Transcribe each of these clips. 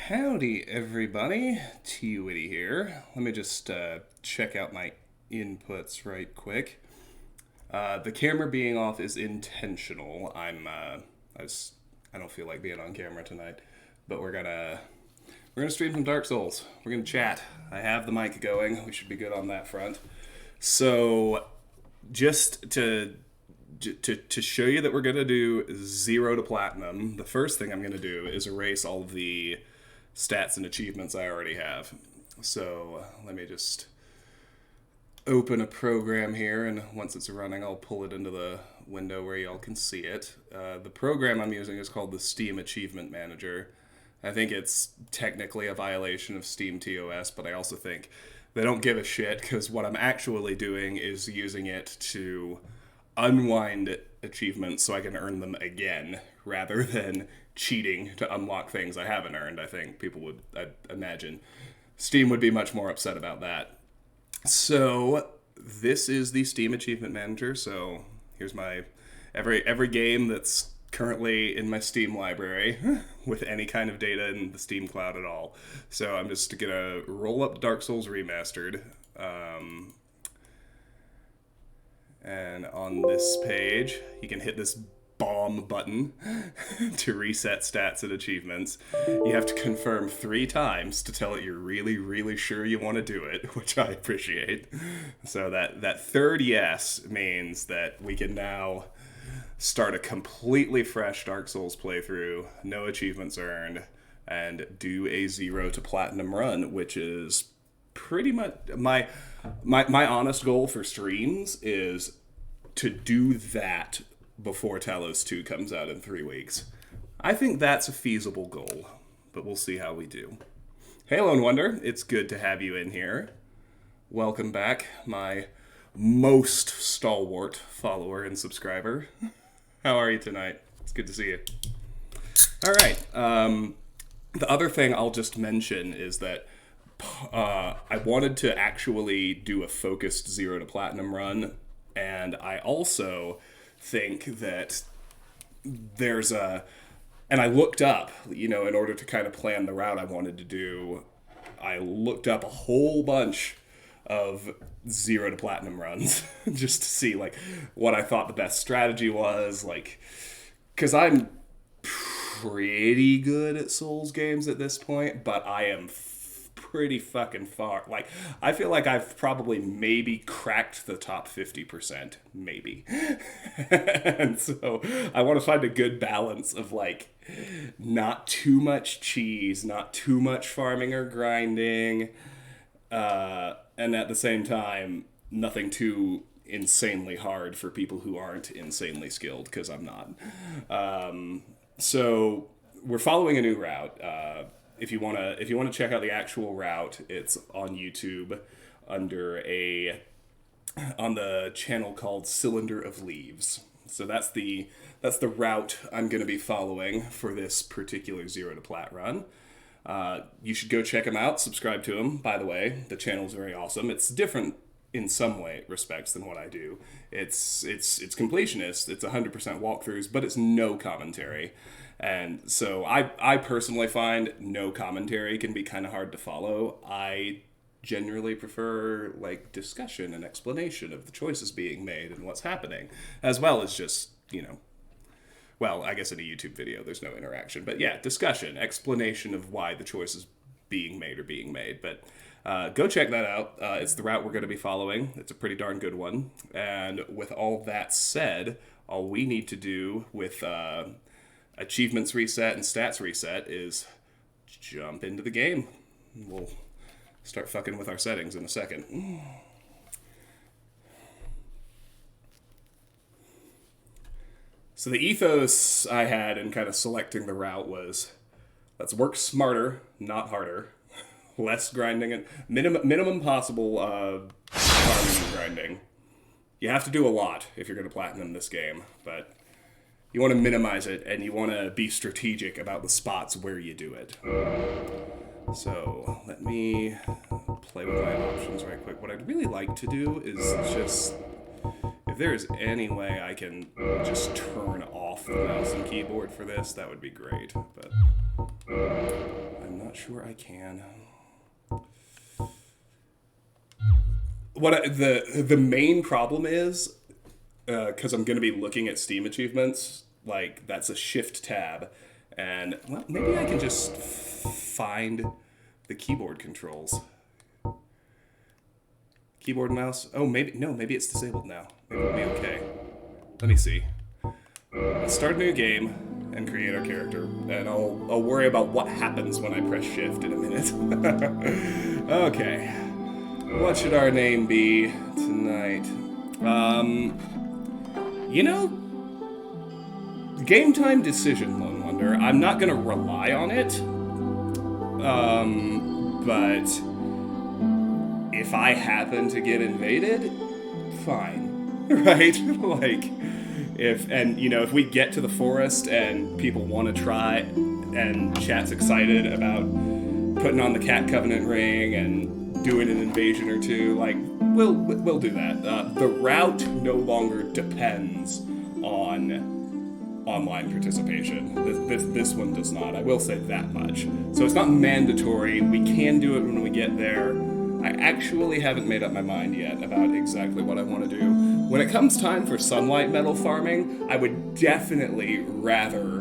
Howdy, everybody. T-Witty here. Let me just check out my inputs right quick. The camera being off is intentional. I don't feel like being on camera tonight, but we're gonna stream some Dark Souls. We're gonna chat. I have the mic going. We should be good on that front. So, just to show you that we're gonna do 0 to platinum, the first thing I'm gonna do is erase all of the stats and achievements I already have. So let me just open a program here, and once it's running, I'll pull it into the window where y'all can see it. The program I'm using is called the Steam Achievement Manager. I think it's technically a violation of Steam TOS, but I also think they don't give a shit, because what I'm actually doing is using it to unwind achievements so I can earn them again, rather than cheating to unlock things I haven't earned. I think people would, I'd imagine, Steam would be much more upset about that. So this is the Steam Achievement Manager. So here's my every game that's currently in my Steam library with any kind of data in the Steam cloud at all. So I'm just gonna roll up Dark Souls Remastered. And on this page, you can hit this bomb button to reset stats and achievements. You have to confirm 3 times to tell it you're really, really sure you want to do it, which I appreciate. So that third yes means that we can now start a completely fresh Dark Souls playthrough, no achievements earned, and do a 0 to platinum run, which is pretty much my honest goal for streams is to do that before Talos 2 comes out in 3 weeks. I think that's a feasible goal, but we'll see how we do. Hey, Lone Wonder, it's good to have you in here. Welcome back, my most stalwart follower and subscriber. How are you tonight? It's good to see you. All right. The other thing I'll just mention is that I wanted to actually do a focused 0 to platinum run, and I also think that there's and I looked up, in order to kind of plan the route I wanted to do, I looked up a whole bunch of 0 to platinum runs just to see, what I thought the best strategy was, because I'm pretty good at Souls games at this point, but I am pretty fucking far. I feel like I've probably maybe cracked the top 50%, maybe. And so I want to find a good balance of not too much cheese, not too much farming or grinding, and at the same time, nothing too insanely hard for people who aren't insanely skilled, because I'm not. So we're following a new route. If you wanna check out the actual route, it's on YouTube on the channel called CylinderofLeaves. So that's the route I'm gonna be following for this particular 0 to plat run. You should go check him out. Subscribe to him. By the way, the channel's very awesome. It's different in some respects than what I do. It's completionist. It's 100% walkthroughs, but it's no commentary. And so I personally find no commentary can be kind of hard to follow. I generally prefer discussion and explanation of the choices being made and what's happening, as well as just, well, I guess in a YouTube video there's no interaction, but yeah, discussion, explanation of why the choices being made are being made. But go check that out. It's the route we're going to be following. It's a pretty darn good one. And with all that said, all we need to do with achievements reset and stats reset is jump into the game. We'll start fucking with our settings in a second. So the ethos I had in kind of selecting the route was, let's work smarter, not harder. Less grinding and minimum possible farming and grinding. You have to do a lot if you're going to platinum this game, but you want to minimize it, and you want to be strategic about the spots where you do it. So let me play with my options right quick. What I'd really like to do is just, if If there's any way I can just turn off the mouse and keyboard for this, that would be great. But I'm not sure I can. The main problem is, because I'm going to be looking at Steam achievements, like, that's a shift tab. And, well, maybe I can just find the keyboard controls. Keyboard and mouse. Oh, maybe it's disabled now. Maybe it'll be okay. Let me see. Let's start a new game and create our character. And I'll worry about what happens when I press shift in a minute. Okay. What should our name be tonight? You know, game time decision, Lone Wonder. I'm not gonna rely on it. But if I happen to get invaded, fine, right? Like, if we get to the forest and people want to try, and chat's excited about putting on the Cat Covenant ring and doing an invasion or two, like, we'll do that. The route no longer depends on online participation. This one does not. I will say that much. So it's not mandatory. We can do it when we get there. I actually haven't made up my mind yet about exactly what I want to do. When it comes time for sunlight metal farming, I would definitely rather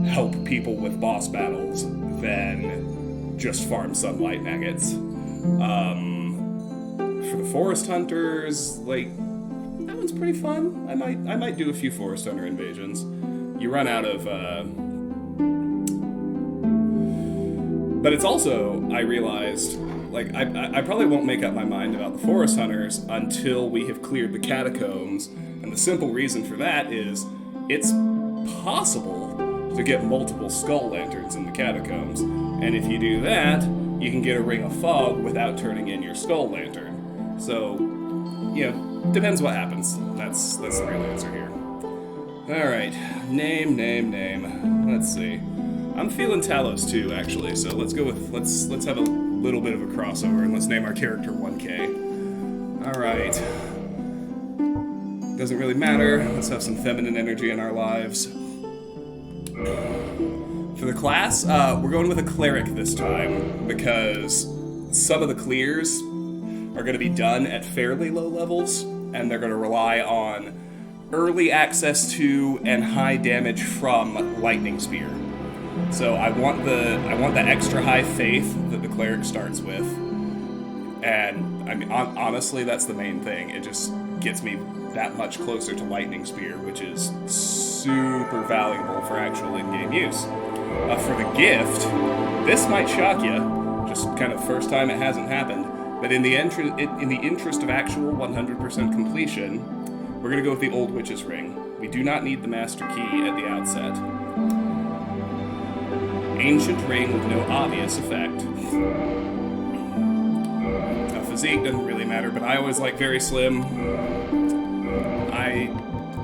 help people with boss battles than just farm sunlight maggots. For the forest hunters, like, that one's pretty fun. I might do a few forest hunter invasions. You run out of, but it's also, I realized, like, I probably won't make up my mind about the forest hunters until we have cleared the catacombs, and the simple reason for that is it's possible to get multiple skull lanterns in the catacombs, and if you do that, you can get a ring of fog without turning in your skull lantern. So, depends what happens. That's the real answer here. Alright, name. Let's see. I'm feeling Talos too, actually, so let's have a little bit of a crossover, and let's name our character 1K. Alright. Doesn't really matter. Let's have some feminine energy in our lives. For the class, we're going with a cleric this time, because some of the clears are going to be done at fairly low levels, and they're going to rely on early access to and high damage from Lightning Spear. So I want the extra high faith that the cleric starts with, and I mean honestly that's the main thing. It just gets me that much closer to Lightning Spear, which is super valuable for actual in-game use. For the gift, this might shock you, just kind of first time it hasn't happened, but in the interest of actual 100% completion, we're going to go with the Old Witch's Ring. We do not need the Master Key at the outset. Ancient ring with no obvious effect. Now, physique doesn't really matter, but I always like very slim. I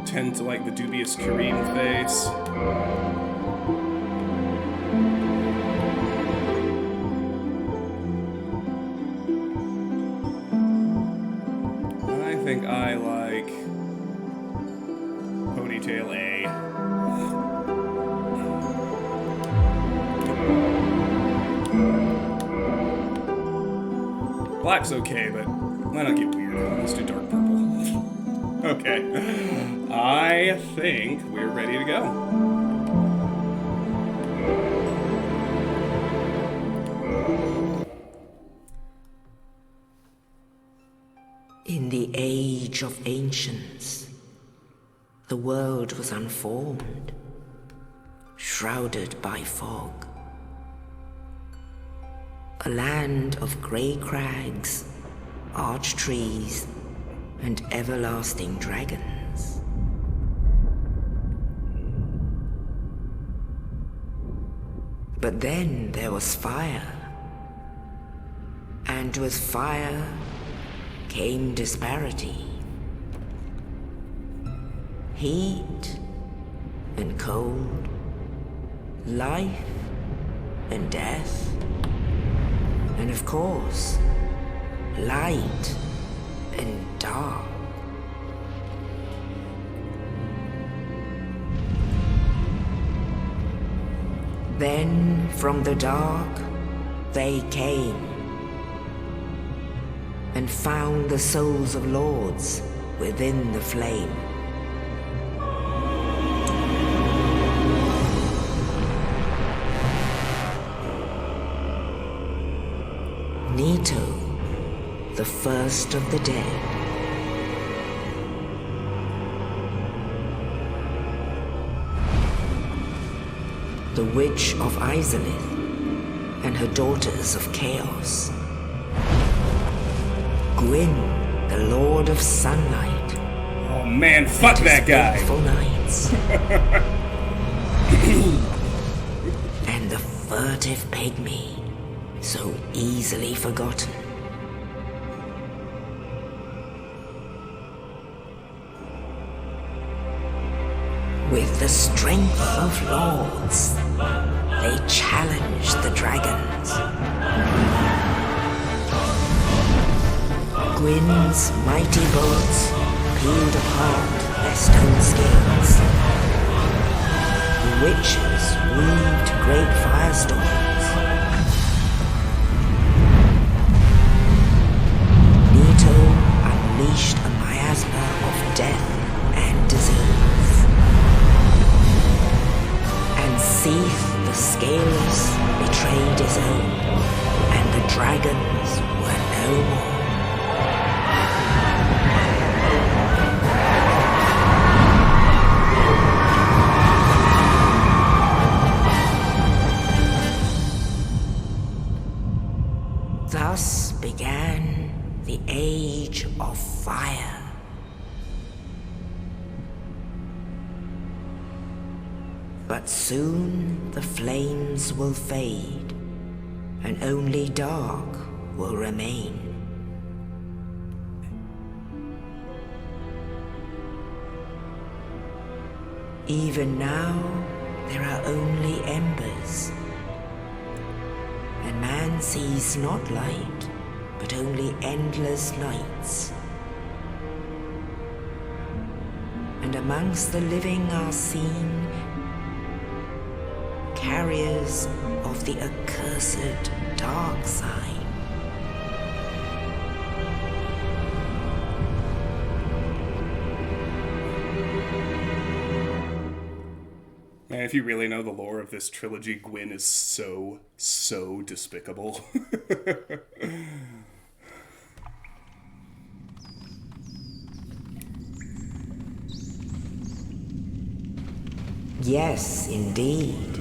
tend to like the dubious Kareem face. I think I like Ponytail A. Black's okay, but why not get weird? Let's do dark purple. Okay. I think we're ready to go. In the age of ancients, the world was unformed, shrouded by fog. A land of grey crags, arch trees, and everlasting dragons. But then there was fire, and with fire came disparity. Heat and cold, life and death, and of course, light and dark. Then from the dark they came and found the souls of lords within the flame. Nito, the first of the dead. The Witch of Izalith and her daughters of Chaos. Gwyn, the Lord of Sunlight. Oh man, fuck that guy! Fateful nights. And the furtive pygmy, so easily forgotten. With the strength of lords, they challenged the dragons. Gwyn's mighty bolts peeled apart their stone scales. The witches weaved great firestorms. Nito unleashed a miasma of death and disease. And Seath the Scaleless betrayed his own, and the dragons were no more. Thus began the Age of Fire. But soon the flames will fade, and only dark will remain. Even now, there are only embers, and man sees not light, but only endless nights. And amongst the living are seen carriers of the accursed dark side. Man, if you really know the lore of this trilogy, Gwyn is so despicable. Yes, indeed.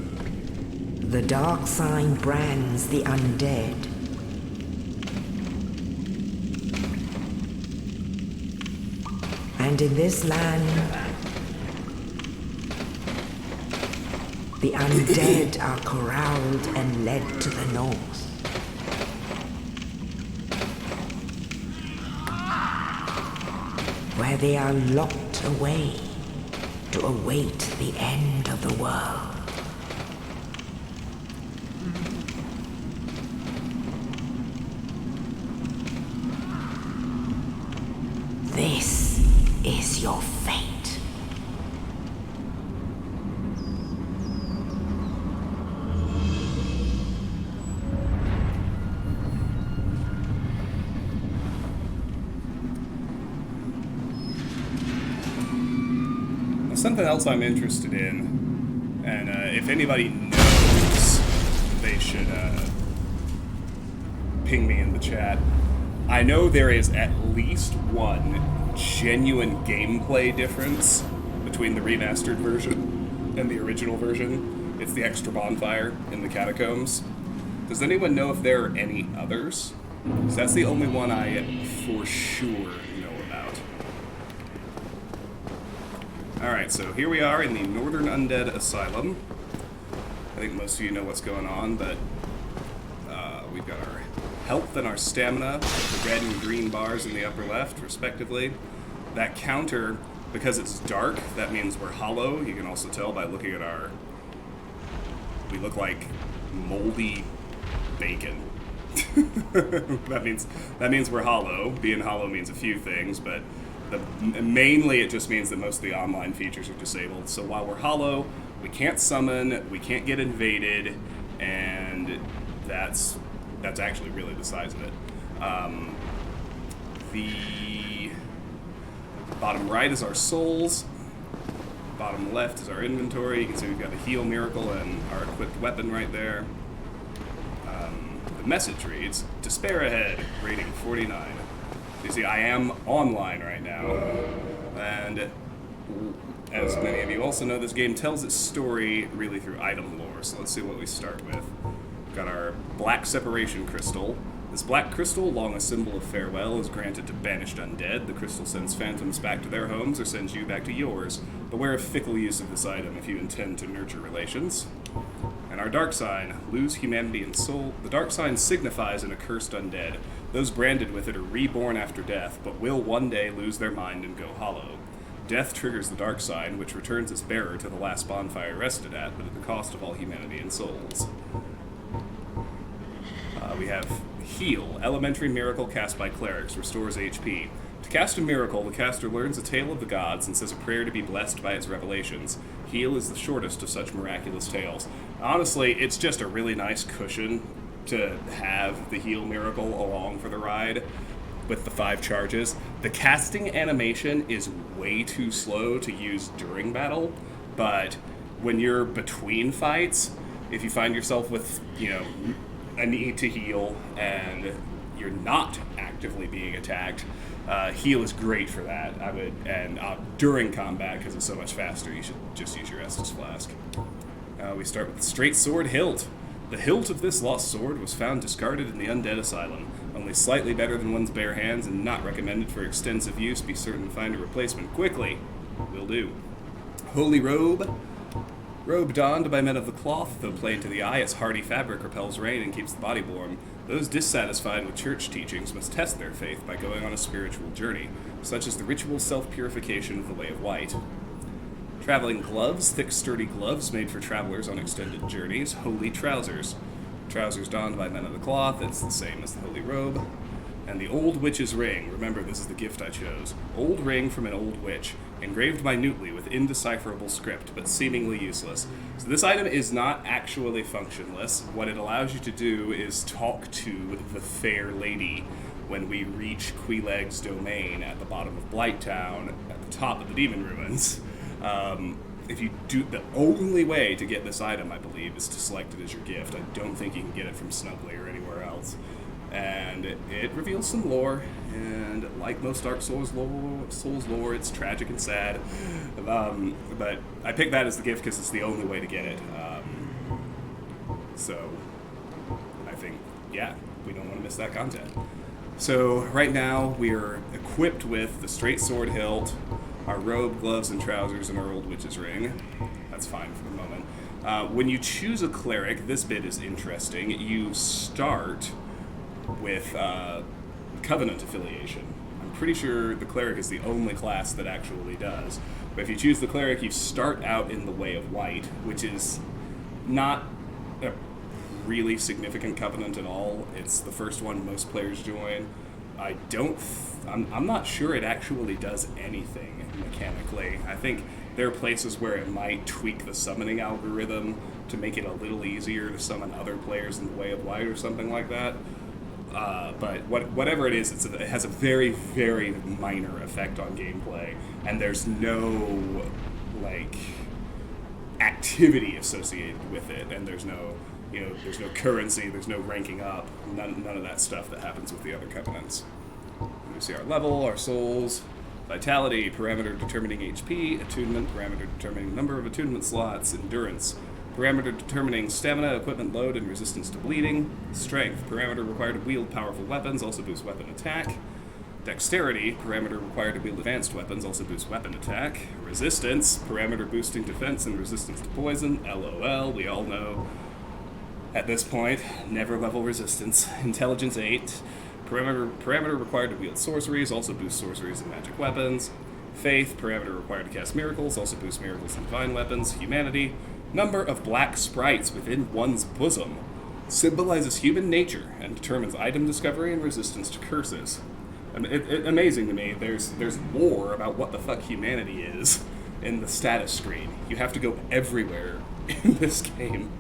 The dark sign brands the undead. And in this land, the undead are corralled and led to the north. Where they are locked away to await the end of the world. This is your fate. Something else I'm interested in, and if anybody knows, they should ping me in the chat. I know there is at least one genuine gameplay difference between the remastered version and the original version. It's the extra bonfire in the catacombs. Does anyone know if there are any others? Because that's the only one I for sure know about. Alright, so here we are in the Northern Undead Asylum. I think most of you know what's going on, but we've got our health and our stamina, the red and green bars in the upper left, respectively. That counter, because it's dark, that means we're hollow. You can also tell by looking at our... We look like moldy bacon. That means we're hollow. Being hollow means a few things, but mainly it just means that most of the online features are disabled. So while we're hollow, we can't summon, we can't get invaded, and that's actually really the size of it. The bottom right is our souls. Bottom left is our inventory. You can see we've got the heal miracle and our equipped weapon right there. The message reads, "Despair ahead, rating 49. You see, I am online right now, and as many of you also know, this game tells its story really through item lore. So let's see what we start with. We've got our black separation crystal. This black crystal, long a symbol of farewell, is granted to banished undead. The crystal sends phantoms back to their homes or sends you back to yours. Beware of fickle use of this item if you intend to nurture relations. And our dark sign, lose humanity and soul. The dark sign signifies an accursed undead. Those branded with it are reborn after death, but will one day lose their mind and go hollow. Death triggers the dark sign, which returns its bearer to the last bonfire rested at, but at the cost of all humanity and souls. We have Heal, elementary miracle cast by clerics, restores HP. To cast a miracle, the caster learns a tale of the gods and says a prayer to be blessed by its revelations. Heal is the shortest of such miraculous tales. Honestly, it's just a really nice cushion to have the heal miracle along for the ride with the 5 charges. The casting animation is way too slow to use during battle, but when you're between fights, if you find yourself with, a need to heal and you're not actively being attacked, heal is great for that. During combat, because it's so much faster, you should just use your Estus Flask. We start with the straight sword hilt. The hilt of this lost sword was found discarded in the undead asylum. Only slightly better than one's bare hands and not recommended for extensive use. Be certain to find a replacement quickly. Will do. Holy robe. Robe donned by men of the cloth, though plain to the eye, its hardy fabric repels rain and keeps the body warm. Those dissatisfied with church teachings must test their faith by going on a spiritual journey, such as the ritual self-purification of the Way of White. Traveling gloves, thick sturdy gloves made for travelers on extended journeys. Holy trousers. Trousers donned by men of the cloth, it's the same as the holy robe. And the old witch's ring. Remember, this is the gift I chose. Old ring from an old witch, engraved minutely with indecipherable script, but seemingly useless. So this item is not actually functionless. What it allows you to do is talk to the fair lady when we reach Queeleg's domain at the bottom of Blighttown, at the top of the Demon Ruins. If you do, the only way to get this item, I believe, is to select it as your gift. I don't think you can get it from Snuggly or anywhere else. And it reveals some lore, and like most Dark Souls lore, it's tragic and sad. But I picked that as the gift because it's the only way to get it. So I think, we don't want to miss that content. So right now we are equipped with the straight sword hilt, our robe, gloves, and trousers, and our old witch's ring. That's fine for the moment. When you choose a cleric, this bit is interesting. You start with Covenant affiliation. I'm pretty sure the cleric is the only class that actually does. But if you choose the cleric, you start out in the Way of White, which is not a really significant covenant at all. It's the first one most players join. I'm not sure it actually does anything mechanically. I think there are places where it might tweak the summoning algorithm to make it a little easier to summon other players in the Way of White or something like that. But whatever it is, it has a very, very minor effect on gameplay, and there's no activity associated with it, and there's no currency, there's no ranking up, none of that stuff that happens with the other covenants. We see our level, our souls, vitality, parameter determining HP, attunement, parameter determining number of attunement slots, endurance, parameter determining stamina, equipment load, and resistance to bleeding. Strength, parameter required to wield powerful weapons, also boosts weapon attack. Dexterity, parameter required to wield advanced weapons, also boosts weapon attack. Resistance, parameter boosting defense and resistance to poison. LOL, we all know at this point, never level resistance. Intelligence 8, parameter required to wield sorceries, also boosts sorceries and magic weapons. Faith, parameter required to cast miracles, also boosts miracles and divine weapons. Humanity, number of black sprites within one's bosom, symbolizes human nature and determines item discovery and resistance to curses. Amazing to me. There's lore about what the fuck humanity is, in the status screen. You have to go everywhere in this game.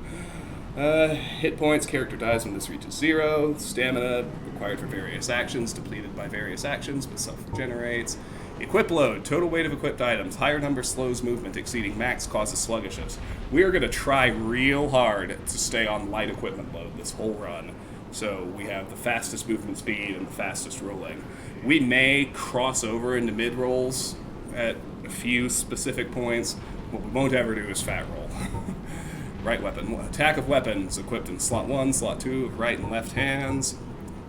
Hit points, character dies when this reaches 0. Stamina, required for various actions, depleted by various actions, but self-regenerates. Equip load, total weight of equipped items. Higher number slows movement, exceeding max causes sluggishness. We are going to try real hard to stay on light equipment load this whole run. So we have the fastest movement speed and the fastest rolling. We may cross over into mid-rolls at a few specific points. What we won't ever do is fat roll. Right weapon. Attack of weapons equipped in slot 1, slot 2 of right and left hands.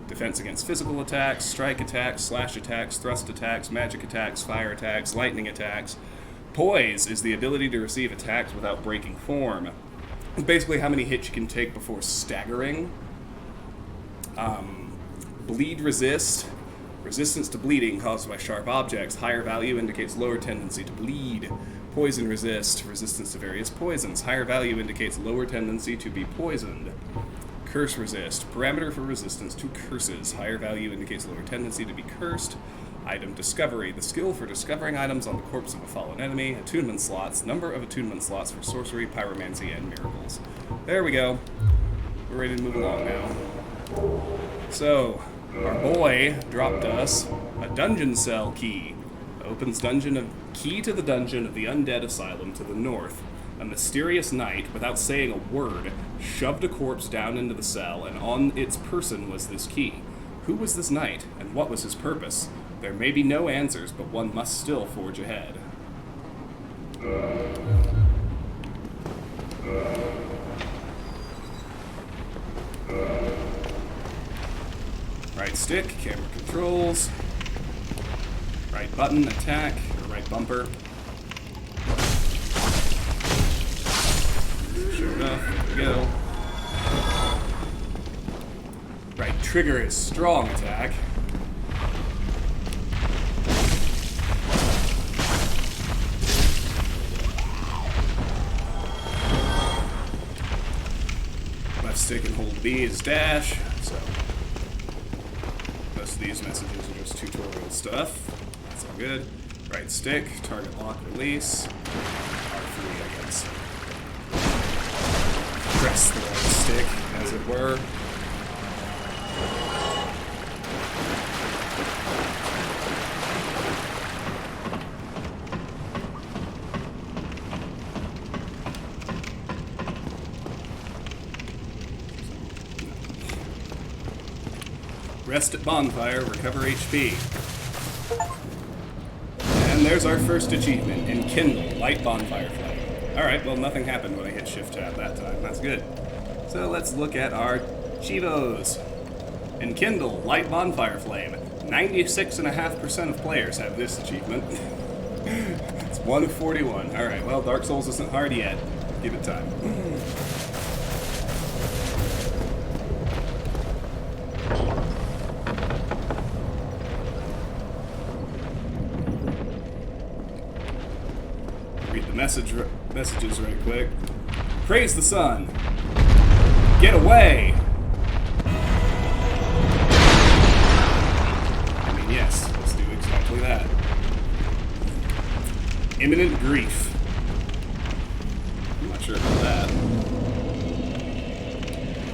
Defense against physical attacks, strike attacks, slash attacks, thrust attacks, magic attacks, fire attacks, lightning attacks. Poise is the ability to receive attacks without breaking form. It's basically how many hits you can take before staggering. Bleed resist. Resistance to bleeding caused by sharp objects. Higher value indicates lower tendency to bleed. Poison resist. Resistance to various poisons. Higher value indicates lower tendency to be poisoned. Curse resist. Parameter for resistance to curses. Higher value indicates lower tendency to be cursed. Item discovery. The skill for discovering items on the corpse of a fallen enemy. Attunement slots. Number of attunement slots for sorcery, pyromancy, and miracles. There we go. We're ready to move along now. So, our boy dropped us a dungeon cell key. Opens key to the dungeon of the undead asylum to the north. A mysterious knight, without saying a word, shoved a corpse down into the cell, and on its person was this key. Who was this knight, and what was his purpose? There may be no answers, but one must still forge ahead. Right stick, camera controls. Right button, attack, or right bumper. Sure enough, there we go. Right trigger is strong attack. Left stick and hold B is dash, so most of these messages are just tutorial stuff. That's all good. Right stick, target lock release. R3, I guess. Press the right stick, as it were. Rest at bonfire, recover HP. And there's our first achievement, Enkindle, light bonfire flame. Alright, well nothing happened when I hit shift tab that time, that's good. So let's look at our Chivos. Enkindle, light bonfire flame. 96.5% of players have this achievement. It's 1 of 41. Alright, well Dark Souls isn't hard yet. Give it time. Messages right quick. Praise the sun. Get away. I mean, yes, let's do exactly that. Imminent grief. I'm not sure about that.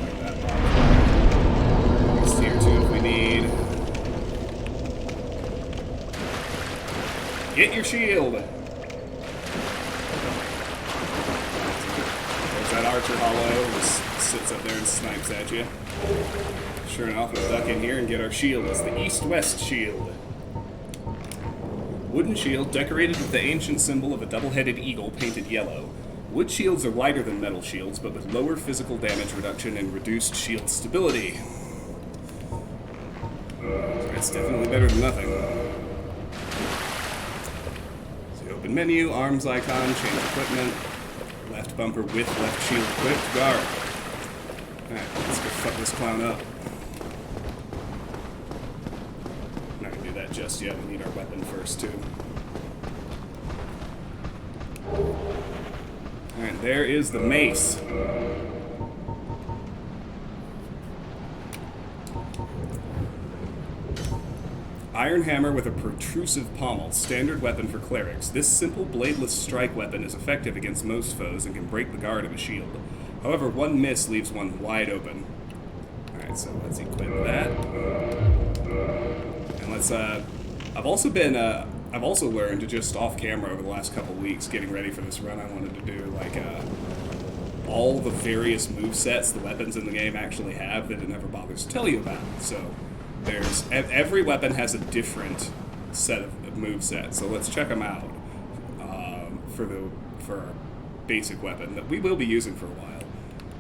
Like that bomb. Next tier 2 if we need. Get your shield. That archer hollow just sits up there and snipes at you. Sure enough, we'll duck in here and get our shield. It's the east-west shield. Wooden shield decorated with the ancient symbol of a double-headed eagle painted yellow. Wood shields are lighter than metal shields, but with lower physical damage reduction and reduced shield stability. It's definitely better than nothing. So open menu, arms icon, change equipment. Left bumper with left shield equipped. Guard. Alright, let's go fuck this clown up. I'm not gonna do that just yet. We need our weapon first, too. Alright, there is the mace. Iron hammer with a protrusive pommel, standard weapon for clerics. This simple bladeless strike weapon is effective against most foes and can break the guard of a shield. However, one miss leaves one wide open. Alright, so let's equip that. And let's, I've also learned to just off camera over the last couple weeks, getting ready for this run, I wanted to do, like, all the various movesets the weapons in the game actually have that it never bothers to tell you about. So, every weapon has a different set of movesets, so let's check them out for our basic weapon that we will be using for a while.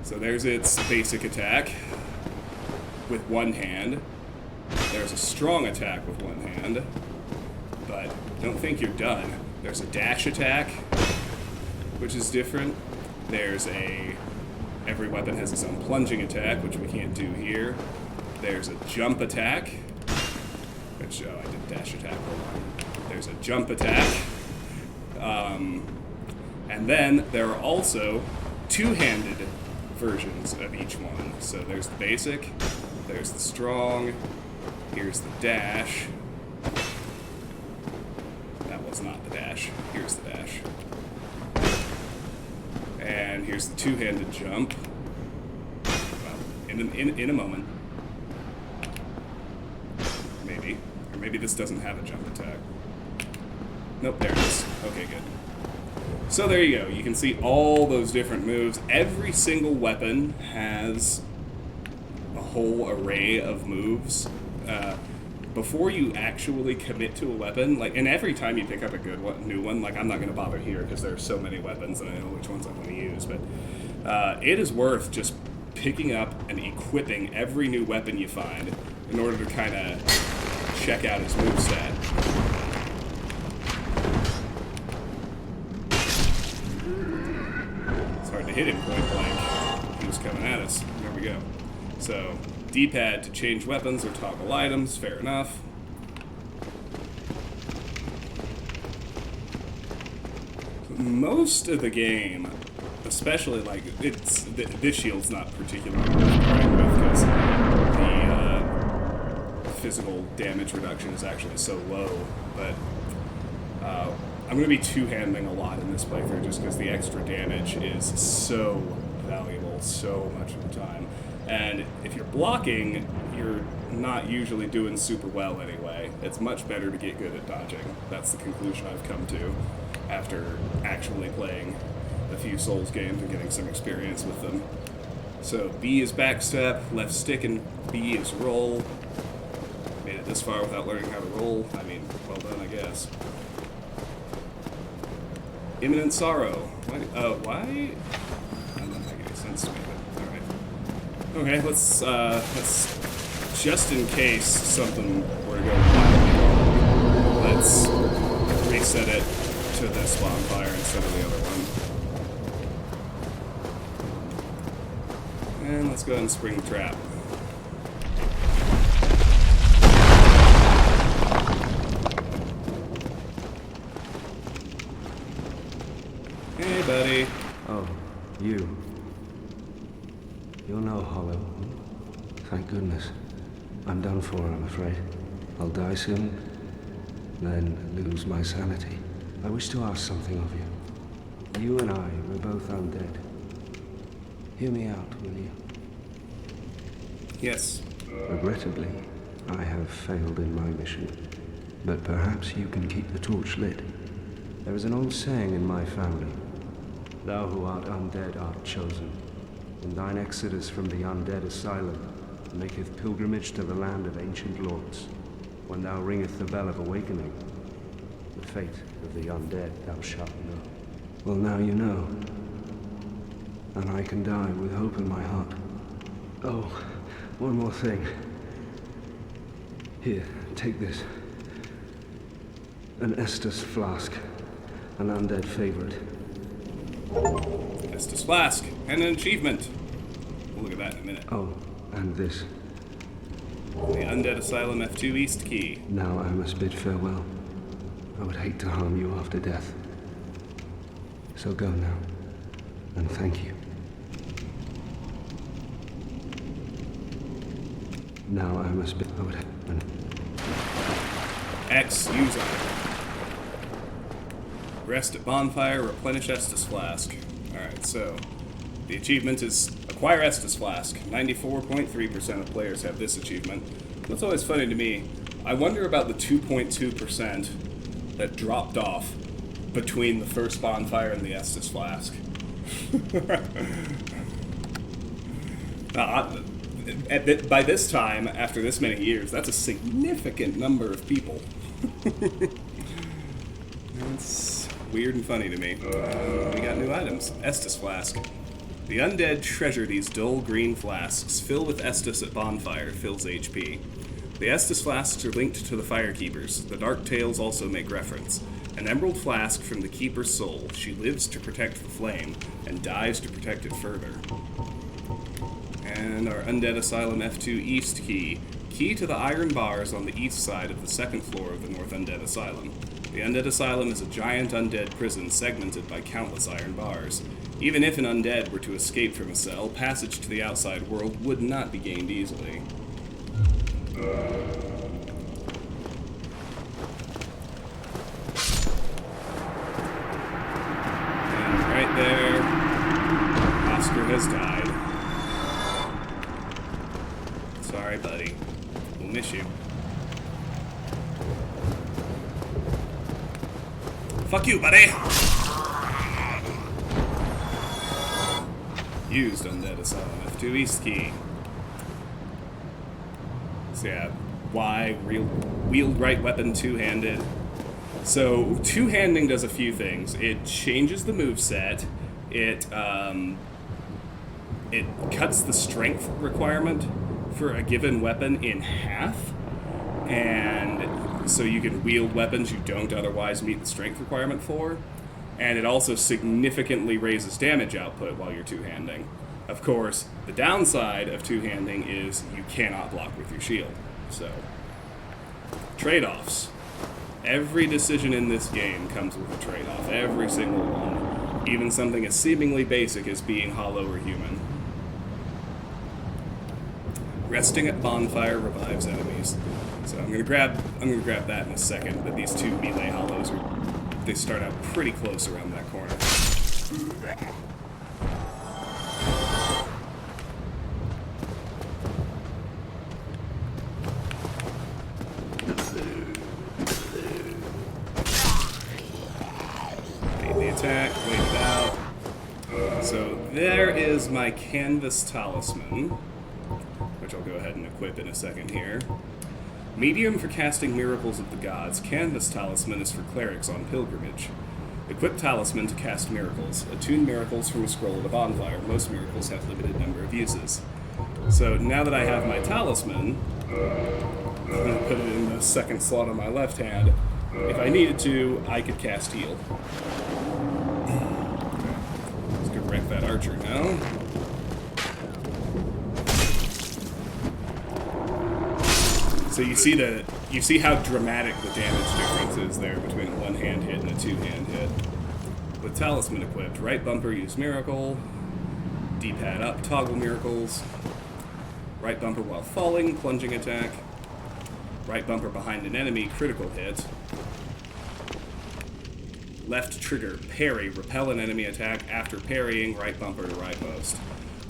So there's its basic attack with one hand. There's a strong attack with one hand, but don't think you're done. There's a dash attack, which is different. Every weapon has its own plunging attack, which we can't do here. There's a jump attack, which, I did dash attack, hold on. There's a jump attack. And then there are also two-handed versions of each one. So there's the basic, there's the strong, here's the dash. That was not the dash, here's the dash. And here's the two-handed jump. Well, in a moment. Maybe. Or maybe this doesn't have a jump attack. Nope, there it is. Okay, good. So there you go. You can see all those different moves. Every single weapon has a whole array of moves. Before you actually commit to a weapon, like, and every time you pick up a new one, like, I'm not going to bother here because there's so many weapons and I know which ones I'm going to use, but it is worth just picking up and equipping every new weapon you find in order to kind of check out its moveset. It's hard to hit him point blank. He was coming at us. There we go. So, D-pad to change weapons or toggle items, fair enough. Most of the game, especially like this shield's not particularly worth because the physical damage reduction is actually so low, but I'm going to be two-handing a lot in this playthrough just because the extra damage is so valuable so much of the time. And if you're blocking, you're not usually doing super well anyway. It's much better to get good at dodging. That's the conclusion I've come to after actually playing a few Souls games and getting some experience with them. So B is backstep, left stick and B is roll. Made it this far without learning how to roll. I mean, well done, I guess. Imminent sorrow. Why? That doesn't make any sense to me, but alright. Okay, let's just in case something were to go wrong, let's reset it to this bonfire instead of the other one. And let's go ahead and spring the trap. Hey, buddy. Oh, you. You're no hollow. Thank goodness. I'm done for, I'm afraid. I'll die soon, then lose my sanity. I wish to ask something of you. You and I, we're both undead. Hear me out, will you? Yes. Regrettably, I have failed in my mission. But perhaps you can keep the torch lit. There is an old saying in my family. Thou who art undead art chosen. And thine exodus from the undead asylum maketh pilgrimage to the land of ancient lords. When thou ringeth the bell of awakening, the fate of the undead thou shalt know. Well, now you know. And I can die with hope in my heart. Oh, one more thing. Here, take this. An Estus flask. An undead favorite. Estus flask and an achievement. We'll look at that in a minute. Oh, and this. The Undead Asylum F2 East Key. Now I must bid farewell. I would hate to harm you after death. So go now, and thank you. Now I must bid... X, use item. Rest at bonfire, replenish Estus flask. Alright, so the achievement is acquire Estus flask. 94.3% of players have this achievement. What's always funny to me, I wonder about the 2.2% that dropped off between the first bonfire and the Estus flask. By this time, after this many years, that's a significant number of people. That's weird and funny to me. We got new items. Estus flask. The undead treasure these dull green flasks. Fill with Estus at bonfire. Fills HP. The Estus flasks are linked to the Firekeepers. The Dark Tales also make reference. An emerald flask from the Keeper's soul. She lives to protect the flame, and dies to protect it further. And our Undead Asylum F2 East key. Key to the iron bars on the east side of the second floor of the North Undead Asylum. The Undead Asylum is a giant undead prison segmented by countless iron bars. Even if an undead were to escape from a cell, passage to the outside world would not be gained easily. And right there, Oscar has died. Sorry, buddy. We'll miss you. Fuck you, buddy! Used Undead Asylum F2 East key. So yeah, Y, wield right weapon two-handed. So, two-handing does a few things. It changes the moveset. It cuts the strength requirement for a given weapon in half. And so you can wield weapons you don't otherwise meet the strength requirement for. And it also significantly raises damage output while you're two-handing. Of course, the downside of two-handing is you cannot block with your shield. So, trade-offs. Every decision in this game comes with a trade-off. Every single one. Even something as seemingly basic as being hollow or human. Resting at bonfire revives enemies. So I'm gonna grab that in a second, but these two melee hollows they start out pretty close around that corner. Bait the attack, wait it out. So there is my canvas talisman, which I'll go ahead and equip in a second here. Medium for casting miracles of the gods. Canvas talisman is for clerics on pilgrimage. Equip talisman to cast miracles. Attune miracles from a scroll at a bonfire. Most miracles have limited number of uses. So now that I have my talisman, I'm going to put it in the second slot on my left hand. If I needed to, I could cast heal. Let's go wreck that archer now. So you see how dramatic the damage difference is there between a one-hand hit and a two-hand hit. With talisman equipped, right bumper use miracle, D-pad up toggle miracles, right bumper while falling, plunging attack, right bumper behind an enemy, critical hit, left trigger, parry, repel an enemy attack after parrying, right bumper to rightmost.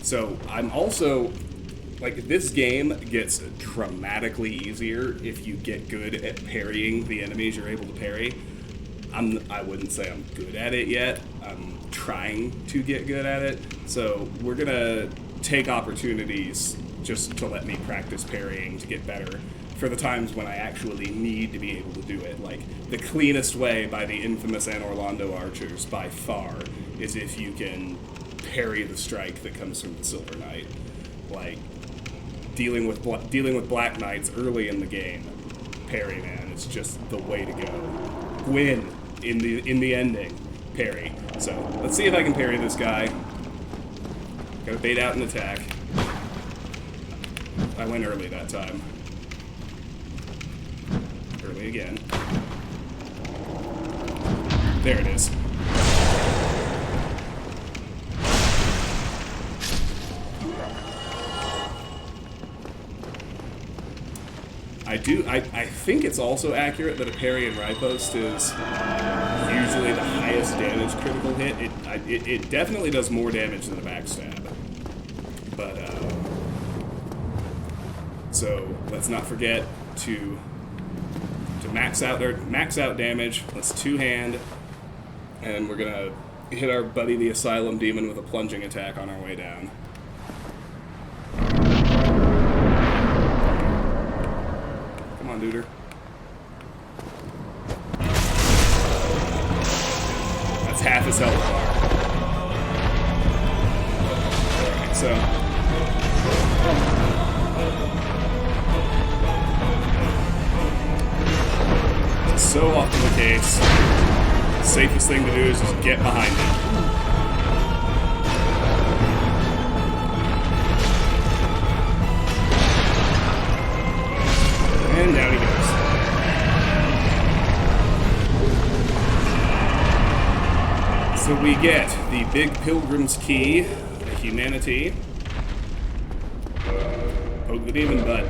So I'm also, like, this game gets dramatically easier if you get good at parrying the enemies you're able to parry. I wouldn't say I'm good at it yet. I'm trying to get good at it. So we're gonna take opportunities just to let me practice parrying to get better for the times when I actually need to be able to do it. Like, the cleanest way by the infamous Anne Orlando archers, by far, is if you can parry the strike that comes from the Silver Knight. Like, dealing with Black Knights early in the game, parry, man, it's just the way to go. Gwyn in the ending, parry. So let's see if I can parry this guy. Gotta bait out an attack. I went early that time. Early again. There it is. I think it's also accurate that a parry and riposte is usually the highest damage critical hit. It definitely does more damage than a backstab. But, so let's not forget to max out damage. Let's two-hand, and we're gonna hit our buddy the Asylum Demon with a plunging attack on our way down. Come on, duder. That's half his health bar. Alright, so so often the case, the safest thing to do is just get behind it. And down he goes. So we get the Big Pilgrim's Key, the Humanity. Poke the demon butt.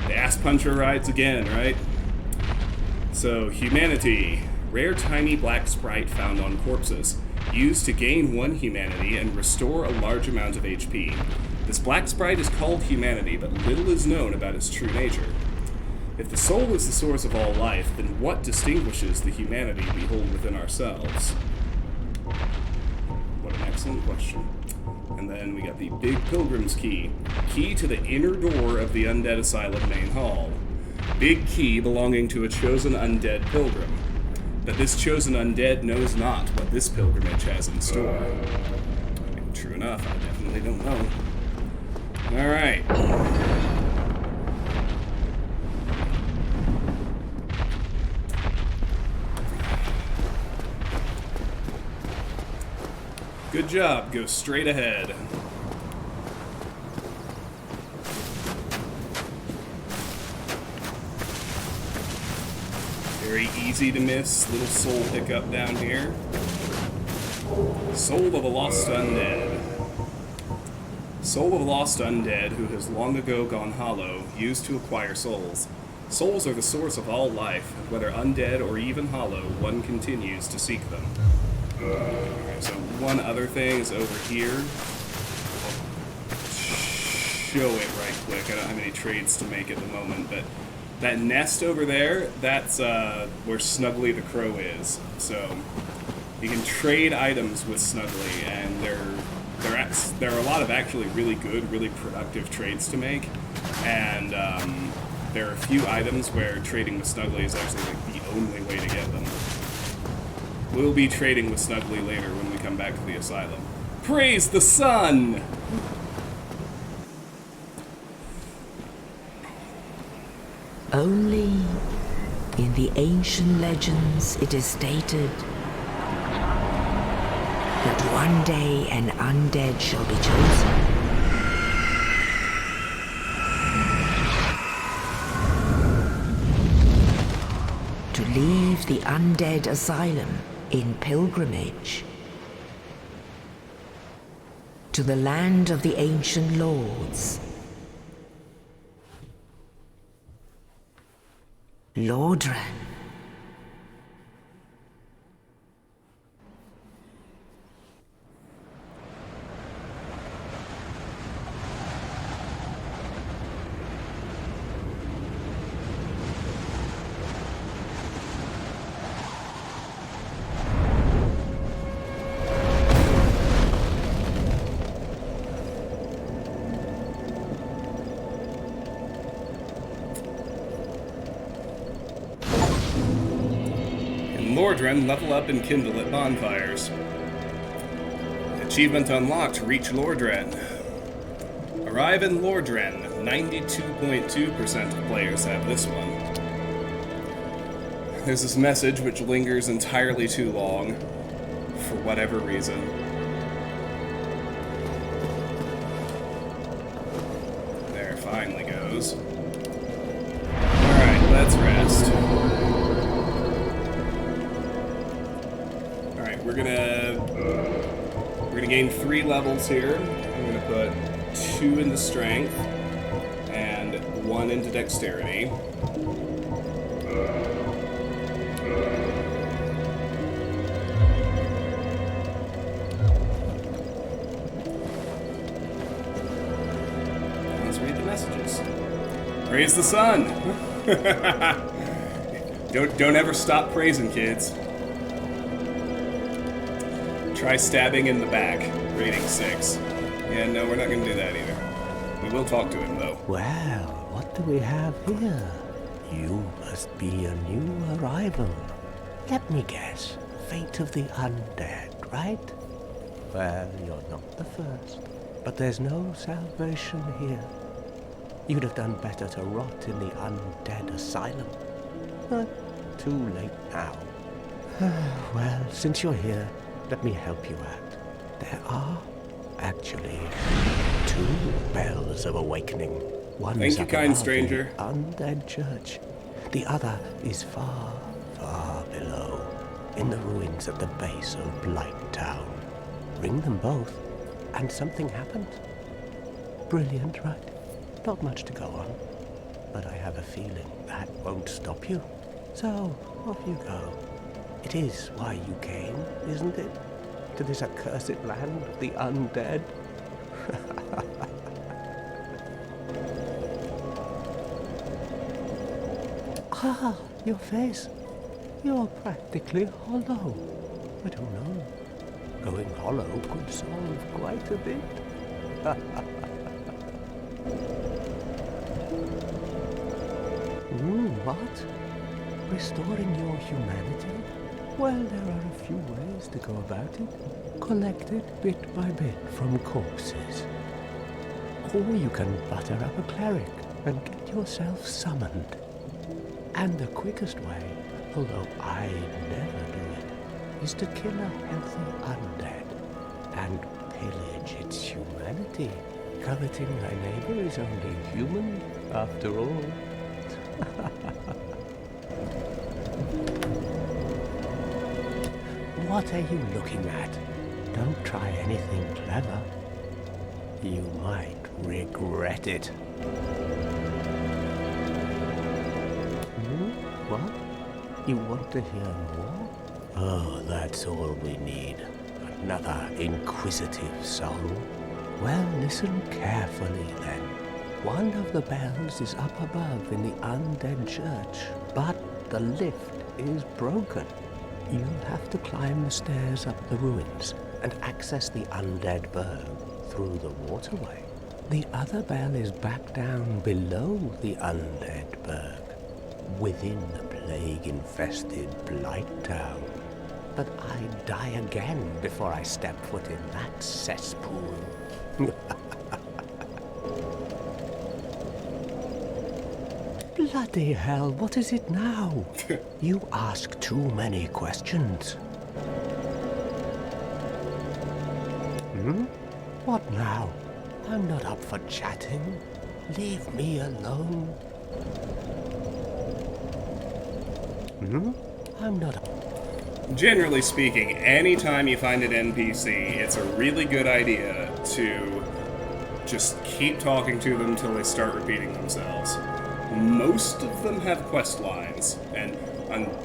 The ass puncher rides again, right? So, Humanity. Rare tiny black sprite found on corpses. Used to gain 1 humanity and restore a large amount of HP. This black sprite is called Humanity, but little is known about its true nature. If the soul is the source of all life, then what distinguishes the humanity we hold within ourselves? What an excellent question. And then we got the Big Pilgrim's Key. Key to the inner door of the Undead Asylum main hall. Big key belonging to a chosen undead pilgrim. But this chosen undead knows not what this pilgrimage has in store. True enough, I definitely don't know. Alright. Good job, go straight ahead. Very easy to miss, little soul hiccup down here. Soul of a lost undead. Soul of a lost undead who has long ago gone hollow, used to acquire souls. Souls are the source of all life, and whether undead or even hollow, one continues to seek them. Alright, so one other thing is over here. I'll show it right quick. I don't have any trades to make at the moment, but that nest over there, that's where Snuggly the Crow is. So you can trade items with Snuggly, and there are a lot of actually really good, really productive trades to make. And there are a few items where trading with Snuggly is actually like the only way to get them. We'll be trading with Snuggly later when we come back to the asylum. Praise the sun! Only in the ancient legends it is stated that one day an undead shall be chosen. To leave the undead asylum in pilgrimage to the land of the ancient lords. Lordran. Lordran, level up and kindle at bonfires. Achievement unlocked, reach Lordran. Arrive in Lordran. 92.2% of players have this one. There's this message which lingers entirely too long, for whatever reason. There it finally goes. Alright, let's rest. We're gonna gain 3 levels here. I'm gonna put 2 into strength and 1 into dexterity. Let's read the messages. Praise the sun! Don't ever stop praising, kids. Try stabbing in the back. Rating 6. Yeah, no, we're not gonna do that either. We will talk to him, though. Well, what do we have here? You must be a new arrival. Let me guess. Fate of the undead, right? Well, you're not the first. But there's no salvation here. You'd have done better to rot in the undead asylum. But too late now. Well, since you're here, let me help you out. There are actually 2 bells of awakening. One Thank is you, up kind above stranger. the undead church. The other is far, far below, in the ruins at the base of Blight Town. Ring them both, and something happens. Brilliant, right? Not much to go on, but I have a feeling that won't stop you. So, off you go. It is why you came, isn't it? To this accursed land of the undead? Ah, your face. You're practically hollow. But who knows? Going hollow could solve quite a bit. What? Restoring your humanity? Well, there are a few ways to go about it. Collected bit by bit from corpses. Or you can butter up a cleric and get yourself summoned. And the quickest way, although I never do it, is to kill a healthy undead and pillage its humanity. Coveting thy neighbor is only human, after all. What are you looking at? Don't try anything clever. You might regret it. What? You want to hear more? Oh, that's all we need. Another inquisitive soul. Well, listen carefully then. One of the bells is up above in the undead church, but the lift is broken. You'll have to climb the stairs up the ruins and access the undead burg through the waterway. The other bell is back down below the undead burg, within the plague-infested Blight Town. But I'd die again before I step foot in that cesspool. Bloody hell, what is it now? You ask too many questions. What now? I'm not up for chatting. Leave me alone. I'm not... Generally speaking, anytime you find an NPC, it's a really good idea to just keep talking to them until they start repeating themselves. Most of them have quest lines, and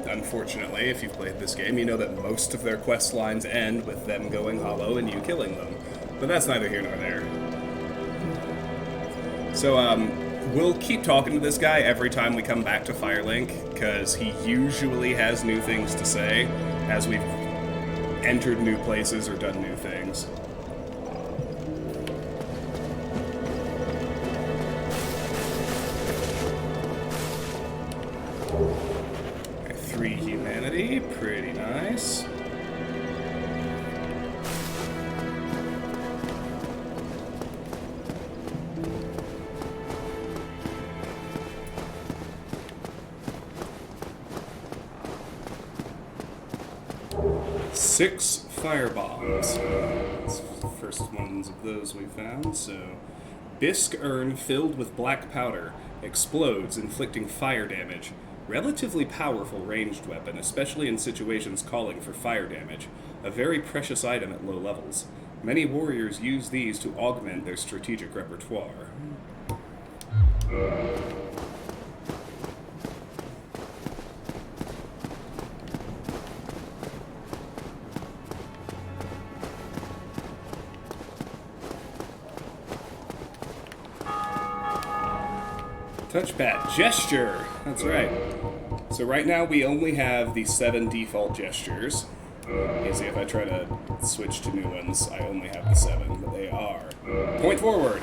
unfortunately, if you've played this game, you know that most of their quest lines end with them going hollow and you killing them. But that's neither here nor there. So, we'll keep talking to this guy every time we come back to Firelink, because he usually has new things to say as we've entered new places or done new things. Okay, 3 humanity, pretty nice. Six firebombs. That's the first ones of those we found. So, bisque urn filled with black powder explodes, inflicting fire damage. Relatively powerful ranged weapon, especially in situations calling for fire damage. A very precious item at low levels. Many warriors use these to augment their strategic repertoire. Touchpad gesture. That's right. So right now we only have the 7 default gestures. You see, if I try to switch to new ones, I only have the 7, but they are point forward.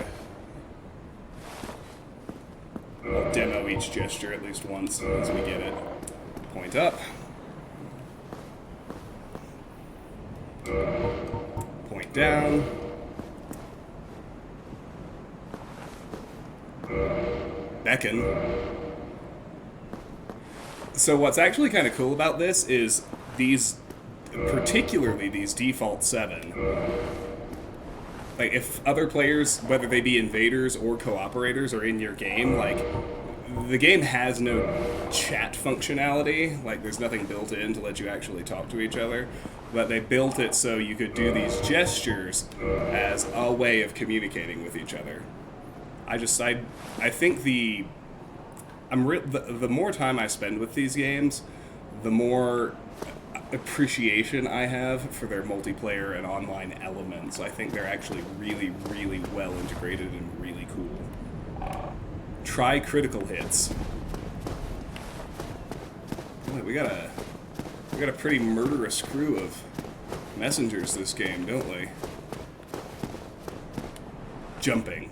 I'll demo each gesture at least once as we get it. Point up. Point down. Beckon. So what's actually kind of cool about this is these, particularly these default 7. Like, if other players, whether they be invaders or cooperators, are in your game, like, the game has no chat functionality. Like, there's nothing built in to let you actually talk to each other. But they built it so you could do these gestures as a way of communicating with each other. I think the more time I spend with these games, the more appreciation I have for their multiplayer and online elements. I think they're actually really, really well integrated and really cool. Try critical hits. Boy, we got a pretty murderous crew of messengers this game, don't we? Jumping.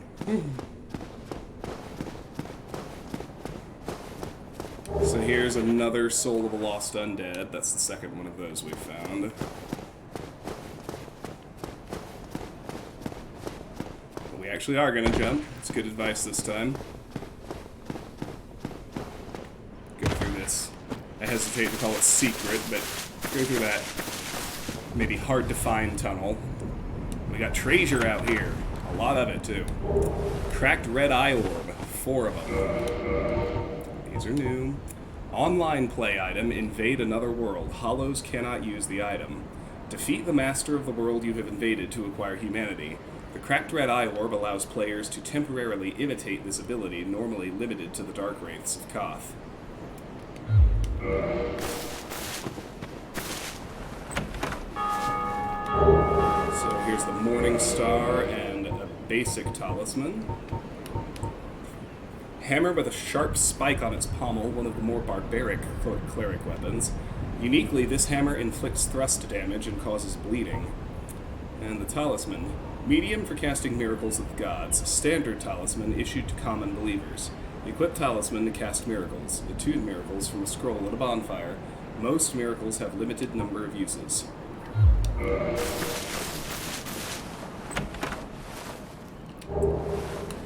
So here's another Soul of a Lost Undead. That's the second one of those we've found. But we actually are going to jump. It's good advice this time. Go through this. I hesitate to call it secret, but go through that maybe hard-to-find tunnel. We got treasure out here. A lot of it, too. Cracked red eye orb. 4 of them. These are new. Online play item, invade another world. Hollows cannot use the item. Defeat the master of the world you have invaded to acquire humanity. The cracked red eye orb allows players to temporarily imitate this ability, normally limited to the dark wraiths of Koth. So here's the Morning Star and a basic talisman. Hammer with a sharp spike on its pommel, one of the more barbaric cleric weapons. Uniquely, this hammer inflicts thrust damage and causes bleeding. And the talisman. Medium for casting miracles of the gods. Standard talisman issued to common believers. Equip talisman to cast miracles. Attune miracles from a scroll at a bonfire. Most miracles have limited number of uses.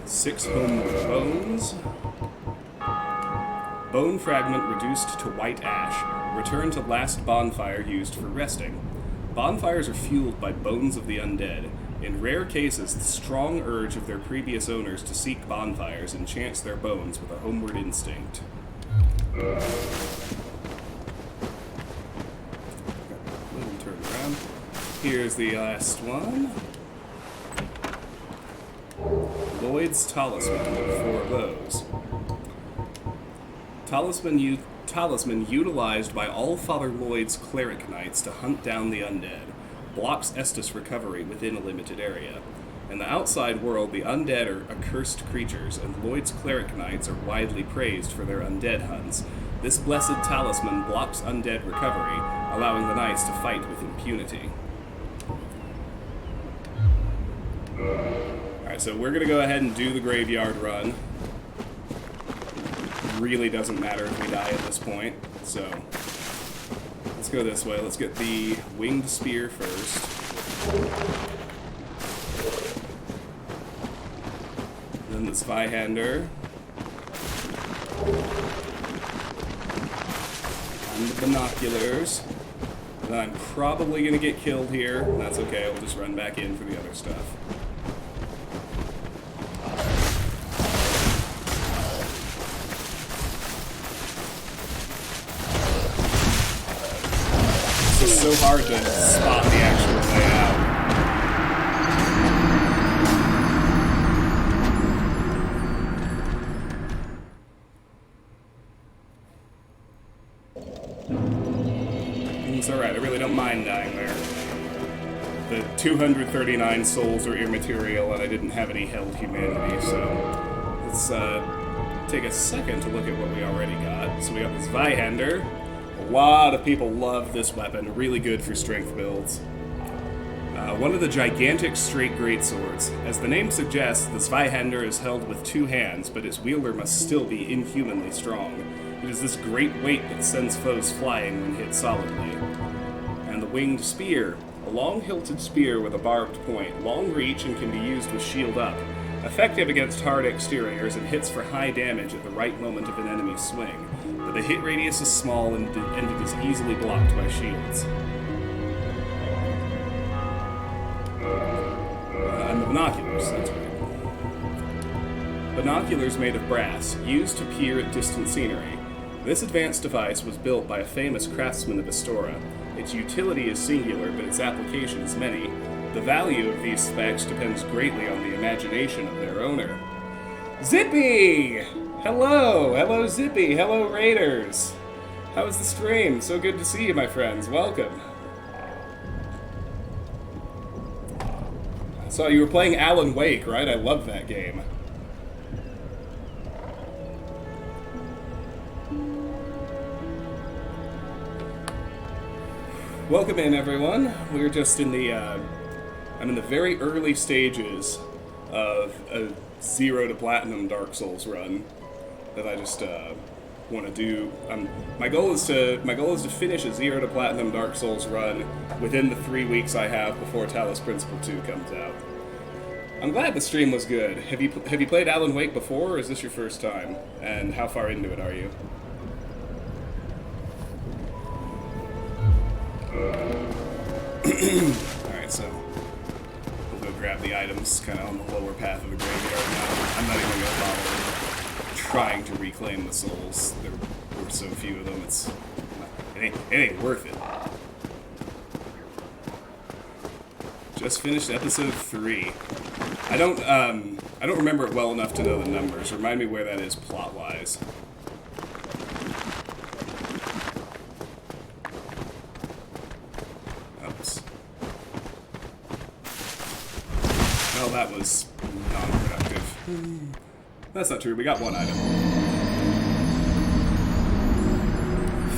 Six homeward bones. Bone fragment reduced to white ash. Return to last bonfire used for resting. Bonfires are fueled by bones of the undead. In rare cases, the strong urge of their previous owners to seek bonfires enchants their bones with a homeward instinct. Little turn around. Here's the last one. Lloyd's Talisman, 4 of those. Talisman utilized by all Father Lloyd's cleric knights to hunt down the undead. Blocks Estus recovery within a limited area. In the outside world, the undead are accursed creatures, and Lloyd's cleric knights are widely praised for their undead hunts. This blessed talisman blocks undead recovery, allowing the knights to fight with impunity. Alright, so we're going to go ahead and do the graveyard run. Really doesn't matter if we die at this point, so let's go this way. Let's get the winged spear first. Then the Zweihander. And the binoculars. And I'm probably going to get killed here. That's okay, we'll just run back in for the other stuff. It's so hard to spot the actual layout. It's alright, I really don't mind dying there. The 239 souls are immaterial, and I didn't have any held humanity, so let's take a second to look at what we already got. So we got this Zweihander. A lot of people love this weapon, really good for strength builds. One of the gigantic straight greatswords. As the name suggests, the Zweihander is held with two hands, but its wielder must still be inhumanly strong. It is this great weight that sends foes flying when hit solidly. And the winged spear. A long-hilted spear with a barbed point, long reach and can be used with shield up. Effective against hard exteriors and hits for high damage at the right moment of an enemy's swing, but the hit radius is small and it is easily blocked by shields. And the binoculars, that's right. Binoculars made of brass, used to peer at distant scenery. This advanced device was built by a famous craftsman of Astora. Its utility is singular, but its application is many. The value of these specs depends greatly on the imagination of their owner. Zippy! Hello! Hello, Zippy! Hello, Raiders! How was the stream? So good to see you, my friends. Welcome. I saw you were playing Alan Wake, right? I love that game. Welcome in, everyone. We're just in the, I'm in the very early stages of a 0 to Platinum Dark Souls run that I just want to do. My goal is to finish a 0 to Platinum Dark Souls run within the 3 weeks I have before Talos Principle 2 comes out. I'm glad the stream was good. Have you played Alan Wake before, or is this your first time? And how far into it are you? Alright, so we'll go grab the items kind of on the lower path of the graveyard now. I'm not even going to bother trying to reclaim the souls. There were so few of them, it ain't worth it. Just finished episode 3. I don't remember it well enough to know the numbers. Remind me where that is plot-wise. Well, that was non-productive. That's not true. We got one item.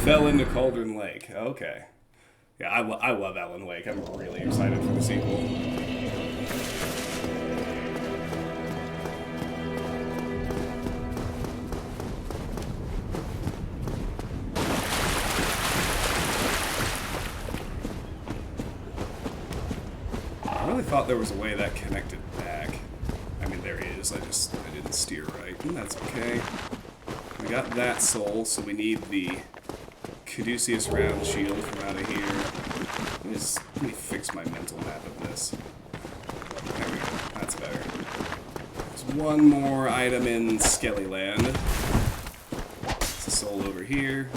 Fell into Cauldron Lake. Okay. Yeah, I love Alan Wake. I'm really excited for the sequel. I really thought there was a way that connected back. I mean, there is. I didn't steer right. And that's okay. We got that soul, so we need the Caduceus round shield from out of here. Let me fix my mental map of this. There we go. That's better. There's one more item in Skellyland. It's a soul over here.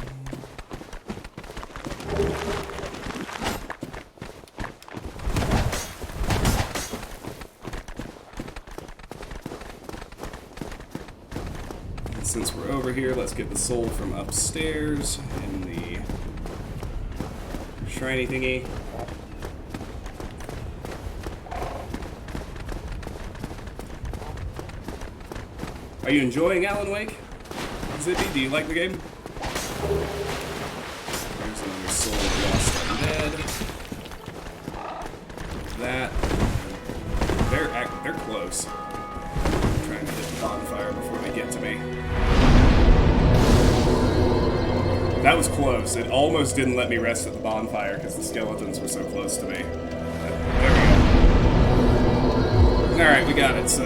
Since we're over here, let's get the soul from upstairs in the shiny thingy. Are you enjoying Alan Wake? Zippy, do you like the game? There's another soul of Lost Undead. That. They're close. I'm trying to hit the bonfire before they get to me. That was close. It almost didn't let me rest at the bonfire because the skeletons were so close to me. There we go. Alright, we got it, so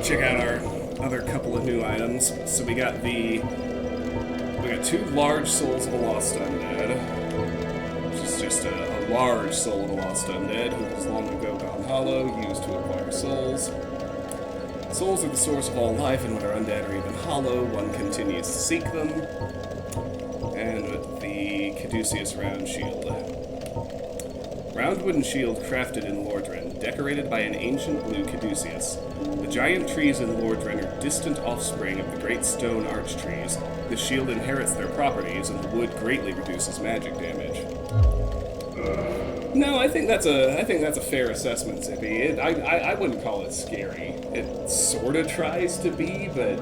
check out our other couple of new items. So we got 2 large souls of a lost undead, which is just a large soul of a lost undead who has long ago gone hollow, used to acquire souls. Souls are the source of all life, and when our undead are even hollow, one continues to seek them. And with the Caduceus round shield. Round wooden shield crafted in Lordran, decorated by an ancient blue caduceus. The giant trees in Lordran are distant offspring of the great stone arch trees. The shield inherits their properties, and the wood greatly reduces magic damage. No, I think that's a fair assessment, Zippy. I wouldn't call it scary. It sort of tries to be, but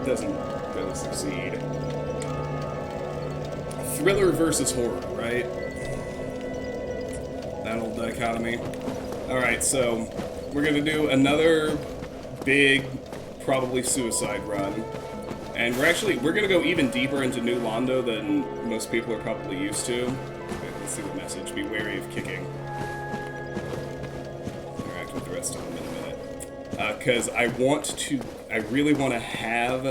doesn't really succeed. Thriller versus horror, right? That old dichotomy. Alright, so we're gonna do another big, probably suicide run. And we're gonna go even deeper into New Londo than most people are probably used to. Okay, let's see the message. Be wary of kicking. Interact with the rest of them in a minute. Because I really want to have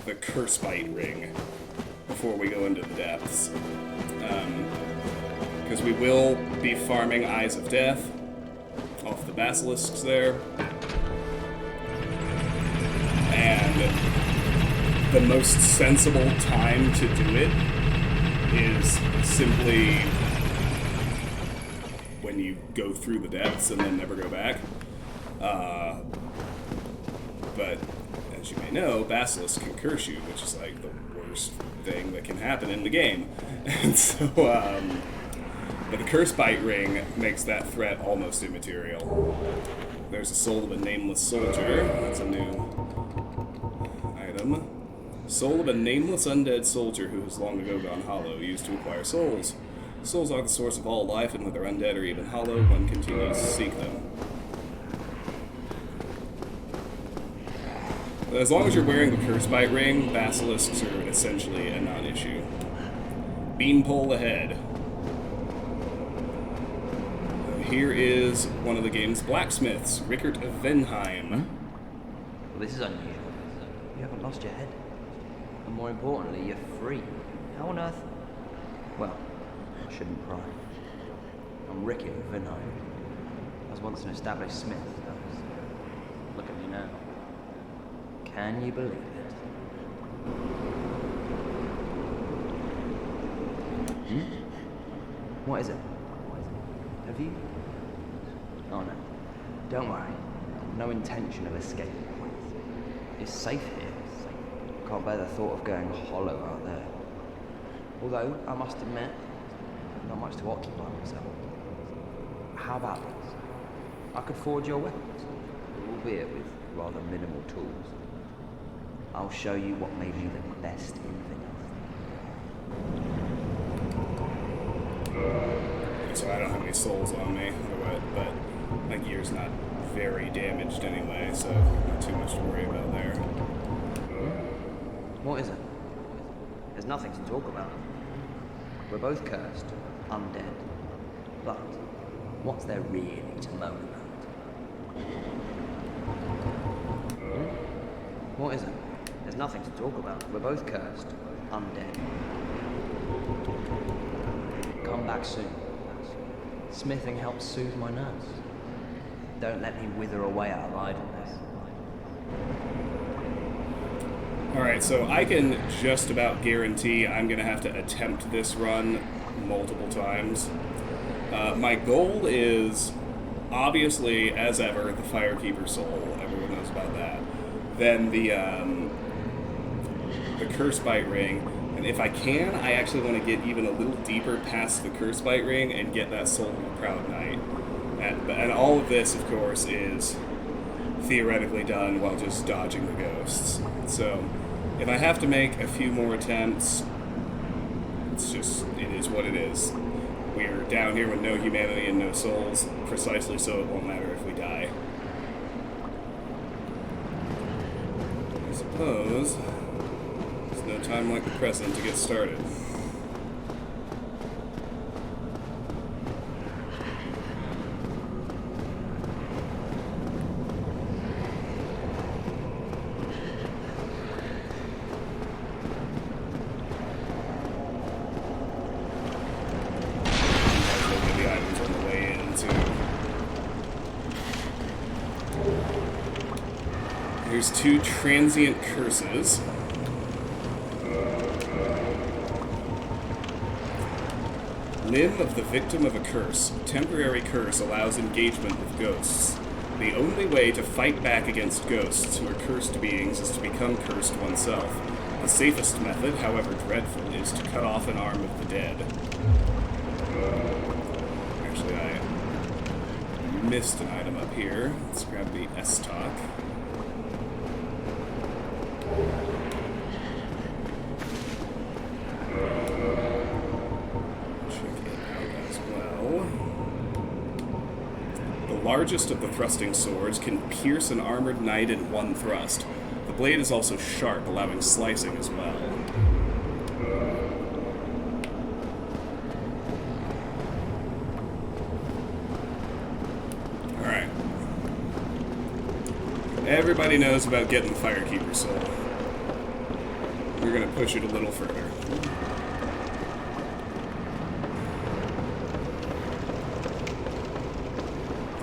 the Curse Bite ring before we go into the depths. Because we will be farming Eyes of Death off the basilisks there. And the most sensible time to do it is simply when you go through the depths and then never go back. But as you may know, basilisks can curse you, which is like the worst thing that can happen in the game. And so, but the Curse Bite ring makes that threat almost immaterial. There's a soul of a nameless soldier. That's a new item. Soul of a nameless undead soldier who has long ago gone hollow, used to acquire souls. Souls are the source of all life, and whether undead or even hollow, one continues to seek them. But as long as you're wearing the Curse Bite ring, basilisks are essentially a non-issue. Beanpole ahead. Here is one of the game's blacksmiths, Rickert of Venheim. Well, this is unusual. You haven't lost your head. And more importantly, you're free. How on earth? Well, I shouldn't pry. I'm Rickert of Venheim. I was once an established smith. Look at me now. Can you believe it? What is it? Have you? Oh no. Don't worry. No intention of escape. It's safe here. Can't bear the thought of going hollow out there. Although, I must admit, not much to occupy myself. How about this? I could forge your weapons, albeit with rather minimal tools. I'll show you what may be the best in Vinith. So I don't have any souls on me, but my gear's not very damaged anyway, so not too much to worry about there. What is it? There's nothing to talk about. We're both cursed, undead. But what's there really to moan about? What is it? There's nothing to talk about. We're both cursed, undead. Come back soon. Smithing helps soothe my nerves. Don't let me wither away out of idleness. Alright, so I can just about guarantee I'm going to have to attempt this run multiple times. My goal is, obviously, as ever, the Firekeeper Soul. Everyone knows about that. Then the Curse Bite Ring. And if I can, I actually want to get even a little deeper past the Curse Bite Ring and get that Soul of a Proud Knight. And all of this, of course, is theoretically done while just dodging the ghosts. So, if I have to make a few more attempts, it is what it is. We're down here with no humanity and no souls, precisely so it won't matter if we die. I suppose there's no time like the present to get started. There's 2 transient curses. Limb of the victim of a curse. Temporary curse allows engagement with ghosts. The only way to fight back against ghosts who are cursed beings is to become cursed oneself. The safest method, however dreadful, is to cut off an arm of the dead. Actually, I missed an item up here. Let's grab the S-Talk. The largest of the thrusting swords can pierce an armored knight in one thrust. The blade is also sharp, allowing slicing as well. Alright. Everybody knows about getting the Firekeeper Soul. We're gonna push it a little further.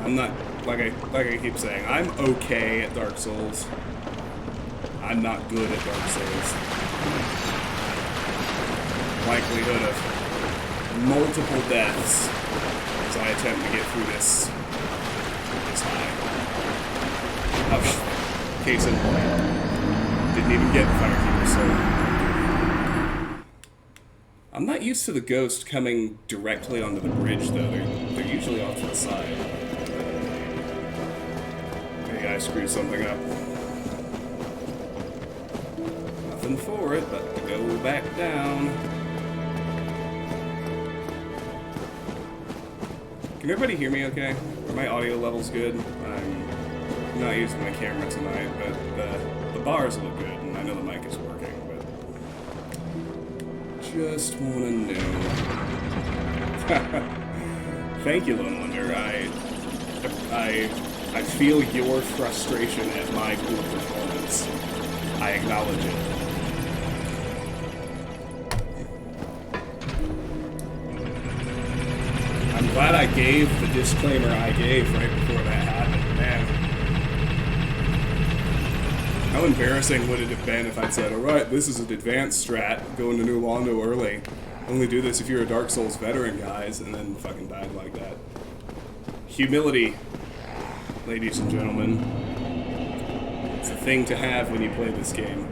I'm not, like I keep saying, I'm okay at Dark Souls. I'm not good at Dark Souls. Likelihood of multiple deaths as I attempt to get through this high. Oh, case in point. Didn't even get the Firekeeper Soul. I'm not used to the ghost coming directly onto the bridge, though. They're usually off to the side. Maybe I screwed something up. Nothing for it but to go back down. Can everybody hear me okay? Are my audio levels good? I'm not using my camera tonight, but the bars look good, and I know the mic is working, but just wanna know. Thank you, Lone Wonder. I feel your frustration at my poor performance. I acknowledge it. I'm glad I gave the disclaimer I gave right before that happened, man. How embarrassing would it have been if I'd said, alright, this is an advanced strat, go into New Londo early. Only do this if you're a Dark Souls veteran, guys, and then fucking died like that. Humility, ladies and gentlemen. It's a thing to have when you play this game.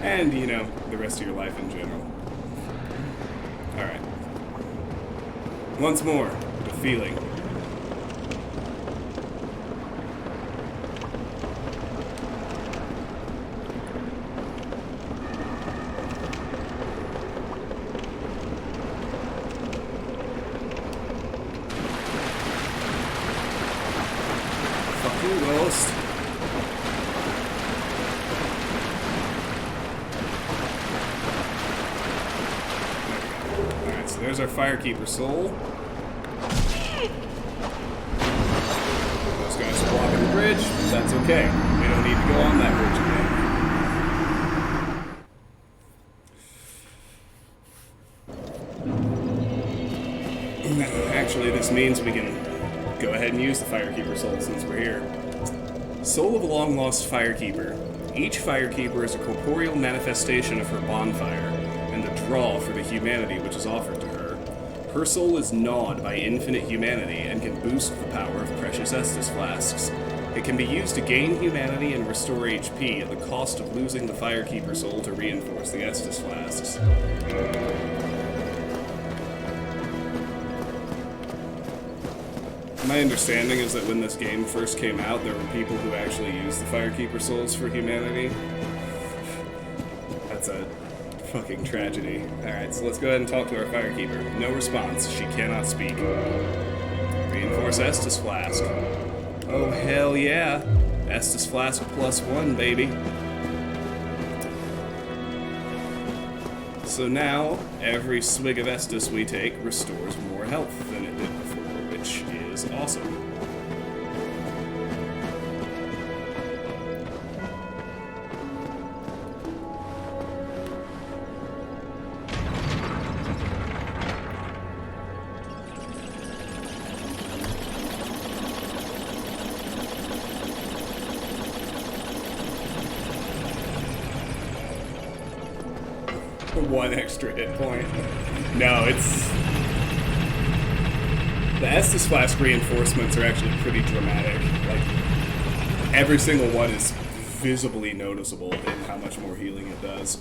And, you know, the rest of your life in general. Alright. Once more, the feeling. Fuck you, Ghost. Alright, so there's our Firekeeper Soul. Those guys are blocking the bridge, but that's okay. We don't need to go on that bridge again. Actually, this means we can go ahead and use the Firekeeper Soul since we're here. Soul of a long-lost Firekeeper. Each Firekeeper is a corporeal manifestation of her bonfire, and the draw for the humanity which is offered to her. Her soul is gnawed by infinite humanity and can boost the power of precious Estus flasks. It can be used to gain humanity and restore HP at the cost of losing the Firekeeper Soul to reinforce the Estus flasks. My understanding is that when this game first came out, there were people who actually used the Firekeeper Souls for humanity. That's a fucking tragedy. Alright, so let's go ahead and talk to our Firekeeper. No response. She cannot speak. Reinforce Estus Flask. Oh, hell yeah. Estus Flask +1, baby. So now, every swig of Estus we take restores more health than it did before, which is awesome. One extra hit point. No, it's... The Estus Flask reinforcements are actually pretty dramatic. Like, every single one is visibly noticeable in how much more healing it does.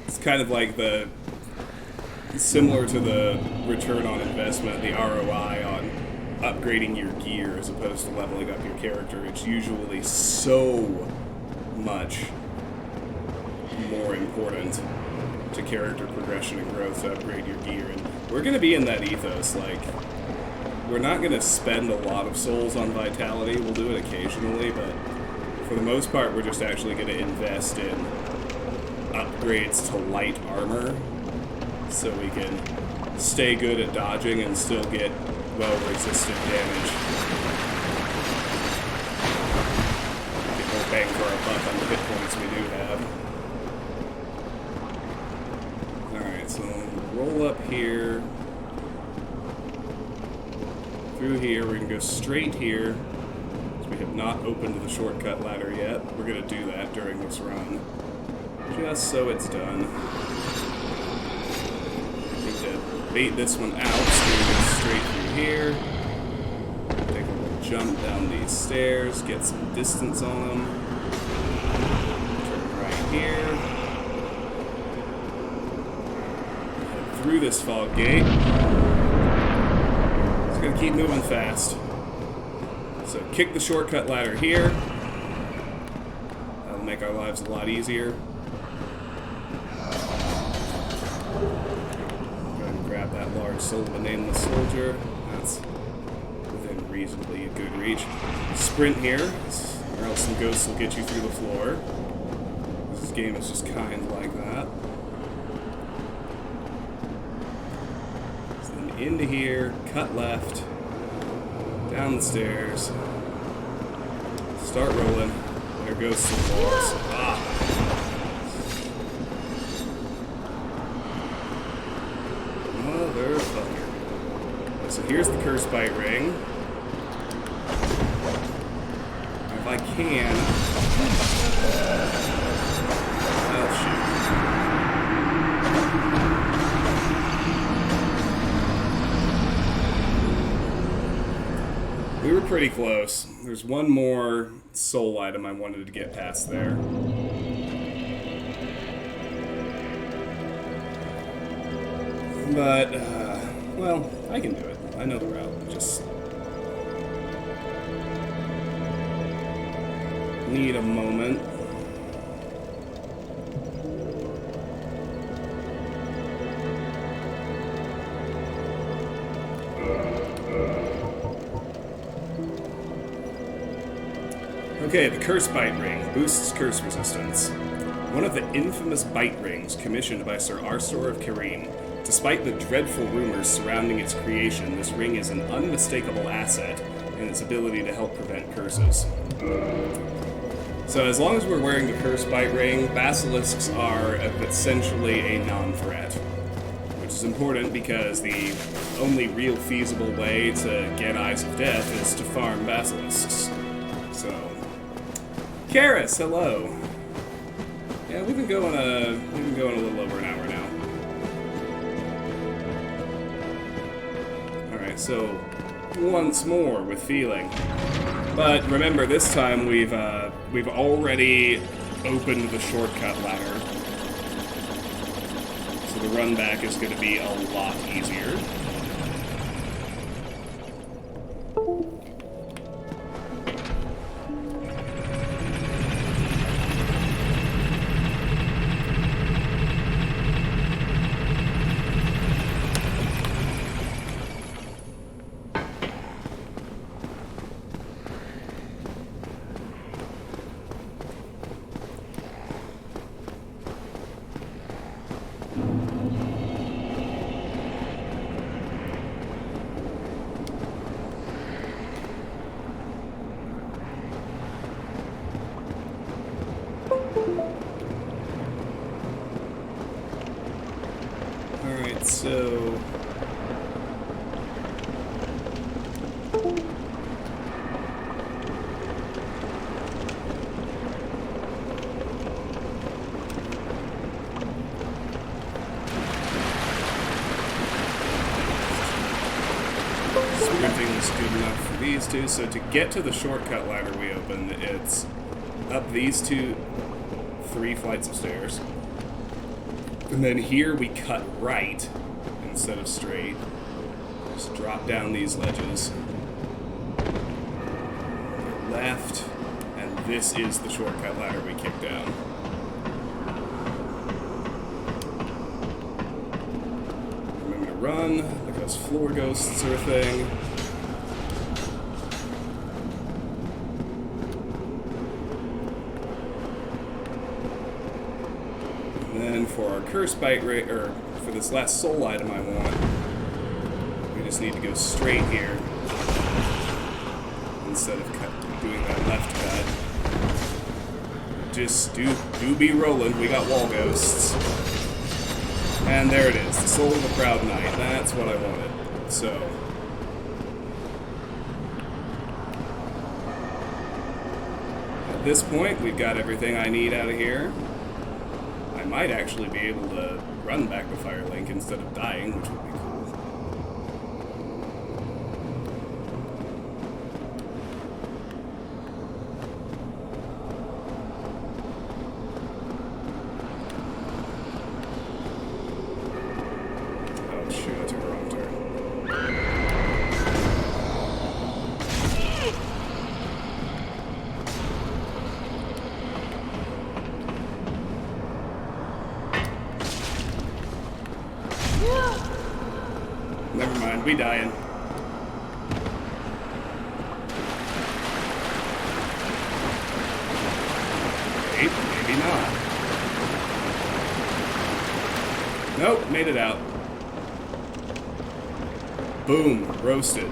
It's kind of like the... Similar to the return on investment, the ROI on upgrading your gear as opposed to leveling up your character. It's usually so much more important to character progression and growth to upgrade your gear. And we're going to be in that ethos. Like, we're not going to spend a lot of souls on vitality. We'll do it occasionally, but for the most part, we're just actually going to invest in upgrades to light armor so we can stay good at dodging and still get well-resistant damage. Get more bang for our buck on the hit points we do have. Alright, so roll up here. Through here, we can go straight here. So we have not opened the shortcut ladder yet. We're going to do that during this run. Just so it's done. Bait this one out, so we go straight through here. Take a little jump down these stairs, get some distance on them. Turn right here. Head through this fog gate. Just gonna keep moving fast. So kick the shortcut ladder here. That'll make our lives a lot easier. That large soul of a nameless soldier. That's within reasonably good reach. Sprint here, or else some ghosts will get you through the floor. This game is just kind of like that. So then into here, cut left, down the stairs, start rolling. There goes some walls. Ah! So here's the curse bite ring. If I can... Oh, shoot. We were pretty close. There's one more soul item I wanted to get past there. But, well, I can do it. I know the route. Just need a moment. Okay, the Curse Bite Ring boosts curse resistance. One of the infamous bite rings commissioned by Sir Arstor of Carim. Despite the dreadful rumors surrounding its creation, this ring is an unmistakable asset in its ability to help prevent curses. So as long as we're wearing the Curse Bite Ring, basilisks are essentially a non-threat. Which is important because the only real feasible way to get Eyes of Death is to farm basilisks. So... Karis, hello! Yeah, we've been going a little over an hour now. So, once more with feeling. But remember, this time we've already opened the shortcut ladder. So the run back is going to be a lot easier. Sprinting was good enough for these two. So to get to the shortcut ladder we opened, it's up these 3 flights of stairs. And then here we cut right instead of straight. Just drop down these ledges. Left, and this is the shortcut ladder we kicked down. Remember to run, because floor ghosts are a thing. And then for our curse bite rate, or for this last soul item I want, we just need to go straight here instead of doing that left cut. Just do be rolling. We got wall ghosts. And there it is, the soul of a proud knight. That's what I wanted. So at this point, we've got everything I need out of here. I might actually be able to run back to Firelink instead of dying, which would be cool. Oh shoot, I took a wrong turn. Never mind, we dying. Wait, maybe not. Nope, made it out. Boom, roasted.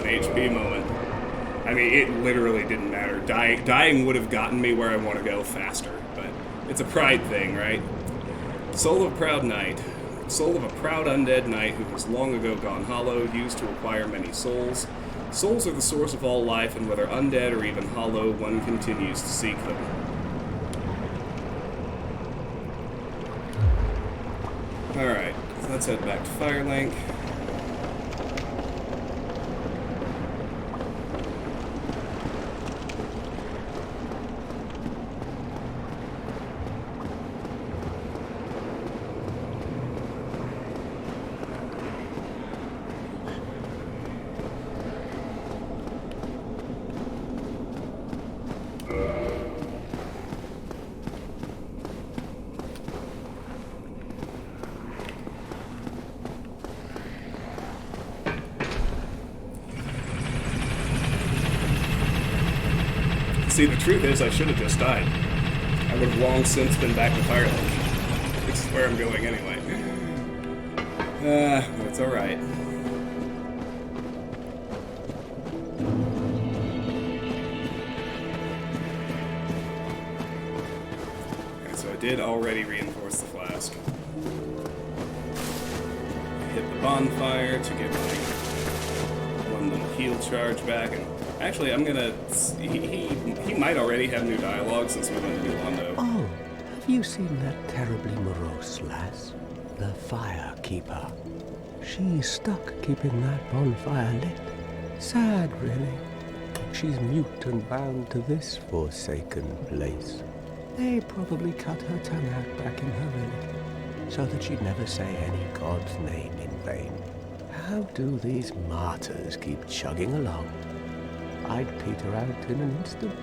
HP moment. I mean, it literally didn't matter. Dying would have gotten me where I want to go faster, but it's a pride thing, right? Soul of a proud knight. Soul of a proud undead knight who has long ago gone hollow, used to acquire many souls. Souls are the source of all life, and whether undead or even hollow, one continues to seek them. Alright, let's head back to Firelink. See, the truth is, I should have just died. I would have long since been back to Firelink. This is where I'm going anyway. It's alright. Okay, so I did already reinforce the flask. Hit the bonfire to get my one little heal charge back, and actually, I'm gonna. He might already have new dialogue since we went to New Londo. Oh, have you seen that terribly morose lass? The Fire Keeper. She's stuck keeping that bonfire lit. Sad, really. She's mute and bound to this forsaken place. They probably cut her tongue out back in her village, so that she'd never say any god's name in vain. How do these martyrs keep chugging along? I'd peter out in an instant.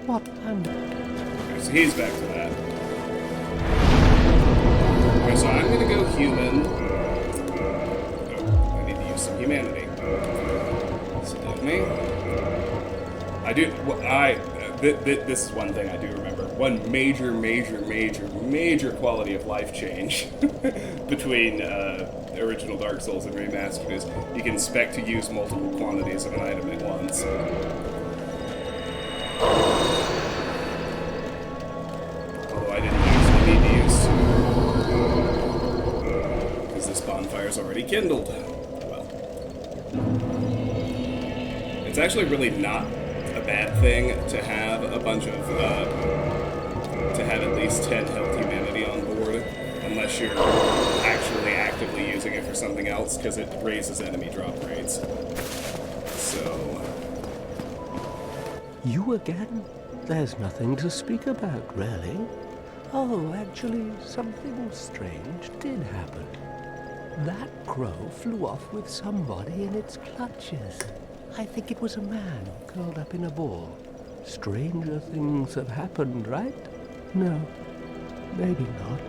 What Okay, so he's back to that. Okay, so I'm gonna go human. Oh, I need to use some humanity. Forgive me. I do. This is one thing I do remember. One major quality of life change between original Dark Souls and Remastered is you can expect to use multiple quantities of an item at once. Although I didn't actually need to use two, because this bonfire fire's already kindled. Well, it's actually really not a bad thing to have a bunch of, to have at least 10 health humanity on board, unless you're actually actively using it for something else, because it raises enemy drop rates. So... You again? There's nothing to speak about, really. Oh, actually, something strange did happen. That crow flew off with somebody in its clutches. I think it was a man curled up in a ball. Stranger things have happened, right? No, maybe not.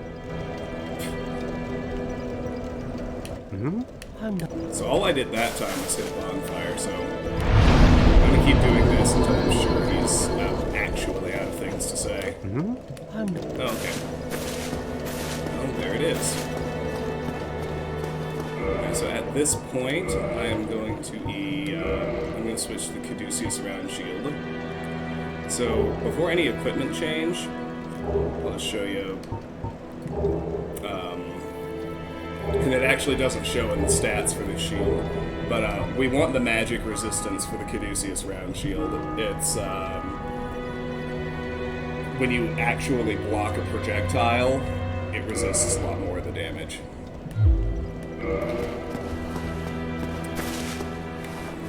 I'm not. So all I did that time was hit a bonfire, so I'm gonna keep doing this until I'm sure he's actually out of things to say. I'm not. Oh, okay. Oh, there it is. Okay, so at this point, I am going to I'm going to switch to the Caduceus round shield. So before any equipment change, I'll just show you. And it actually doesn't show in the stats for this shield, but we want the magic resistance for the Caduceus round shield. It's when you actually block a projectile, it resists a lot more of the damage.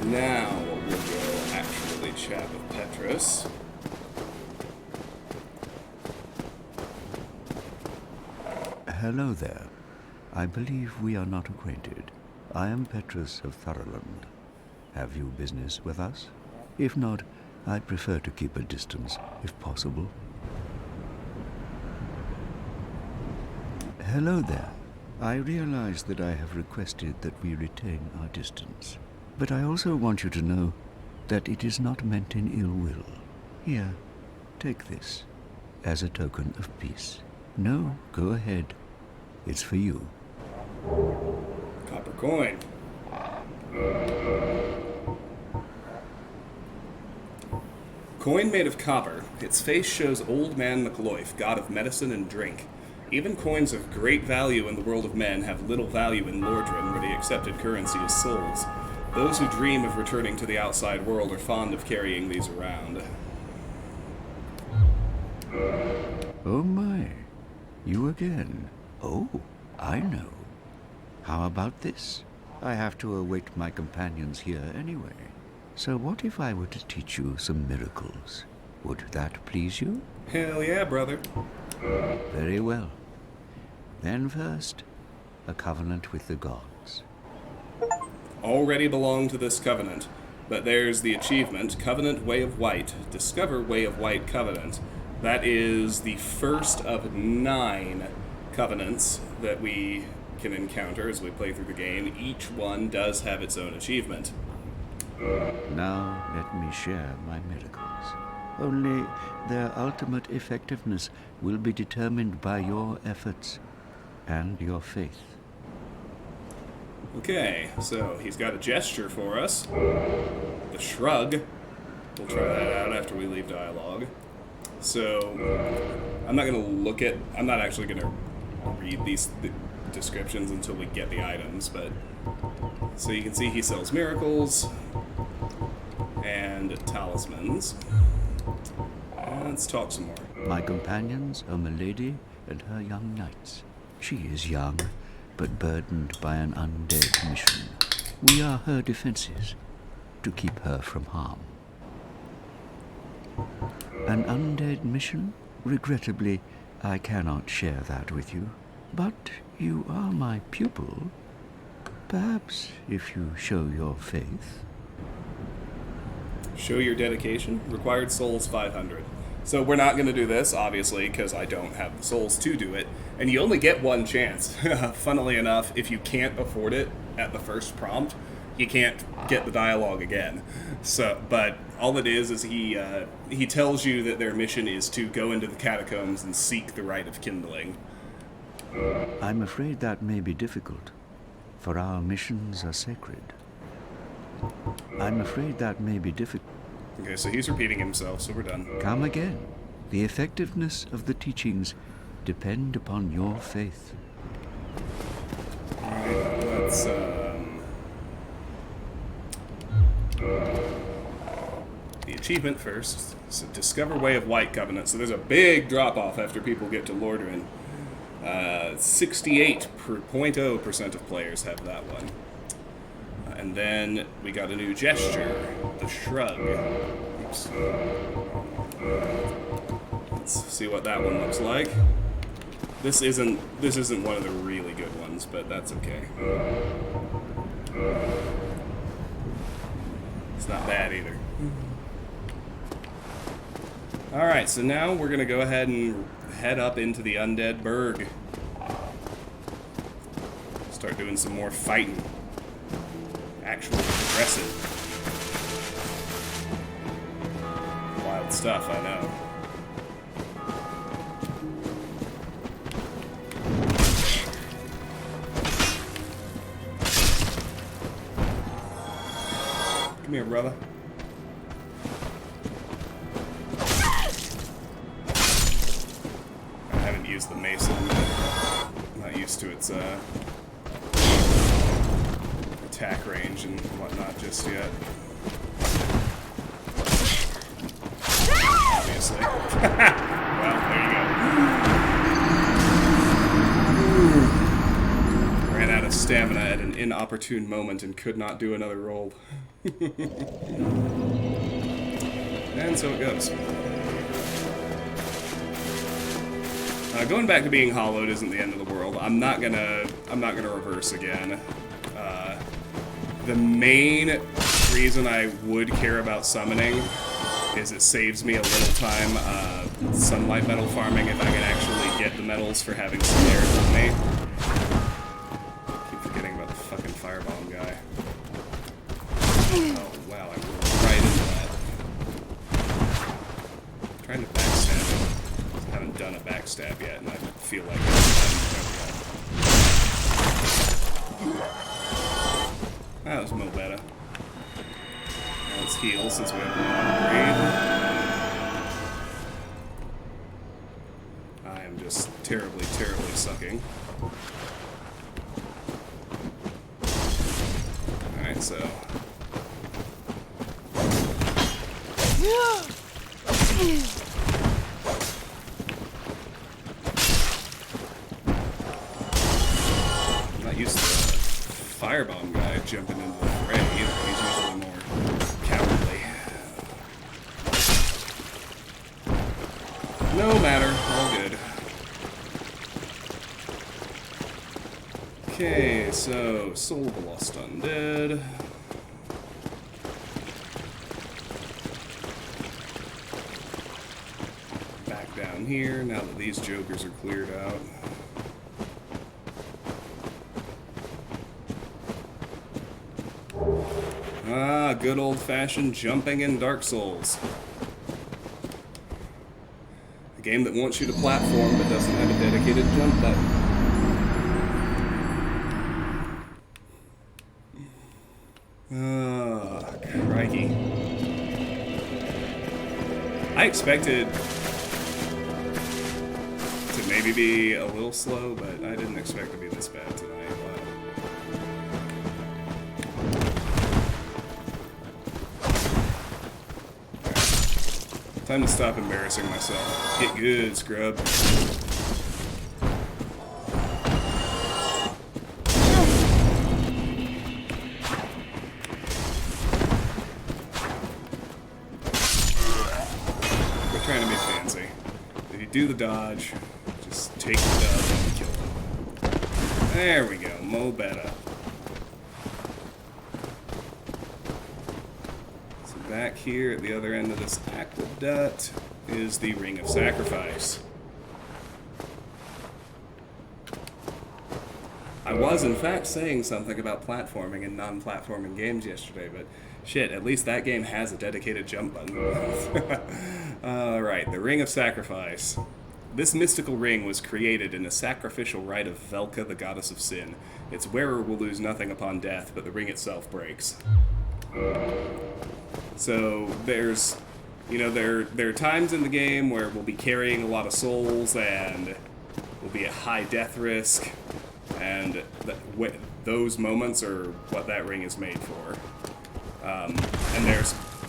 Now we'll go actually chat with Petrus. Hello there. I believe we are not acquainted. I am Petrus of Thoroland. Have you business with us? If not, I'd prefer to keep a distance, if possible. Hello there. I realize that I have requested that we retain our distance. But I also want you to know that it is not meant in ill will. Here, take this, as a token of peace. No, go ahead. It's for you. Copper coin. Coin made of copper. Its face shows Old Man McLoif, god of medicine and drink. Even coins of great value in the world of men have little value in Lordran, where the accepted currency is souls. Those who dream of returning to the outside world are fond of carrying these around. Oh my, you again. Oh, I know. How about this? I have to await my companions here anyway. So what if I were to teach you some miracles? Would that please you? Hell yeah, brother. Very well. Then first, a covenant with the gods. Already belong to this covenant, but there's the achievement, Covenant Way of White. Discover Way of White Covenant. That is the first of 9 covenants that we can encounter as we play through the game. Each one does have its own achievement. Now let me share my miracles. Only their ultimate effectiveness will be determined by your efforts and your faith. Okay, so he's got a gesture for us. The shrug. We'll try that out after we leave dialogue. So, I'm not actually going to read these descriptions until we get the items, but... So you can see he sells miracles and talismans. Let's talk some more. My companions are Milady and her young knights. She is young, but burdened by an undead mission. We are her defenses, to keep her from harm. An undead mission? Regrettably, I cannot share that with you. But you are my pupil. Perhaps if you show your faith. Show your dedication. Required souls 500. So we're not going to do this, obviously, because I don't have the souls to do it. And you only get one chance. Funnily enough, if you can't afford it at the first prompt, you can't get the dialogue again. So, but all it is he tells you that their mission is to go into the catacombs and seek the rite of kindling. I'm afraid that may be difficult, for our missions are sacred. I'm afraid that may be difficult. Okay, so he's repeating himself, so we're done. Come again. The effectiveness of the teachings depend upon your faith. Alright, let's the achievement first. So discover Way of White Covenant. So there's a big drop off after people get to Lordran. 68.0% of players have that one. And then we got a new gesture, the shrug. Oops. Let's see what that one looks like. This isn't one of the really good ones, but that's okay. It's not bad either. Alright, so now we're gonna go ahead and head up into the Undead Burg. Start doing some more fighting. Actually progressive. Wild stuff, I know. Come here, brother. I haven't used the mace in a minute. I'm not used to its attack range and whatnot just yet. Obviously. Well, there you go. Ran out of stamina at an inopportune moment and could not do another roll. And so it goes. Going back to being hollowed isn't the end of the world. I'm not gonna reverse again. The main reason I would care about summoning is it saves me a little time sunlight metal farming if I can actually get the metals for having snares on me. Keep forgetting about the fucking firebomb guy. Oh wow, I rolled right into that. I'm trying to backstab him. I haven't done a backstab yet, and I feel like that was Mo Beta. Now let's heal since we have a lot of breathe. I am just terribly, terribly sucking. Alright, so. I'm not used to the firebomb guy jumping into the fray either. He's usually more cowardly. No matter, all good. Okay, so Soul of the Lost Undead. Back down here now that these jokers are cleared out. Ah, good old-fashioned jumping in Dark Souls. A game that wants you to platform but doesn't have a dedicated jump button. Ah, crikey. I expected to maybe be a little slow, but I didn't expect to be this bad tonight. Time to stop embarrassing myself. Get good, scrub. We're trying to be fancy. If you do the dodge, just take the dub and kill him. There we go, Mo Beta. Back here at the other end of this aqueduct is the Ring of Sacrifice. I was in fact saying something about platforming in non-platforming games yesterday, but shit, at least that game has a dedicated jump button. Alright, the Ring of Sacrifice. This mystical ring was created in a sacrificial rite of Velka, the goddess of sin. Its wearer will lose nothing upon death, but the ring itself breaks. So there's, you know, there are times in the game where we'll be carrying a lot of souls and we'll be at high death risk, and those moments are what that ring is made for. And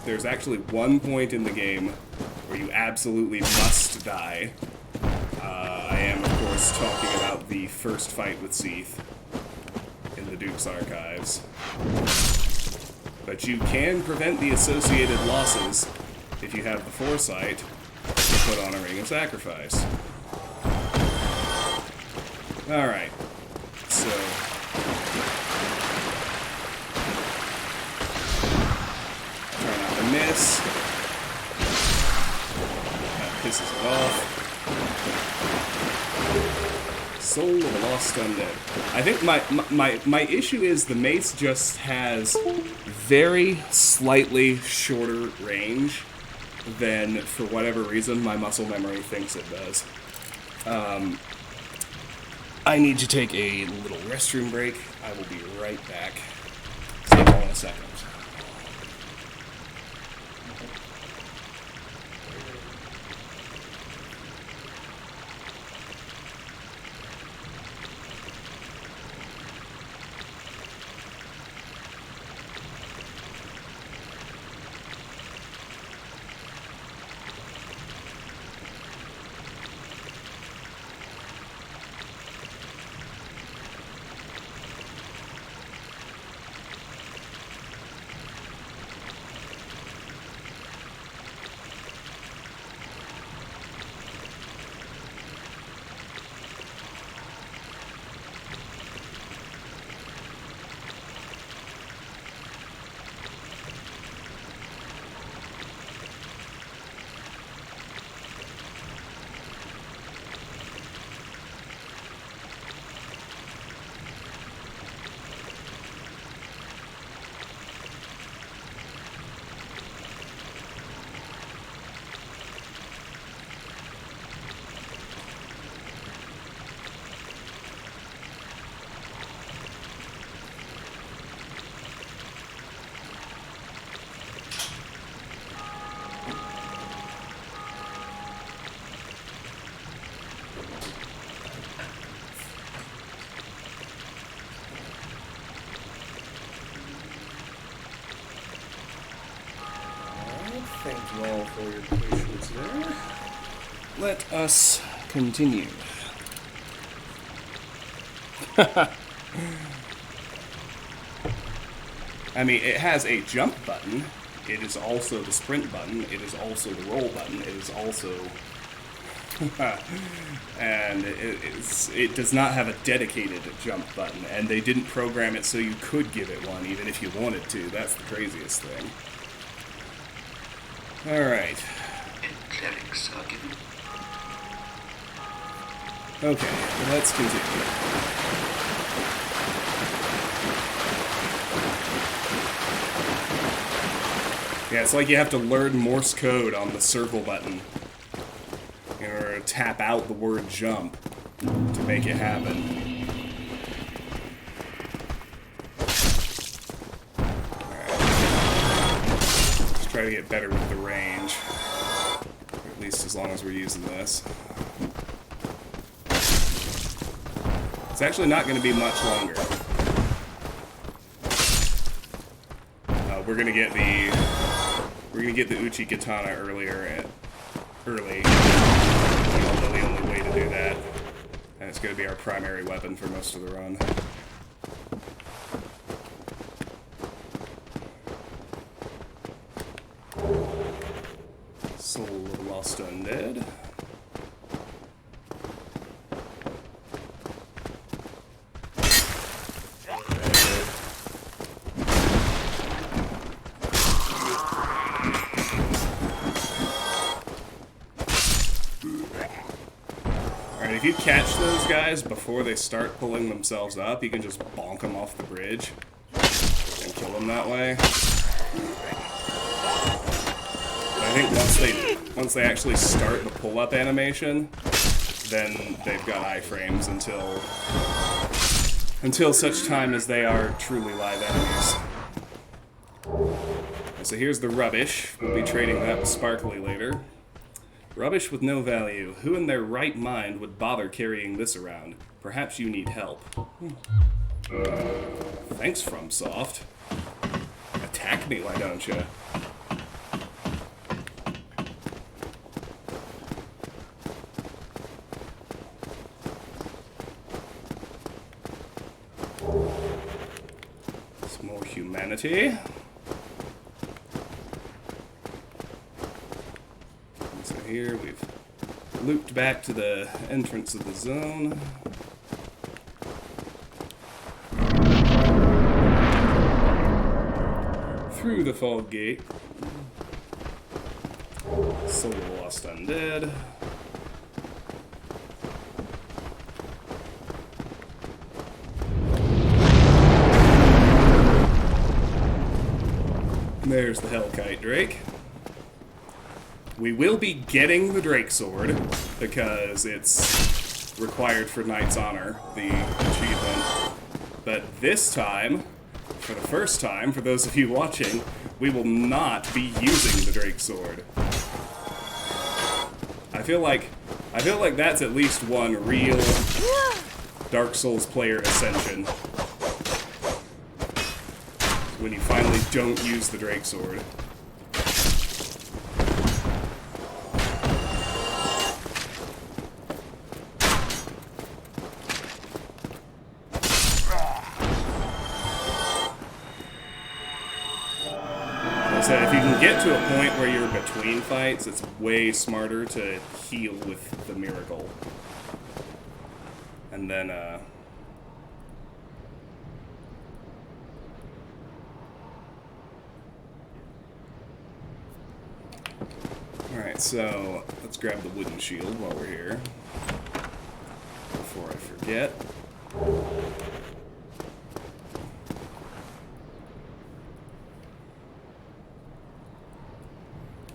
there's actually one point in the game where you absolutely must die. I am, of course, talking about the first fight with Seath in the Duke's Archives. But you can prevent the associated losses if you have the foresight to put on a Ring of Sacrifice. Alright, so... try not to miss. That pisses it off. Soul of the Lost Undead. I think my issue is the mace just has very slightly shorter range than, for whatever reason, my muscle memory thinks it does. I need to take a little restroom break. I will be right back. See you all in a second. Thank you all for your patience there. Let us continue. I mean, it has a jump button. It is also the sprint button. It is also the roll button. It is also... and it does not have a dedicated jump button. And they didn't program it so you could give it one, even if you wanted to. That's the craziest thing. Alright. Clerics are given. Okay, let's continue. Yeah, it's like you have to learn Morse code on the circle button in order to tap out the word jump to make it happen. Try to get better with the range, or at least as long as we're using this. It's actually not going to be much longer. We're gonna get the Uchi Katana early, although the only way to do that, and it's gonna be our primary weapon for most of the run. Soul of the Lost Undead. Alright, if you catch those guys before they start pulling themselves up, you can just bonk them off the bridge and kill them that way. I think once they actually start the pull-up animation, then they've got iframes until such time as they are truly live enemies. So here's the rubbish. We'll be trading that with Sparkly later. Rubbish with no value. Who in their right mind would bother carrying this around? Perhaps you need help. Thanks, FromSoft. Attack me, why don't you? Some more humanity. So here we've looped back to the entrance of the zone. Through the fog gate. Soul of the Lost Undead. There's the Hellkite Drake. We will be getting the Drake Sword because it's required for Knight's Honor, the achievement. But this time, for the first time, for those of you watching, we will not be using the Drake Sword. I feel like that's at least one real Dark Souls player ascension. When you finally don't use the Drake Sword. So if you can get to a point where you're between fights, it's way smarter to heal with the miracle. And then, alright, so let's grab the wooden shield while we're here. Before I forget.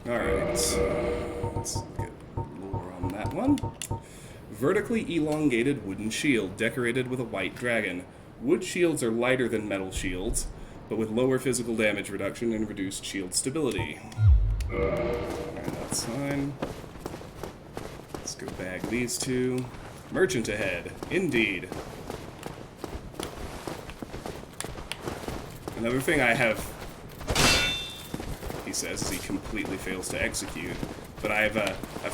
Alright, so let's get lore on that one. Vertically elongated wooden shield decorated with a white dragon. Wood shields are lighter than metal shields, but with lower physical damage reduction and reduced shield stability. Alright, that's fine. Let's go bag these two. Merchant ahead. Indeed. Another thing I have, he says, as he completely fails to execute, but I've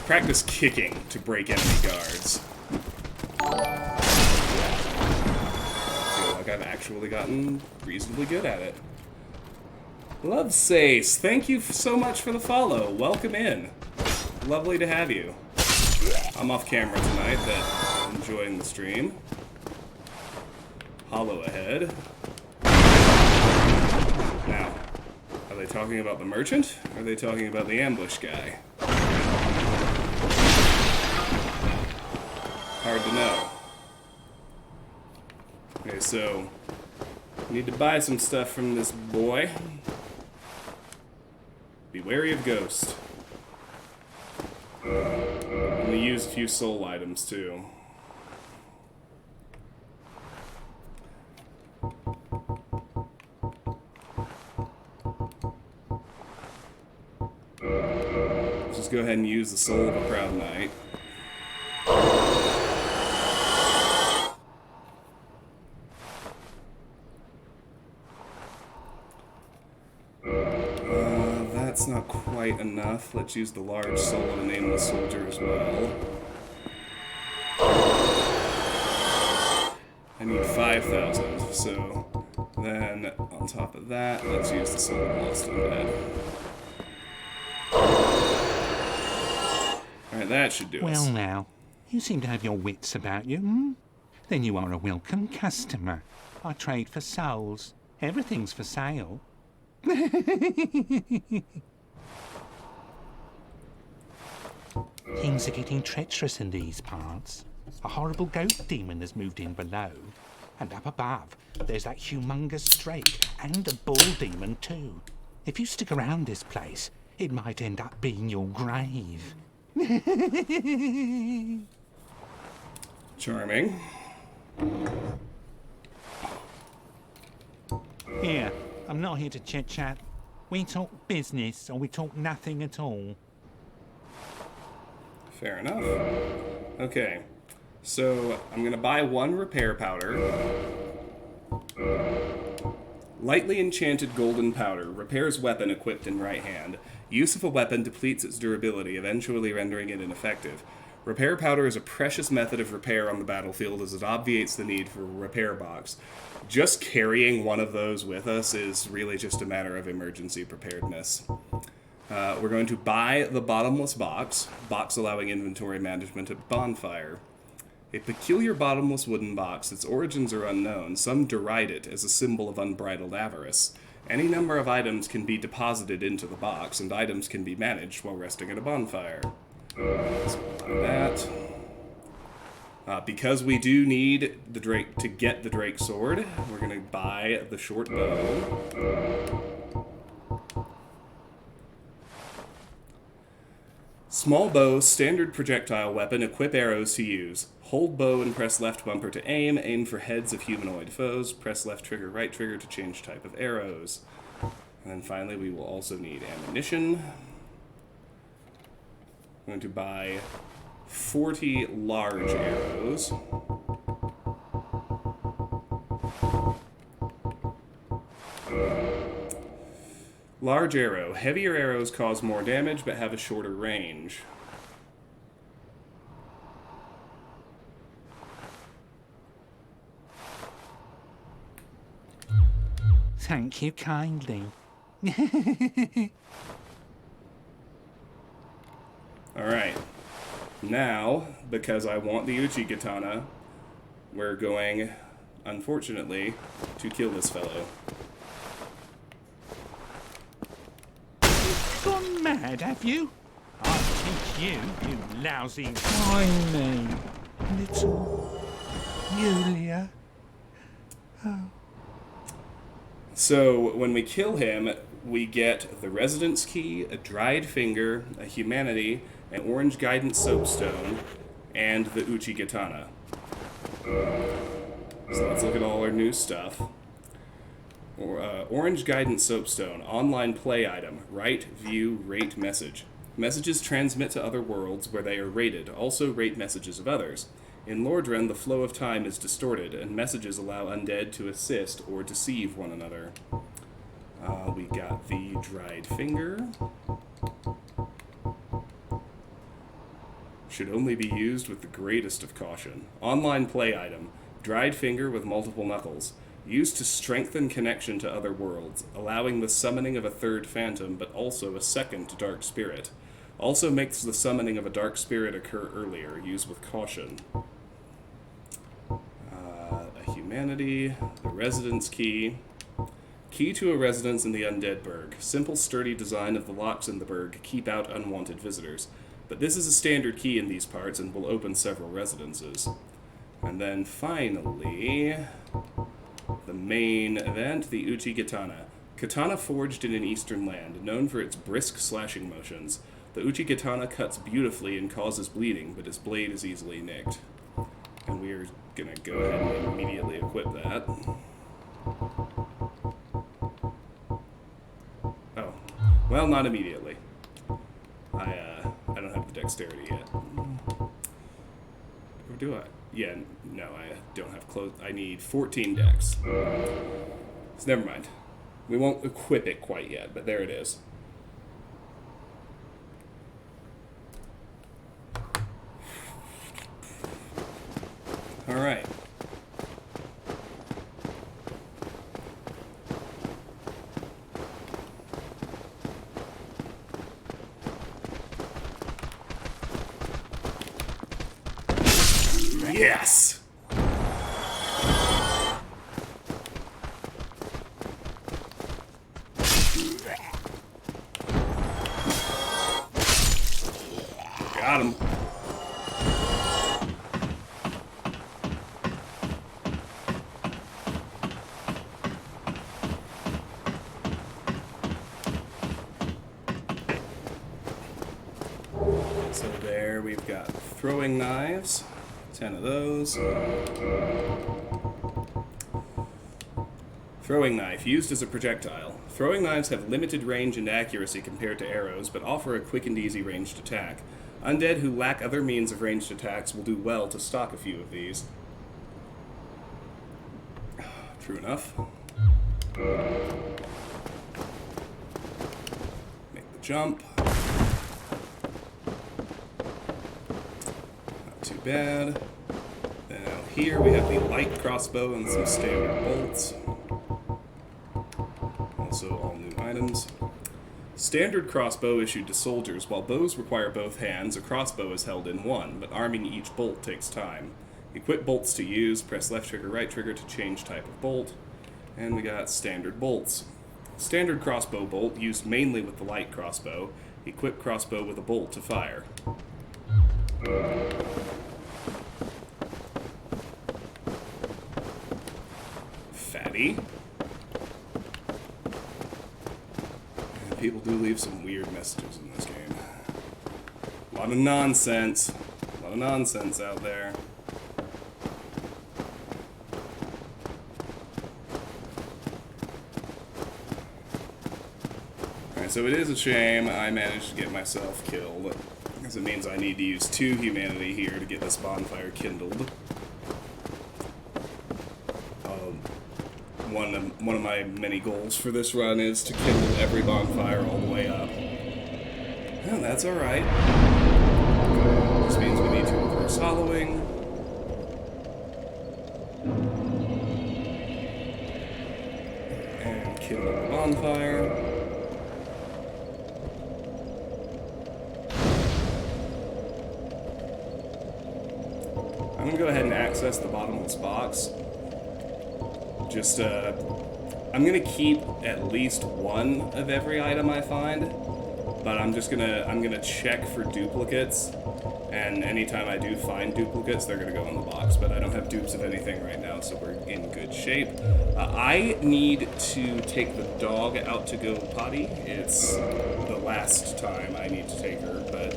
practiced kicking to break enemy guards. I feel like I've actually gotten reasonably good at it. Love Sace, thank you so much for the follow. Welcome in. Lovely to have you. I'm off camera tonight, but enjoying the stream. Hollow ahead. Now, are they talking about the merchant, or are they talking about the ambush guy? Hard to know. Okay, so need to buy some stuff from this boy. Be wary of Ghost. I'm gonna use a few soul items too. Let's just go ahead and use the soul of a proud knight. That's not quite enough. Let's use the large soul of a nameless soldier as well. I need 5,000, so then on top of that, let's use the soul of Lost Undead. Alright, that should do it. Well now, you seem to have your wits about you, hmm? Then you are a welcome customer. I trade for souls. Everything's for sale. Things are getting treacherous in these parts. A horrible goat demon has moved in below. And up above, there's that humongous drake and a bull demon too. If you stick around this place, it might end up being your grave. Charming. Here, I'm not here to chit-chat. We talk business or we talk nothing at all. Fair enough. Okay, so I'm gonna buy one repair powder. Lightly enchanted golden powder repairs weapon equipped in right hand. Use of a weapon depletes its durability, eventually rendering it ineffective. Repair powder is a precious method of repair on the battlefield as it obviates the need for a repair box. Just carrying one of those with us is really just a matter of emergency preparedness. We're going to buy the bottomless box allowing inventory management at bonfire. A peculiar bottomless wooden box, its origins are unknown. Some deride it as a symbol of unbridled avarice. Any number of items can be deposited into the box, and items can be managed while resting at a bonfire. Let's buy that. Because we do need the Drake to get the Drake sword, we're going to buy the short bow. Small bow, standard projectile weapon, equip arrows to use. Hold bow and press left bumper to aim. Aim for heads of humanoid foes. Press left trigger, right trigger to change type of arrows. And then finally, we will also need ammunition. I'm going to buy 40 large arrows. Large arrow. Heavier arrows cause more damage but have a shorter range. Thank you kindly. Alright. Now, because I want the Uchi Katana, we're going, unfortunately, to kill this fellow. Gone mad, have you? I'll teach you, you lousy whiny little Yulia. So, when we kill him, we get the Residence Key, a Dried Finger, a Humanity, an Orange Guidance Soapstone, and the Uchi Katana. So let's look at all our new stuff. Orange Guidance Soapstone, online play item, write, view, rate message. Messages transmit to other worlds where they are rated, also rate messages of others. In Lordran, the flow of time is distorted, and messages allow undead to assist or deceive one another. We got the Dried Finger. Should only be used with the greatest of caution. Online play item, Dried Finger with multiple knuckles. Used to strengthen connection to other worlds, allowing the summoning of a third phantom, but also a second dark spirit. Also makes the summoning of a dark spirit occur earlier. Use with caution. A Humanity, the Residence Key. Key to a residence in the Undead Burg. Simple, sturdy design of the locks in the burg keep out unwanted visitors. But this is a standard key in these parts and will open several residences. And then finally, the main event, the Uchi Katana. Katana forged in an eastern land, known for its brisk slashing motions. The Uchi Katana cuts beautifully and causes bleeding, but its blade is easily nicked. And we are going to go ahead and immediately equip that. Oh. Well, not immediately. I don't have the dexterity yet. Or do I? Yeah, no, I don't have clothes. I need 14 dex. So never mind. We won't equip it quite yet, but there it is. All right. Yes! Got him. So there we've got throwing knives. 10 of those. Throwing knife, used as a projectile. Throwing knives have limited range and accuracy compared to arrows, but offer a quick and easy ranged attack. Undead who lack other means of ranged attacks will do well to stock a few of these. True enough. Make the jump. Not too bad. Then out here we have the light crossbow and some standard bolts. Also all new items. Standard crossbow issued to soldiers. While bows require both hands, a crossbow is held in one, but arming each bolt takes time. Equip bolts to use, press left trigger, right trigger to change type of bolt. And we got standard bolts. Standard crossbow bolt used mainly with the light crossbow. Equip crossbow with a bolt to fire. Fatty. And people do leave some weird messages in this game. A lot of nonsense. A lot of nonsense out there. So it is a shame I managed to get myself killed, because it means I need to use 2 humanity here to get this bonfire kindled. One of my many goals for this run is to kindle every bonfire all the way up. And that's alright. This means we need to reverse hollowing. And kindle the bonfire. I'm going to go ahead and access the bottomless box. Just, I'm going to keep at least one of every item I find, but I'm going to check for duplicates, and anytime I do find duplicates, they're going to go in the box, but I don't have dupes of anything right now, so we're in good shape. I need to take the dog out to go potty. It's the last time I need to take her, but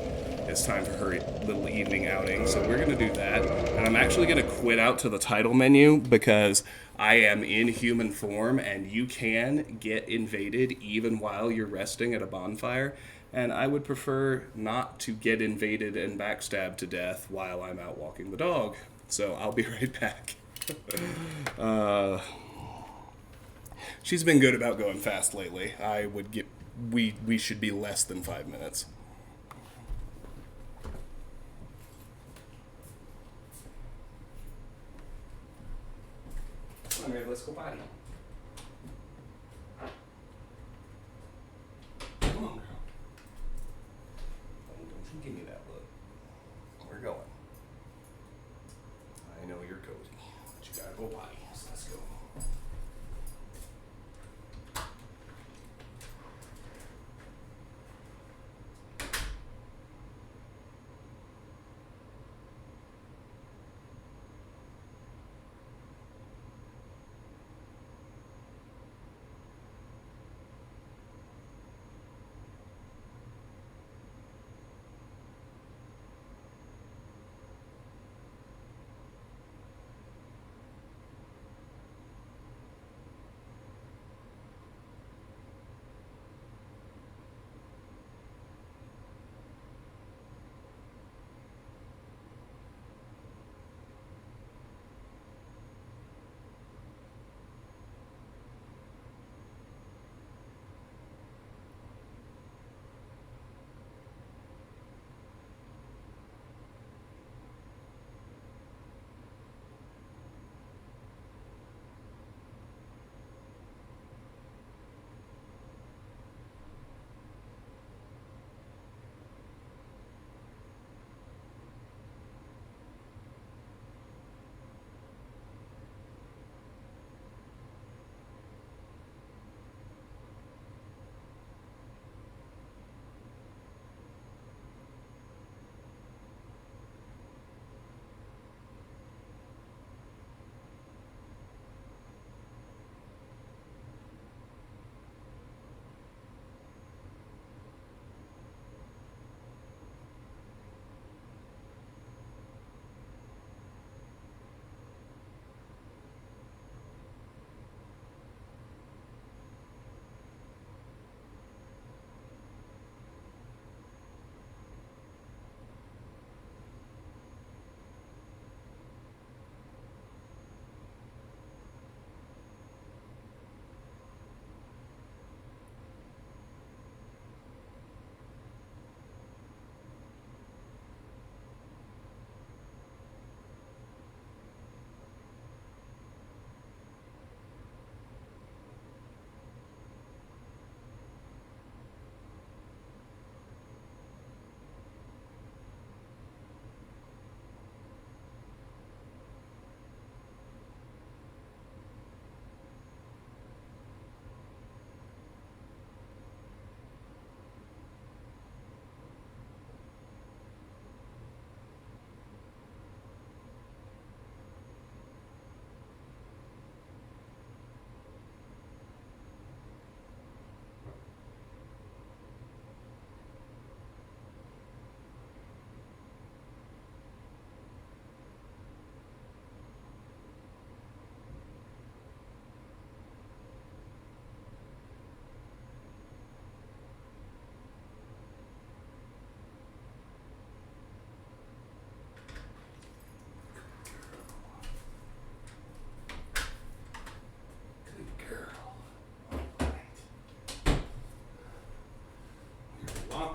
it's time for her little evening outing, so we're going to do that. And I'm actually going to quit out to the title menu because I am in human form and you can get invaded even while you're resting at a bonfire, and I would prefer not to get invaded and backstabbed to death while I'm out walking the dog. So I'll be right back. She's been good about going fast lately. We should be less than 5 minutes. Come on, Ray, let's go potty. Come on, girl. Don't you give me that look. We're going. I know you're cozy, but you gotta go potty, so let's go.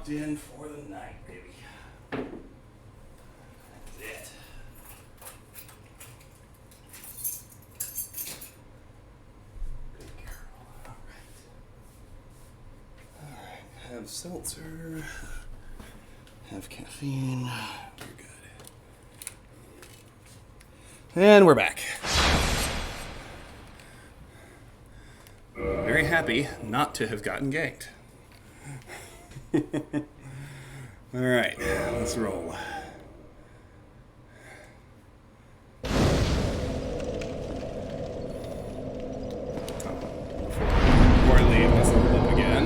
locked in for the night, baby. That's it. Good girl. Alright. Have seltzer. Have caffeine. We're good. And we're back. Very happy not to have gotten ganked. Alright, let's roll. Before I leave, let's level up again.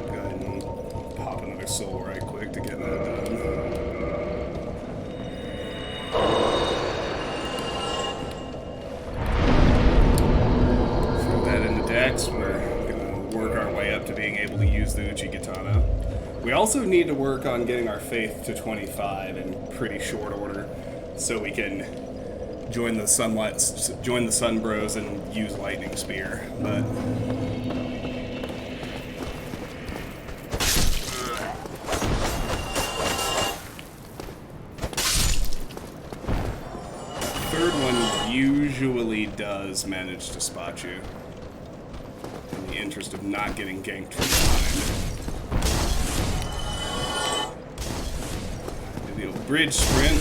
Go ahead and pop another soul right quick to get that done. We're going to work our way up to being able to use the Uchigatana. We also need to work on getting our faith to 25 in pretty short order, so we can join the Sun Bros and use Lightning Spear. But the third one usually does manage to spot you. In the interest of not getting ganked from behind. Do the old bridge sprint.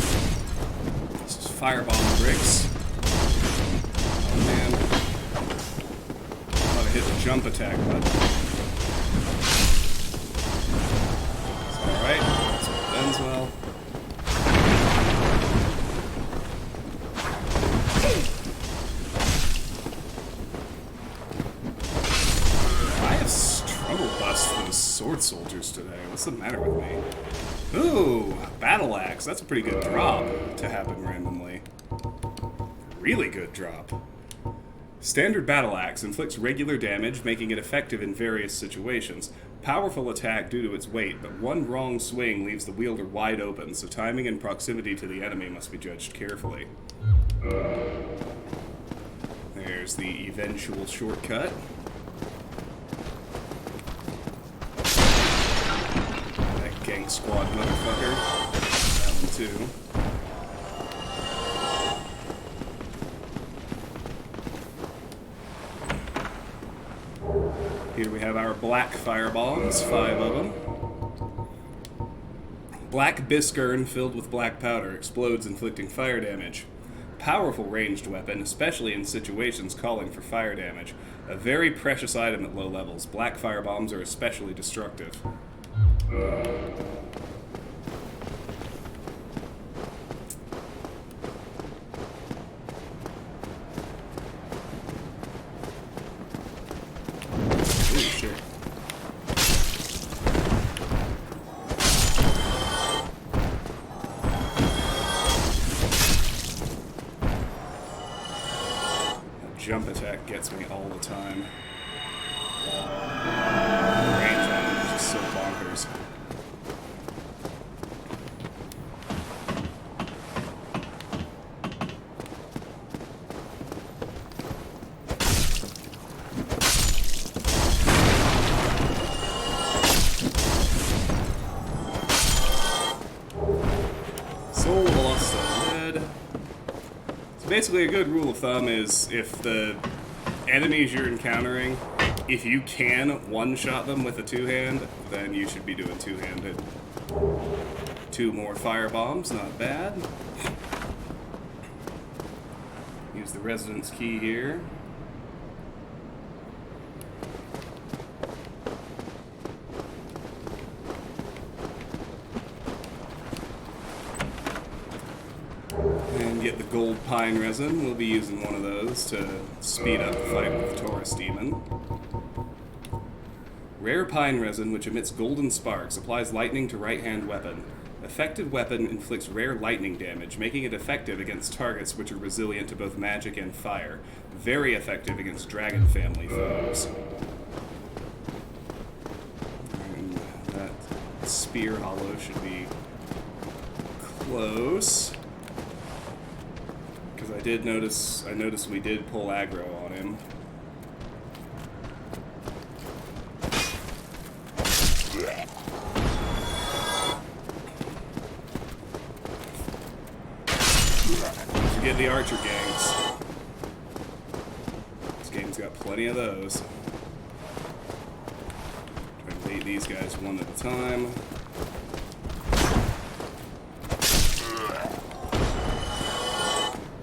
Just firebomb bricks. Oh man. Thought I hit the jump attack button. It's alright. That's what ends well. Sword soldiers today. What's the matter with me? Ooh, battle axe. That's a pretty good drop to happen randomly. Really good drop. Standard battle axe inflicts regular damage, making it effective in various situations. Powerful attack due to its weight, but one wrong swing leaves the wielder wide open, so timing and proximity to the enemy must be judged carefully. There's the eventual shortcut. Gang squad motherfucker. That one too. Here we have our black firebombs, 5 of them. Black Biskern filled with black powder explodes, inflicting fire damage. Powerful ranged weapon, especially in situations calling for fire damage. A very precious item at low levels. Black firebombs are especially destructive. Jump attack gets me all the time. Range on it is just so bonkers. Soul lost the lead. Basically, a good rule of thumb is if the enemies you're encountering, if you can one-shot them with a two-hand, then you should be doing two-handed. 2 more firebombs, not bad. Use the residence key here. Get the gold pine resin. We'll be using one of those to speed up the fight with the Taurus demon. Rare pine resin, which emits golden sparks, applies lightning to right-hand weapon. Affected weapon inflicts rare lightning damage, making it effective against targets which are resilient to both magic and fire. Very effective against dragon family foes. And that spear hollow should be close. I noticed we did pull aggro on him. the archer ganks. This game's got plenty of those. Try to bait these guys one at a time.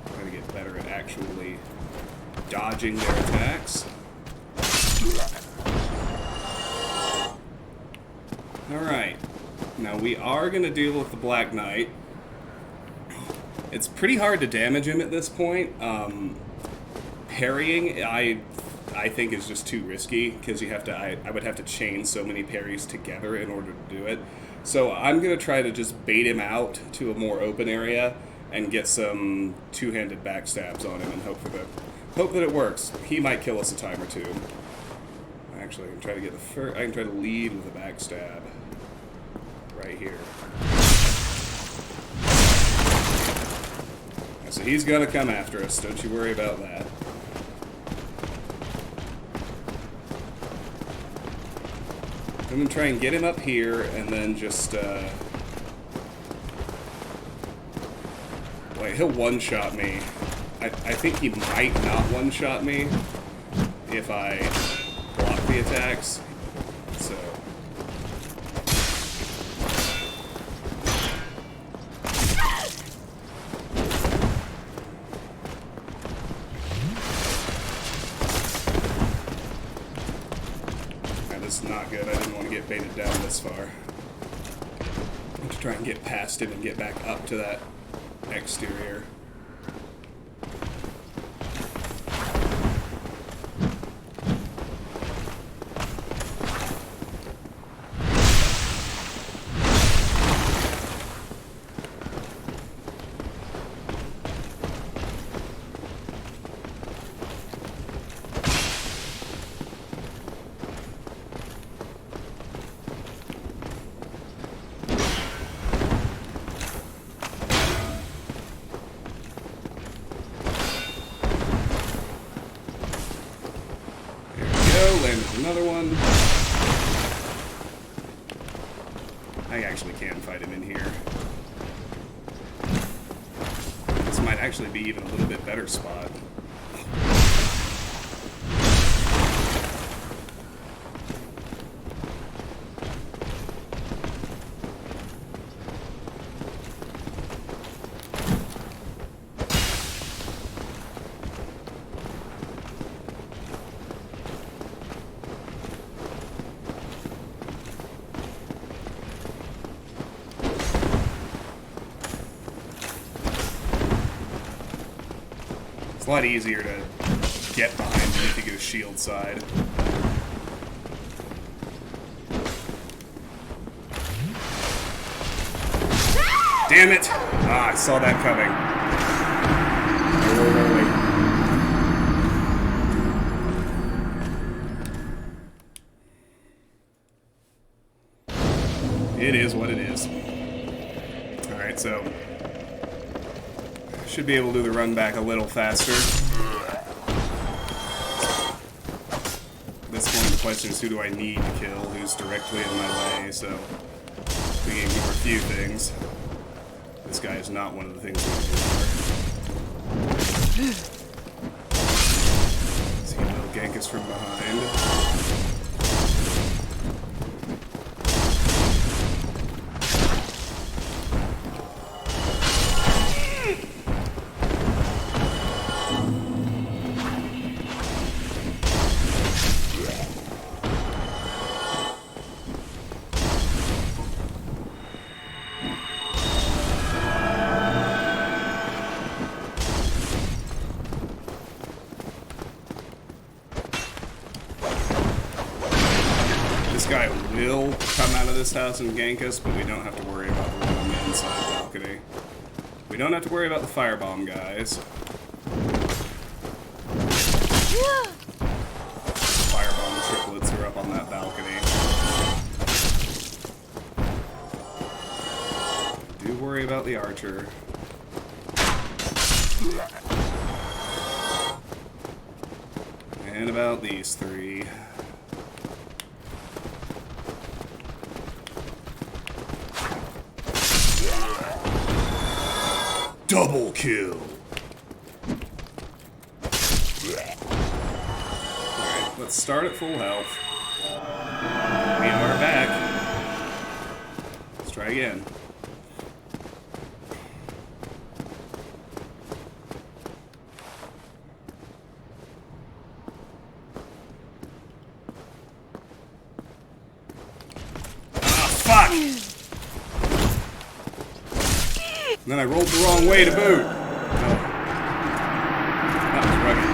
Try to get better at actually dodging their attacks. Alright. Now we are going to deal with the Black Knight. It's pretty hard to damage him at this point. Parrying, I think is just too risky, because you have to. I would have to chain so many parries together in order to do it. So I'm gonna try to just bait him out to a more open area and get some two-handed backstabs on him and hope that it works. He might kill us a time or two. Actually, I can try to get the first. I can try to lead with a backstab right here. So he's gonna come after us. Don't you worry about that. I'm gonna try and get him up here, and then just, wait, he'll one-shot me. I think he might not one-shot me if I block the attacks, so... This is not good. I didn't want to get baited down this far. I have to try and get past him and get back up to that exterior. Another one. I actually can fight him in here. This might actually be even a little bit better spot. It's a lot easier to get behind him if you go shield side. Damn it! Ah, I saw that coming. It is what it is. Alright, so... should be able to do the run back a little faster. At this point, the question is, who do I need to kill? Who's directly in my way? So we can ignore a few things. This guy is not one of the things we ignore. See, little gank us from behind. This guy will come out of this house and gank us, but we don't have to worry about the one on the inside balcony. We don't have to worry about the firebomb guys. Firebomb triplets are up on that balcony. Do worry about the archer. And about these three. Double kill! Alright, let's start at full health. We are back. Let's try again. Fuck! And then I rolled the wrong way to boot. Oh. That was rugged.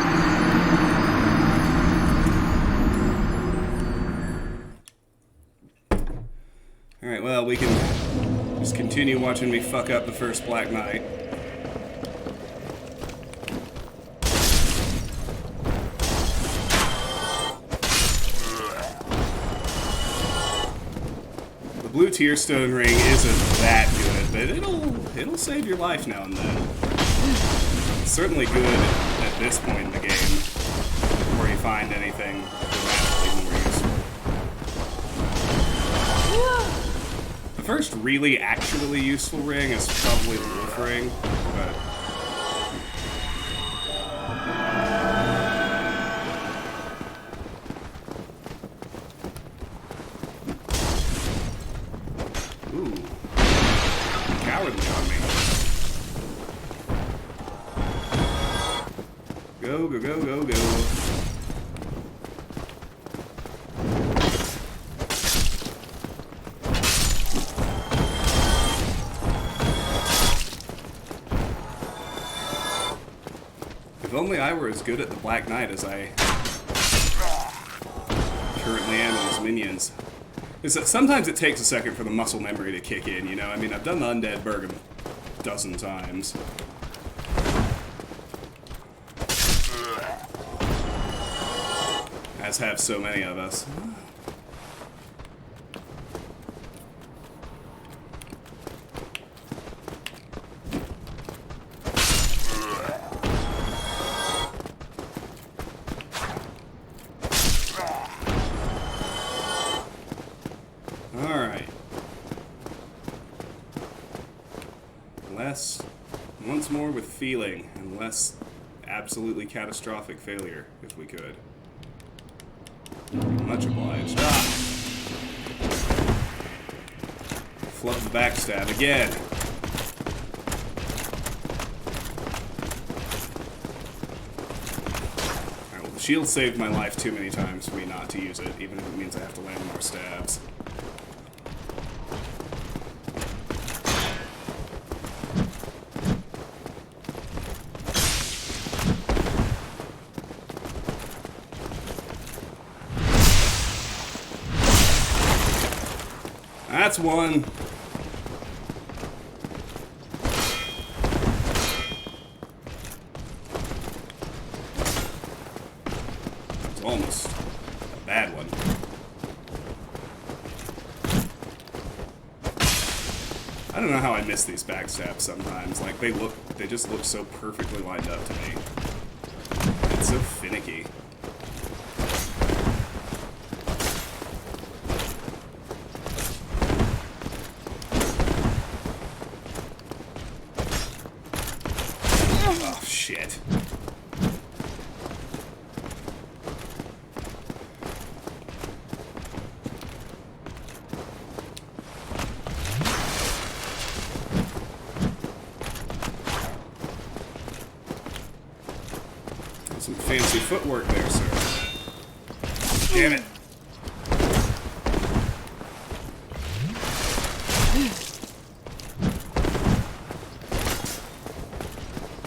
Alright, well, we can just continue watching me fuck up the first Black Knight. Blue Tearstone ring isn't that good, but it'll save your life now and then. It's certainly good at this point in the game, before you find anything dramatically more useful. The first really actually useful ring is probably the wolf ring, but ooh, cowardly on me. Go, go, go, go, go. If only I were as good at the Black Knight as I currently am in his minions. Is that sometimes it takes a second for the muscle memory to kick in, you know? I mean, I've done the Undead Burg a dozen times. As have so many of us. Alright. Once more with feeling, and less absolutely catastrophic failure, if we could. Much obliged. Ah! Flub the backstab again. Alright, well, the shield saved my life too many times for me not to use it, even if it means I have to land more stabs. That's one. It's almost a bad one. I don't know how I miss these backstabs sometimes. Like, they just look so perfectly lined up to me. It's so finicky. Oh, shit. Some fancy footwork there, sir. Damn it.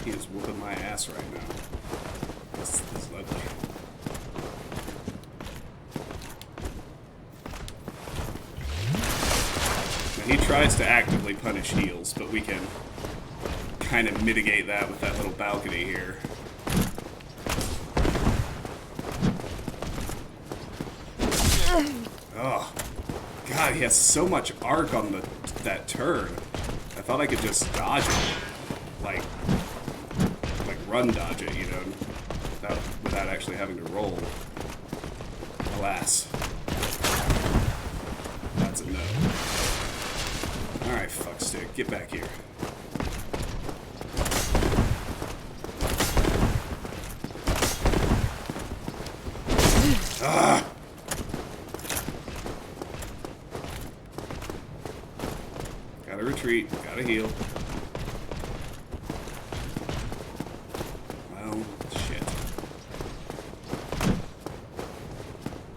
He is whooping my ass right now. This is lovely. Now, he tries to actively punish heals, but we can kind of mitigate that with that little balcony here. Oh, God, he has so much arc on that turn. I thought I could just dodge it. Like run dodge it, you know, without actually having to roll. Alas. That's a no. Alright, fuckstick, get back here. retreat. Gotta heal. Well, shit.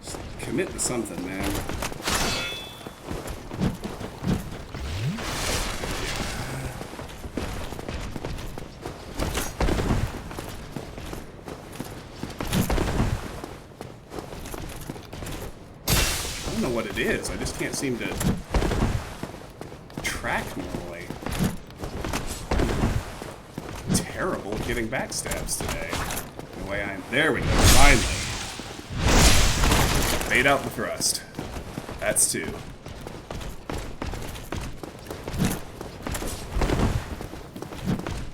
Just commit to something, man. I don't know what it is. I just can't seem to track normally. Terrible at getting backstabs today. The way I'm. There we go. Finally. Bait out the thrust. That's 2.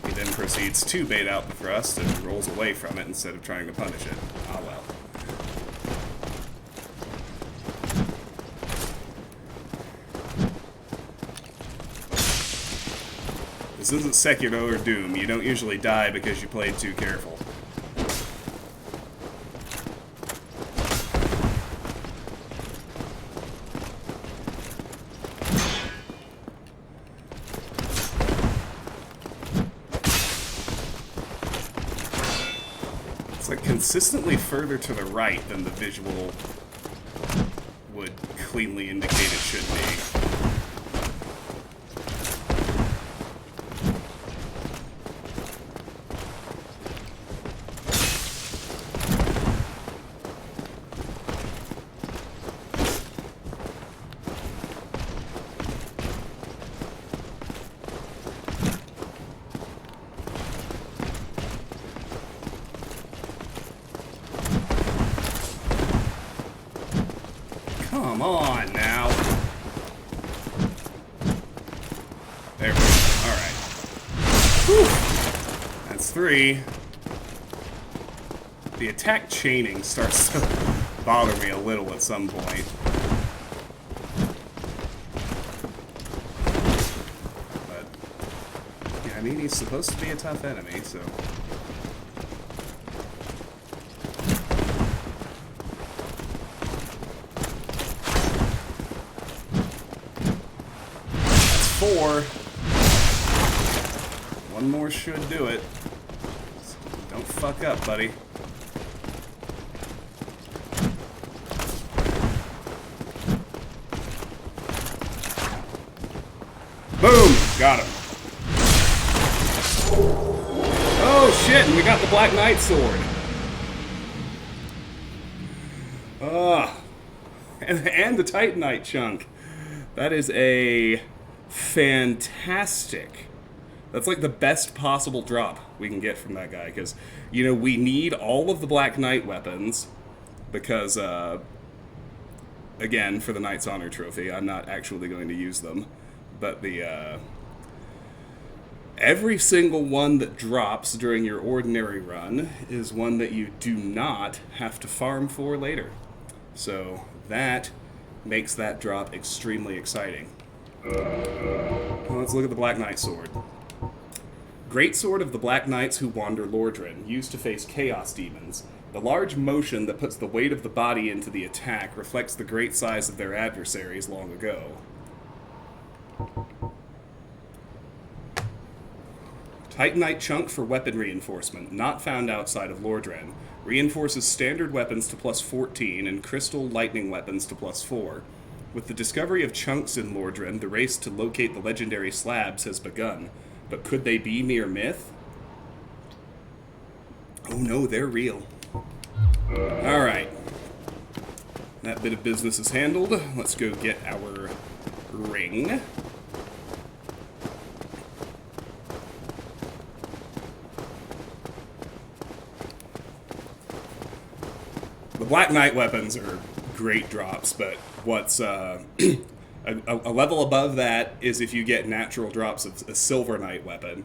He then proceeds to bait out the thrust and rolls away from it instead of trying to punish it. Ah well. This isn't Sekiro or Doom. You don't usually die because you played too careful. It's like consistently further to the right than the visual would cleanly indicate it should be. Come on now. There we go. Alright. That's 3. The attack chaining starts to bother me a little at some point. But, yeah, I mean, he's supposed to be a tough enemy, so... That's 4. One more should do it. Don't fuck up, buddy. Boom! Got him. Oh shit, and we got the Black Knight sword. And the Titanite chunk. That is a fantastic. That's like the best possible drop we can get from that guy, because, you know, we need all of the Black Knight weapons, because, again, for the Knight's Honor trophy, I'm not actually going to use them, but the, every single one that drops during your ordinary run is one that you do not have to farm for later. So that makes that drop extremely exciting. Well, let's look at the Black Knight sword. Great sword of the Black Knights who wander Lordran, used to face chaos demons. The large motion that puts the weight of the body into the attack reflects the great size of their adversaries long ago. Titanite chunk for weapon reinforcement, not found outside of Lordran. Reinforces standard weapons to plus 14 and crystal lightning weapons to plus 4. With the discovery of chunks in Lordran, the race to locate the legendary slabs has begun. But could they be mere myth? Oh no, they're real. Alright. That bit of business is handled. Let's go get our ring. The Black Knight weapons are great drops, but what's a level above that is if you get natural drops of a Silver Knight weapon,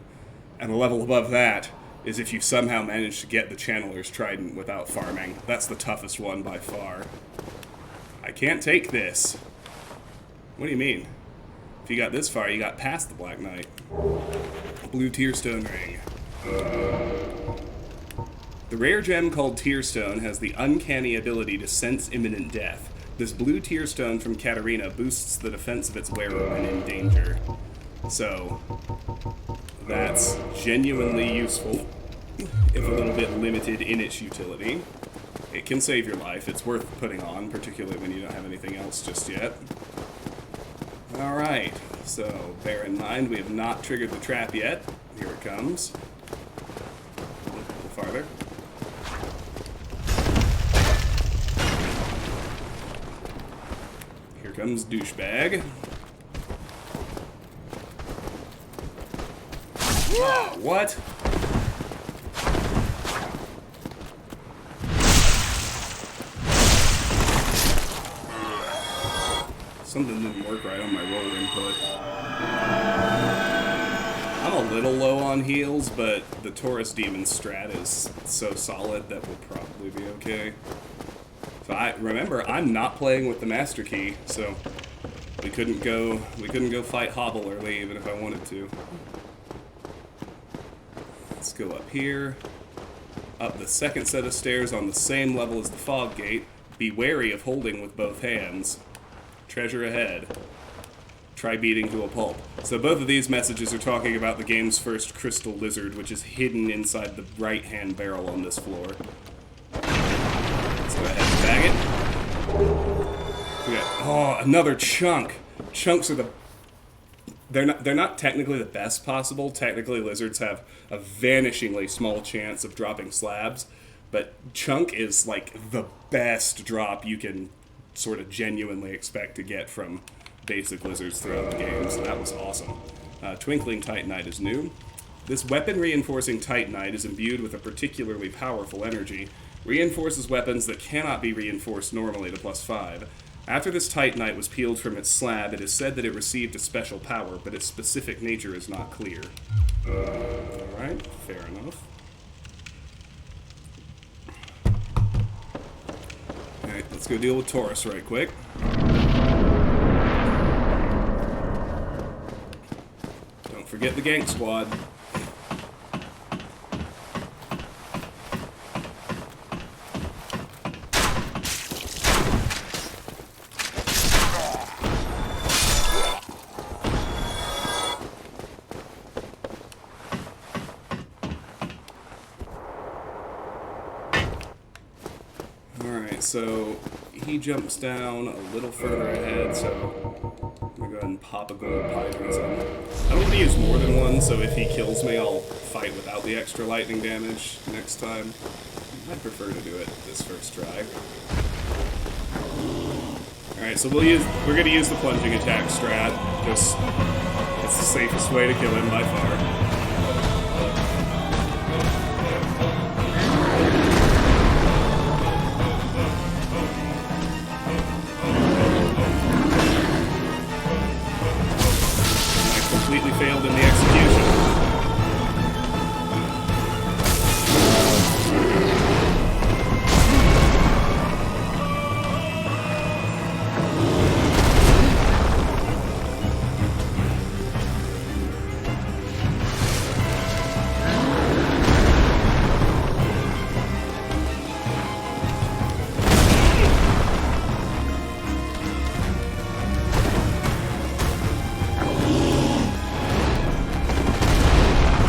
and a level above that is if you somehow manage to get the Channeler's Trident without farming. That's the toughest one by far. I can't take this. What do you mean? If you got this far, you got past the Black Knight. Blue Tearstone Ring. The rare gem called Tearstone has the uncanny ability to sense imminent death. This blue Tearstone from Katarina boosts the defense of its wearer when in danger. So that's genuinely useful, if a little bit limited in its utility. It can save your life. It's worth putting on, particularly when you don't have anything else just yet. Alright, so bear in mind we have not triggered the trap yet. Here it comes. A little farther. Here comes douchebag. Oh, what? Something didn't work right on my roll input. I'm a little low on heals, but the Taurus Demon strat is so solid that we'll probably be okay. So remember, I'm not playing with the Master Key, so we couldn't go fight Hobble early even if I wanted to. Let's go up here. Up the second set of stairs on the same level as the fog gate. Be wary of holding with both hands. Treasure ahead. Try beating to a pulp. So both of these messages are talking about the game's first crystal lizard, which is hidden inside the right-hand barrel on this floor. Let's go ahead and bag it. We got, oh, another chunk. Chunks are they're not technically the best possible. Technically, lizards have a vanishingly small chance of dropping slabs, but chunk is like the best drop you can sort of genuinely expect to get from basic lizards throughout the game, so that was awesome. Twinkling Titanite is new. This weapon-reinforcing Titanite is imbued with a particularly powerful energy. Reinforces weapons that cannot be reinforced normally to +5. After this Titanite was peeled from its slab, it is said that it received a special power, but its specific nature is not clear. Alright, fair enough. Alright, let's go deal with Taurus right quick. Don't forget the gank squad. So he jumps down a little further ahead, so I'm gonna go ahead and pop a gold Pydras on him. I don't want to use more than one, so if he kills me, I'll fight without the extra lightning damage next time. I'd prefer to do it this first try. Alright, so we're gonna use the plunging attack strat. Just it's the safest way to kill him by far. Completely failed in the execution.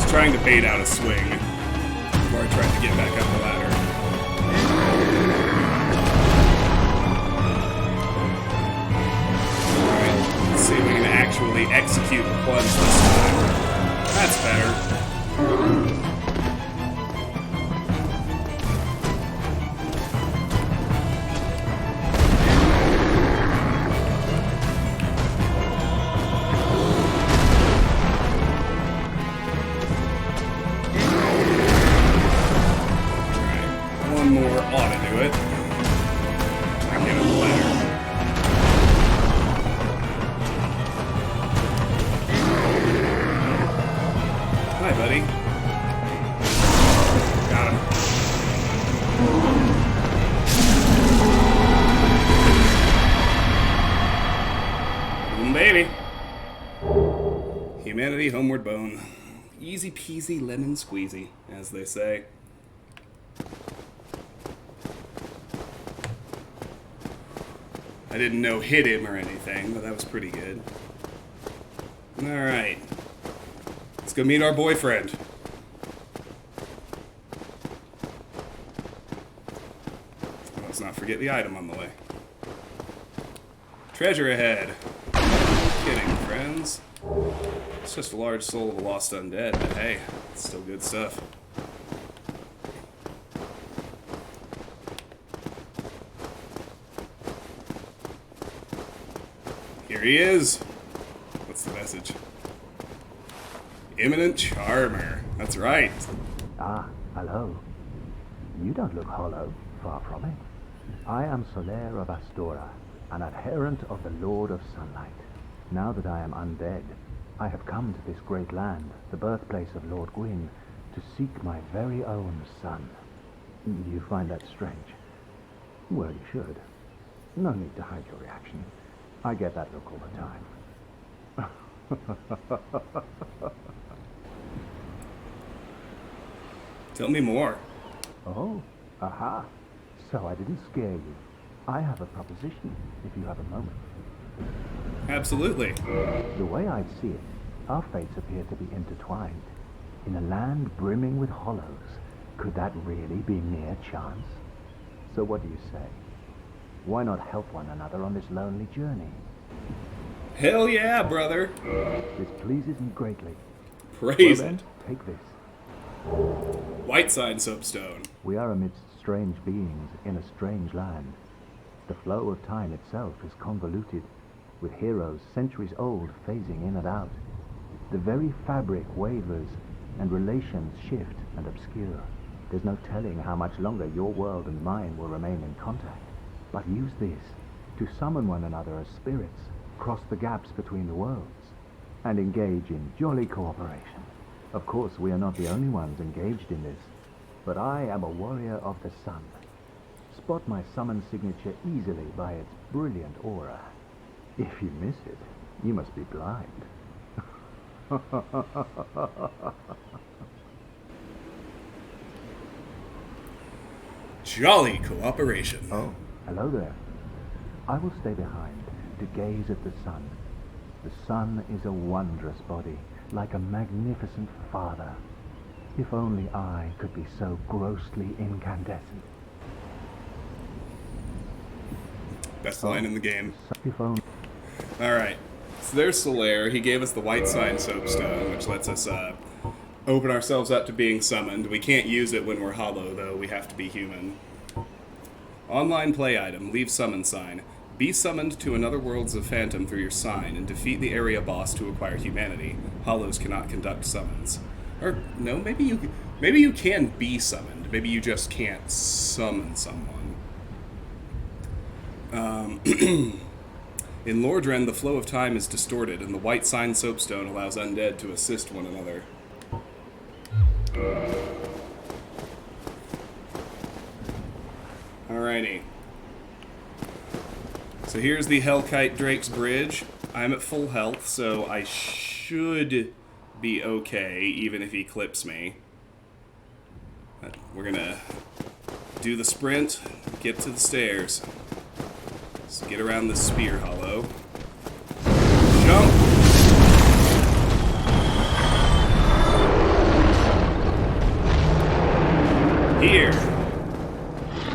Trying to bait out a swing before I tried to get back up the ladder. Alright, let's see if we can actually execute the plunge this time. That's better. Hi, buddy. Got him. Baby. Humanity homeward bone. Easy peasy lemon squeezy, as they say. I didn't hit him or anything, but that was pretty good. Alright. Let's go meet our boyfriend. Let's not forget the item on the way. Treasure ahead. Kidding, friends. It's just a large soul of a lost undead, but hey, it's still good stuff. Here he is. What's the message? Imminent Charmer. That's right. Ah, hello. You don't look hollow, far from it. I am Solaire of Astora, an adherent of the Lord of Sunlight. Now that I am undead, I have come to this great land, the birthplace of Lord Gwyn, to seek my very own son. You find that strange? Well, you should. No need to hide your reaction. I get that look all the time. Tell me more. Oh, aha. So I didn't scare you. I have a proposition, if you have a moment. Absolutely. The way I see it, our fates appear to be intertwined. In a land brimming with hollows, could that really be mere chance? So what do you say? Why not help one another on this lonely journey? Hell yeah, brother. This pleases me greatly. Praise Well then, it. take this. White sign soapstone. We are amidst strange beings in a strange land. The flow of time itself is convoluted, with heroes centuries old phasing in and out. The very fabric wavers, and relations shift and obscure. There's no telling how much longer your world and mine will remain in contact. But use this to summon one another as spirits, cross the gaps between the worlds, and engage in jolly cooperation. Of course, we are not the only ones engaged in this, but I am a warrior of the sun. Spot my summon signature easily by its brilliant aura. If you miss it, you must be blind. Jolly cooperation. Oh, hello there. I will stay behind to gaze at the sun. The sun is a wondrous body, like a magnificent father. If only I could be so grossly incandescent. Best line in the game. If only... Alright. So there's Solaire. He gave us the white sign soapstone, which lets us open ourselves up to being summoned. We can't use it when we're hollow, though. We have to be human. Online play item. Leave summon sign. Be summoned to another worlds of phantom through your sign and defeat the area boss to acquire humanity. Hollows cannot conduct summons. Or, no, maybe you can be summoned. Maybe you just can't summon someone. In Lordren, the flow of time is distorted, and the white sign soapstone allows undead to assist one another. Alrighty. So here's the Hellkite Drake's Bridge. I'm at full health, so I should be okay, even if he clips me. We're gonna do the sprint, get to the stairs. So get around this spear hollow. Jump! Here!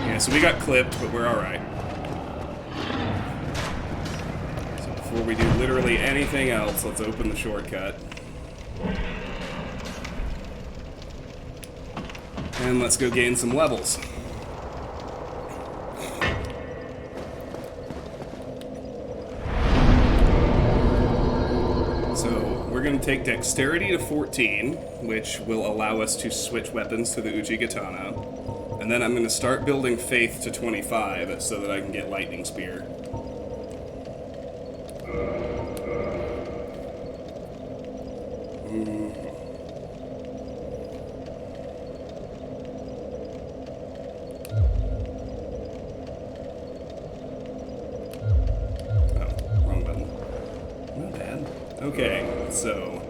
Yeah, so we got clipped, but we're alright. So before we do literally anything else, let's open the shortcut. And let's go gain some levels. We're going to take Dexterity to 14, which will allow us to switch weapons to the Uchigatana. And then I'm going to start building Faith to 25 so that I can get Lightning Spear. Okay, so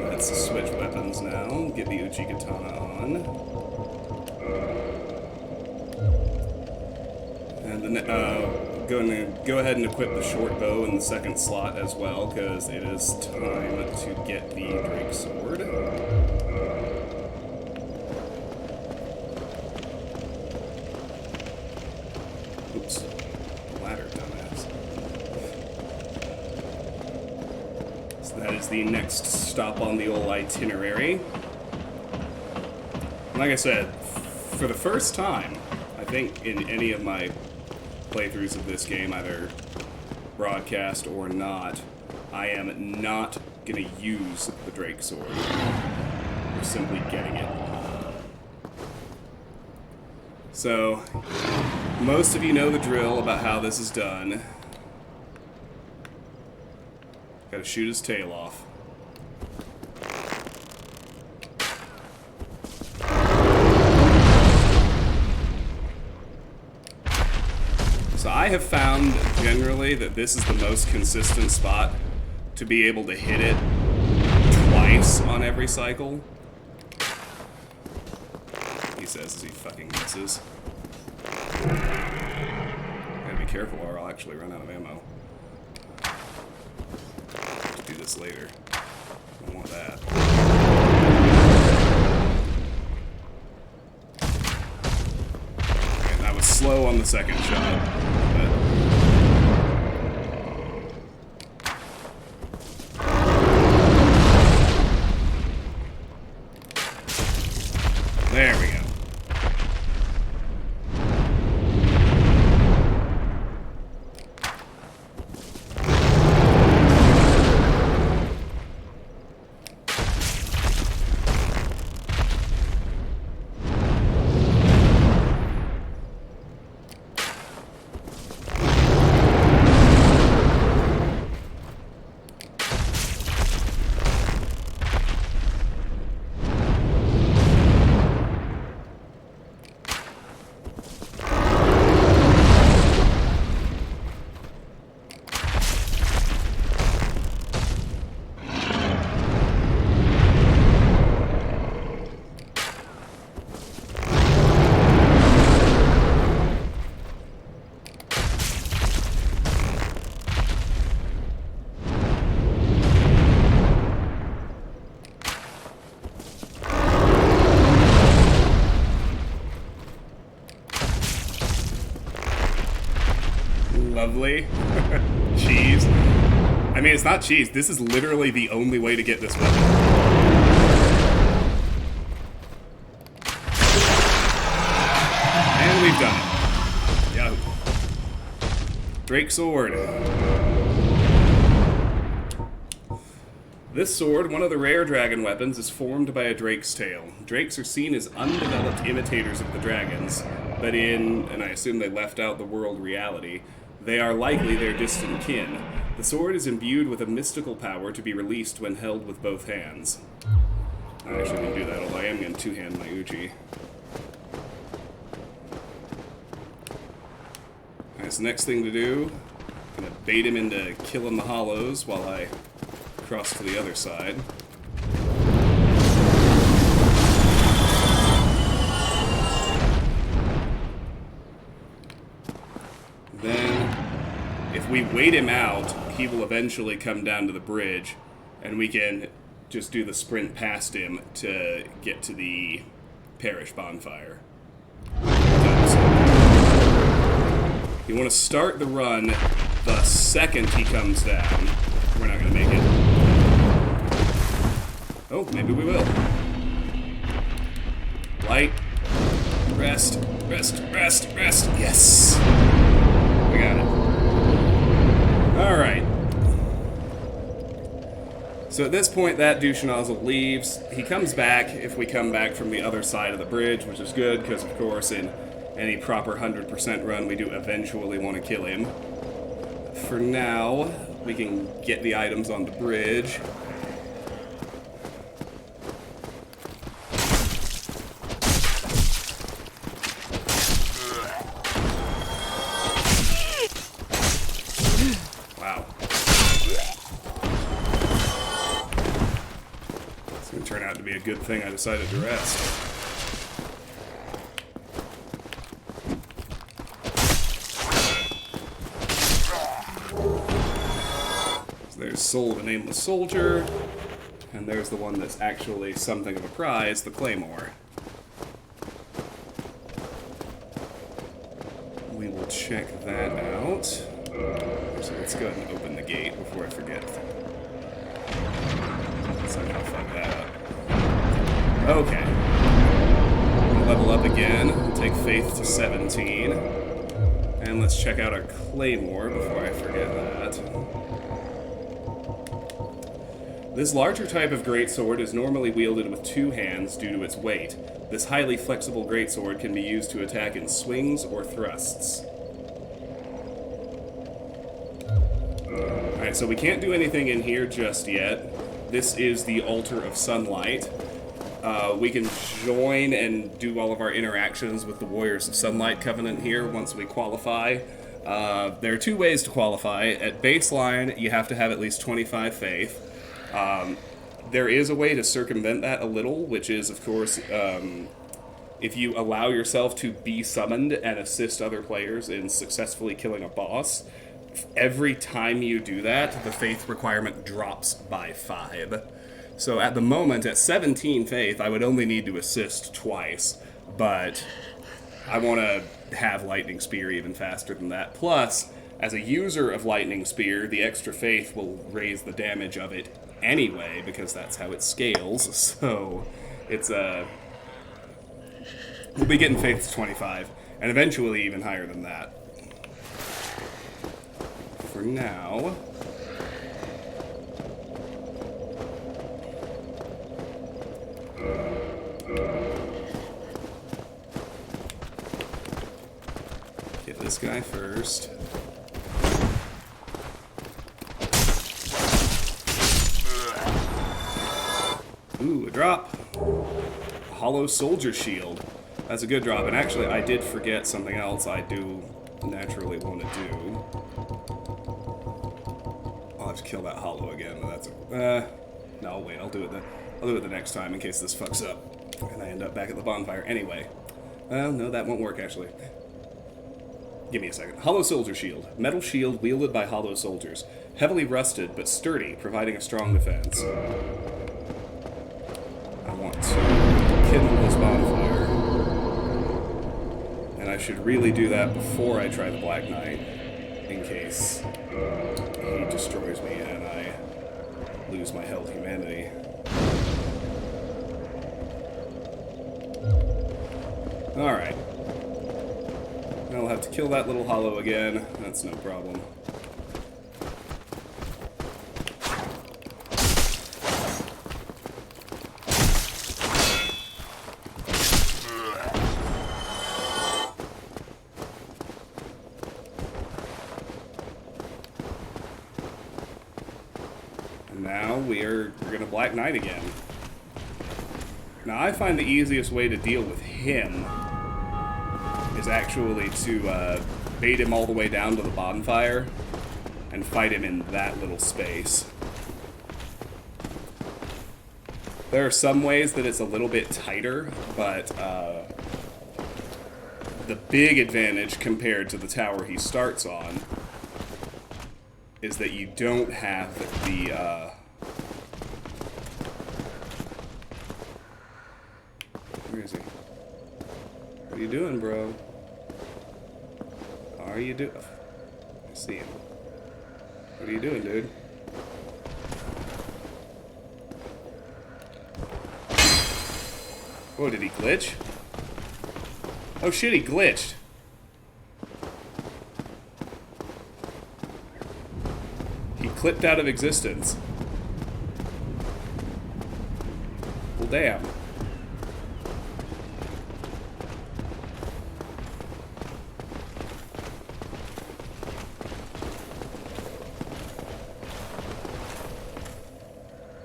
let's switch weapons now. Get the Uchigatana on. And going to go ahead and equip the short bow in the second slot as well, because it is time to get the Drake Sword. Oops. Ladder, dumbass. So that is the next stop on the old itinerary. Like I said, for the first time, I think in any of my playthroughs of this game, either broadcast or not, I am not going to use the Drake Sword. I'm simply getting it. So, most of you know the drill about how this is done. Gotta shoot his tail off. So I have found, generally, that this is the most consistent spot to be able to hit it twice on every cycle. He says as he fucking misses. Gotta be careful or I'll actually run out of ammo. Do this later. I don't want that. And I was slow on the second shot. There we go. Lovely. Cheese. I mean, it's not cheese. This is literally the only way to get this weapon. And we've done it. Yahoo. Drake Sword. This sword, one of the rare dragon weapons, is formed by a drake's tail. Drakes are seen as undeveloped imitators of the dragons, but and I assume they left out the world reality, they are likely their distant kin. The sword is imbued with a mystical power to be released when held with both hands. I actually didn't do that, although I am going to two-hand my Uchi. Alright, so next thing to do, I'm going to bait him into killing the hollows while I cross to the other side. Then, if we wait him out, he will eventually come down to the bridge, and we can just do the sprint past him to get to the parish bonfire. You want to start the run the second he comes down. We're not going to make it. Oh, maybe we will. Light. Rest. Rest. Rest. Rest. Yes! We got it. Alright. So at this point, that douche nozzle leaves. He comes back if we come back from the other side of the bridge, which is good, because of course in any proper 100% run, we do eventually want to kill him. For now, we can get the items on the bridge. Wow. It's going to turn out to be a good thing I decided to rest. There's Soul of a Nameless Soldier. And there's the one that's actually something of a prize, the Claymore. We will check that out. So let's go ahead and open the gate before I forget. Somehow fuck that up. Okay. We'll level up again. Take Faith to 17. And let's check out our Claymore before I forget that. This larger type of greatsword is normally wielded with 2 hands due to its weight. This highly flexible greatsword can be used to attack in swings or thrusts. Alright, so we can't do anything in here just yet. This is the Altar of Sunlight. We can join and do all of our interactions with the Warriors of Sunlight Covenant here once we qualify. There are 2 ways to qualify. At baseline, you have to have at least 25 faith. There is a way to circumvent that a little, which is, of course, if you allow yourself to be summoned and assist other players in successfully killing a boss, every time you do that, the faith requirement drops by 5. So at the moment, at 17 faith, I would only need to assist twice, but I want to have Lightning Spear even faster than that. Plus, as a user of Lightning Spear, the extra faith will raise the damage of it anyway, because that's how it scales. So it's we'll be getting faith to 25, and eventually even higher than that. For now, get this guy first. Ooh, a drop. A hollow soldier shield. That's a good drop. And actually, I did forget something else I do naturally want to do. I'll have to kill that hollow again, but that's a... no, wait, I'll do it the next time in case this fucks up. And I end up back at the bonfire anyway. Well, no, that won't work, actually. Give me a second. Hollow soldier shield. Metal shield wielded by hollow soldiers. Heavily rusted, but sturdy, providing a strong defense. I want to kindle this bonfire. And I should really do that before I try the Black Knight, in case he destroys me and I lose my held humanity. Alright. I'll have to kill that little hollow again. That's no problem. And now we're gonna Black Knight again. Now I find the easiest way to deal with him is actually to bait him all the way down to the bonfire and fight him in that little space. There are some ways that it's a little bit tighter, but the big advantage compared to the tower he starts on is that you don't have the where is he? What are you doing, bro? Are you doing? I see him. What are you doing, dude? Oh, did he glitch? Oh shit, he glitched. He clipped out of existence. Well, damn.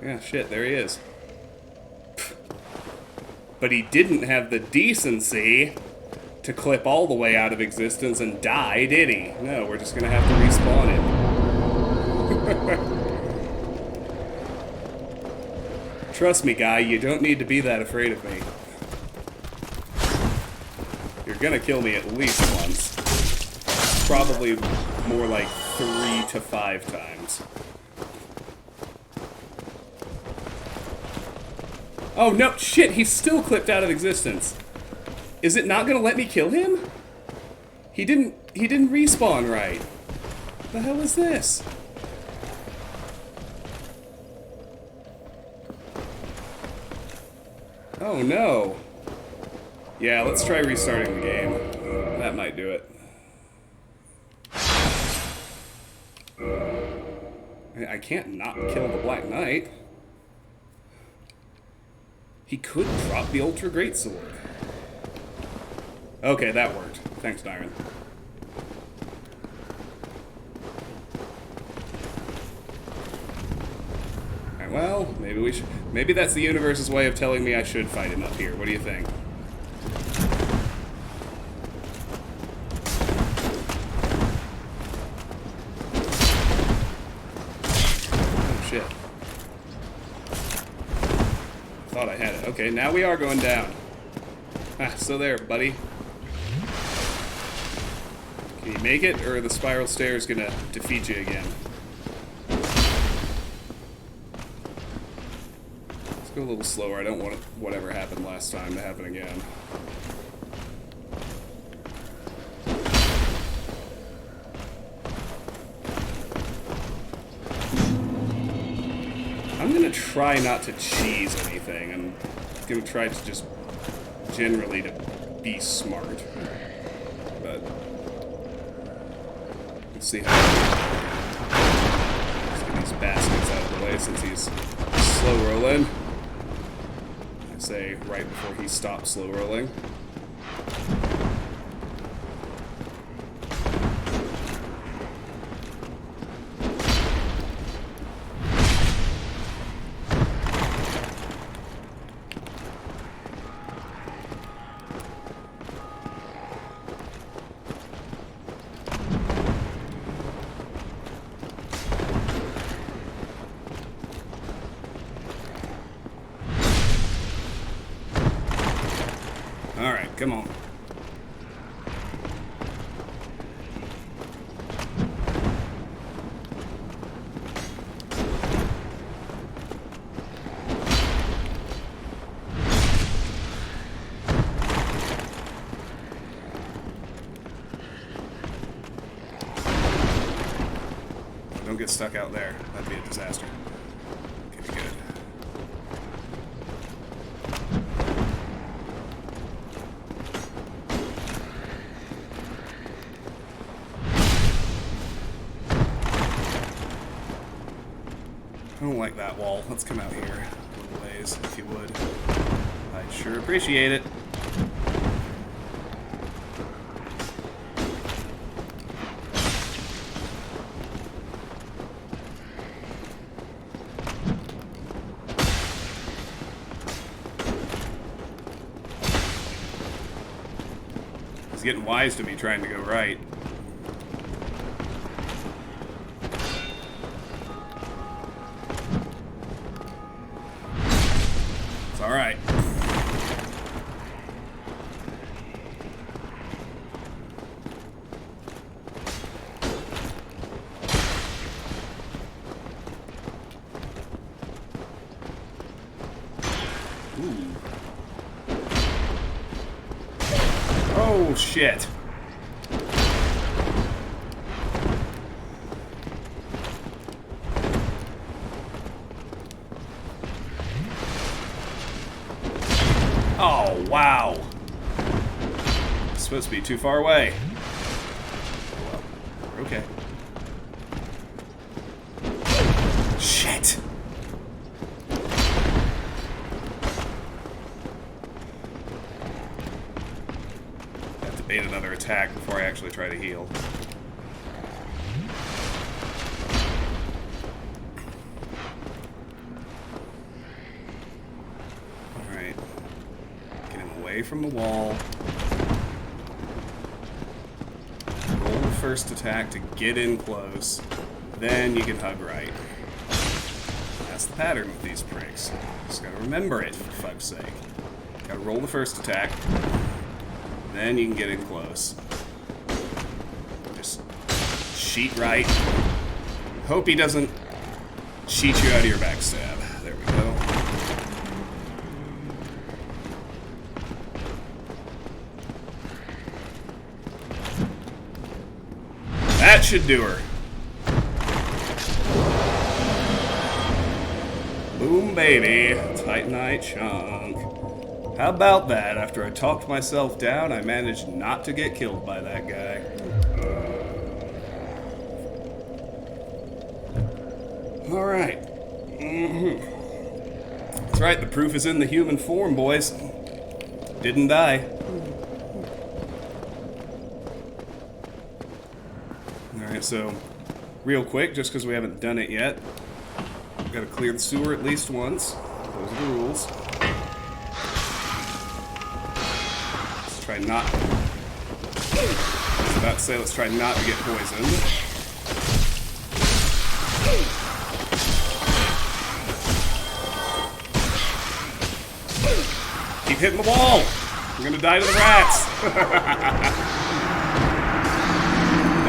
Yeah, shit, there he is. But he didn't have the decency to clip all the way out of existence and die, did he? No, we're just gonna have to respawn him. Trust me, guy, you don't need to be that afraid of me. You're gonna kill me at least once. Probably more like 3 to 5 times. Oh no, shit, he's still clipped out of existence. Is it not gonna let me kill him? He didn't respawn right. The hell is this? Oh no. Yeah, let's try restarting the game. That might do it. I can't not kill the Black Knight. He could drop the Ultra Greatsword. Okay, that worked. Thanks, Diamond. Alright, well, maybe we should... Maybe that's the universe's way of telling me I should fight him up here. What do you think? Oh, shit. Thought I had it. Okay, now we are going down. Ah, so there, buddy. Can you make it, or are the spiral stairs gonna defeat you again? Let's go a little slower. I don't want whatever happened last time to happen again. I'm gonna try not to cheese anything. I'm gonna try to just generally to be smart. But let's see how. Let's get these baskets out of the way since he's slow rolling. I say right before he stops slow rolling. Alright, come on. Don't get stuck out there. That'd be a disaster. Okay, good. I don't like that wall. Let's come out here a little ways, if you would. I'd sure appreciate it. He's getting wise to me trying to go right. It's alright. Ooh. Oh, shit. Oh, wow. It's supposed to be too far away. Well, okay. Shit. Have to bait another attack before I actually try to heal. Alright. Get him away from the wall. Roll the first attack to get in close. Then you can hug right. That's the pattern with these pricks. Just gotta remember it, for fuck's sake. Gotta roll the first attack. Then you can get in close. Just cheat right. Hope he doesn't cheat you out of your backstab. There we go. That should do her. Boom, baby. Titanite chunk. How about that? After I talked myself down, I managed not to get killed by that guy. Alright. That's right, the proof is in the human form, boys. Didn't die. Alright, so, real quick, just because we haven't done it yet, gotta clear the sewer at least once. Those are the rules. Let's try not... I was about to say, let's try not to get poisoned. Keep hitting the wall! I'm gonna die to the rats!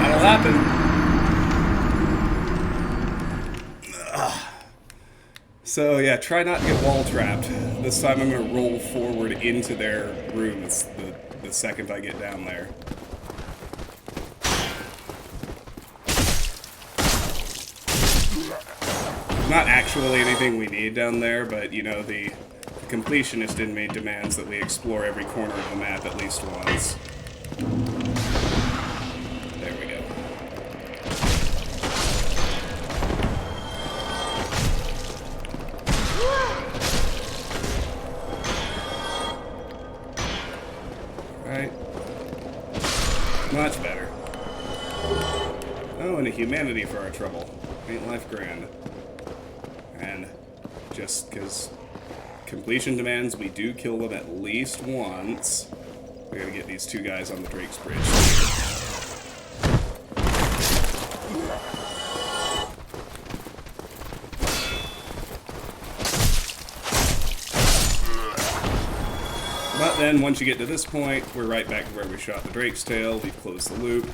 That'll happen. So yeah, try not to get wall trapped. This time I'm gonna roll forward into their rooms the second I get down there. Not actually anything we need down there, but you know, the completionist in me demands that we explore every corner of the map at least once. There we go. Right. Much better. Oh, and a humanity for our trouble. Ain't life grand. And just because completion demands we do kill them at least once, we gotta get these two guys on the Drake's Bridge. But then, once you get to this point, we're right back to where we shot the Drake's tail. We've closed the loop.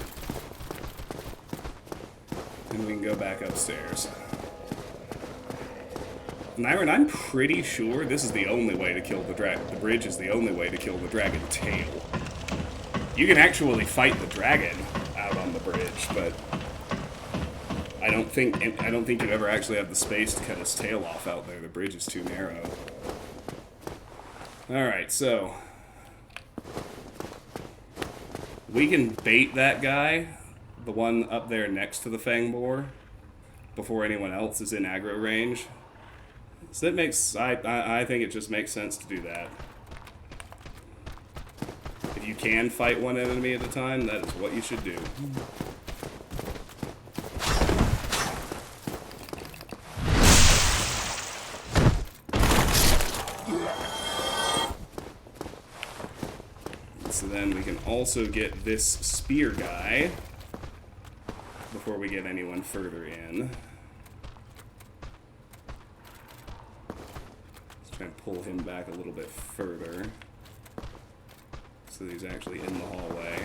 And we can go back upstairs. Nyron, I'm pretty sure this is the only way to kill the dragon. The bridge is the only way to kill the dragon tail. You can actually fight the dragon out on the bridge, but I don't think you ever actually have the space to cut his tail off out there. The bridge is too narrow. Alright, so we can bait that guy, the one up there next to the Fang Boar, before anyone else is in aggro range. So that makes, I think it just makes sense to do that. If you can fight one enemy at a time, that is what you should do. So then we can also get this spear guy before we get anyone further in. Let's try and pull him back a little bit further so that he's actually in the hallway.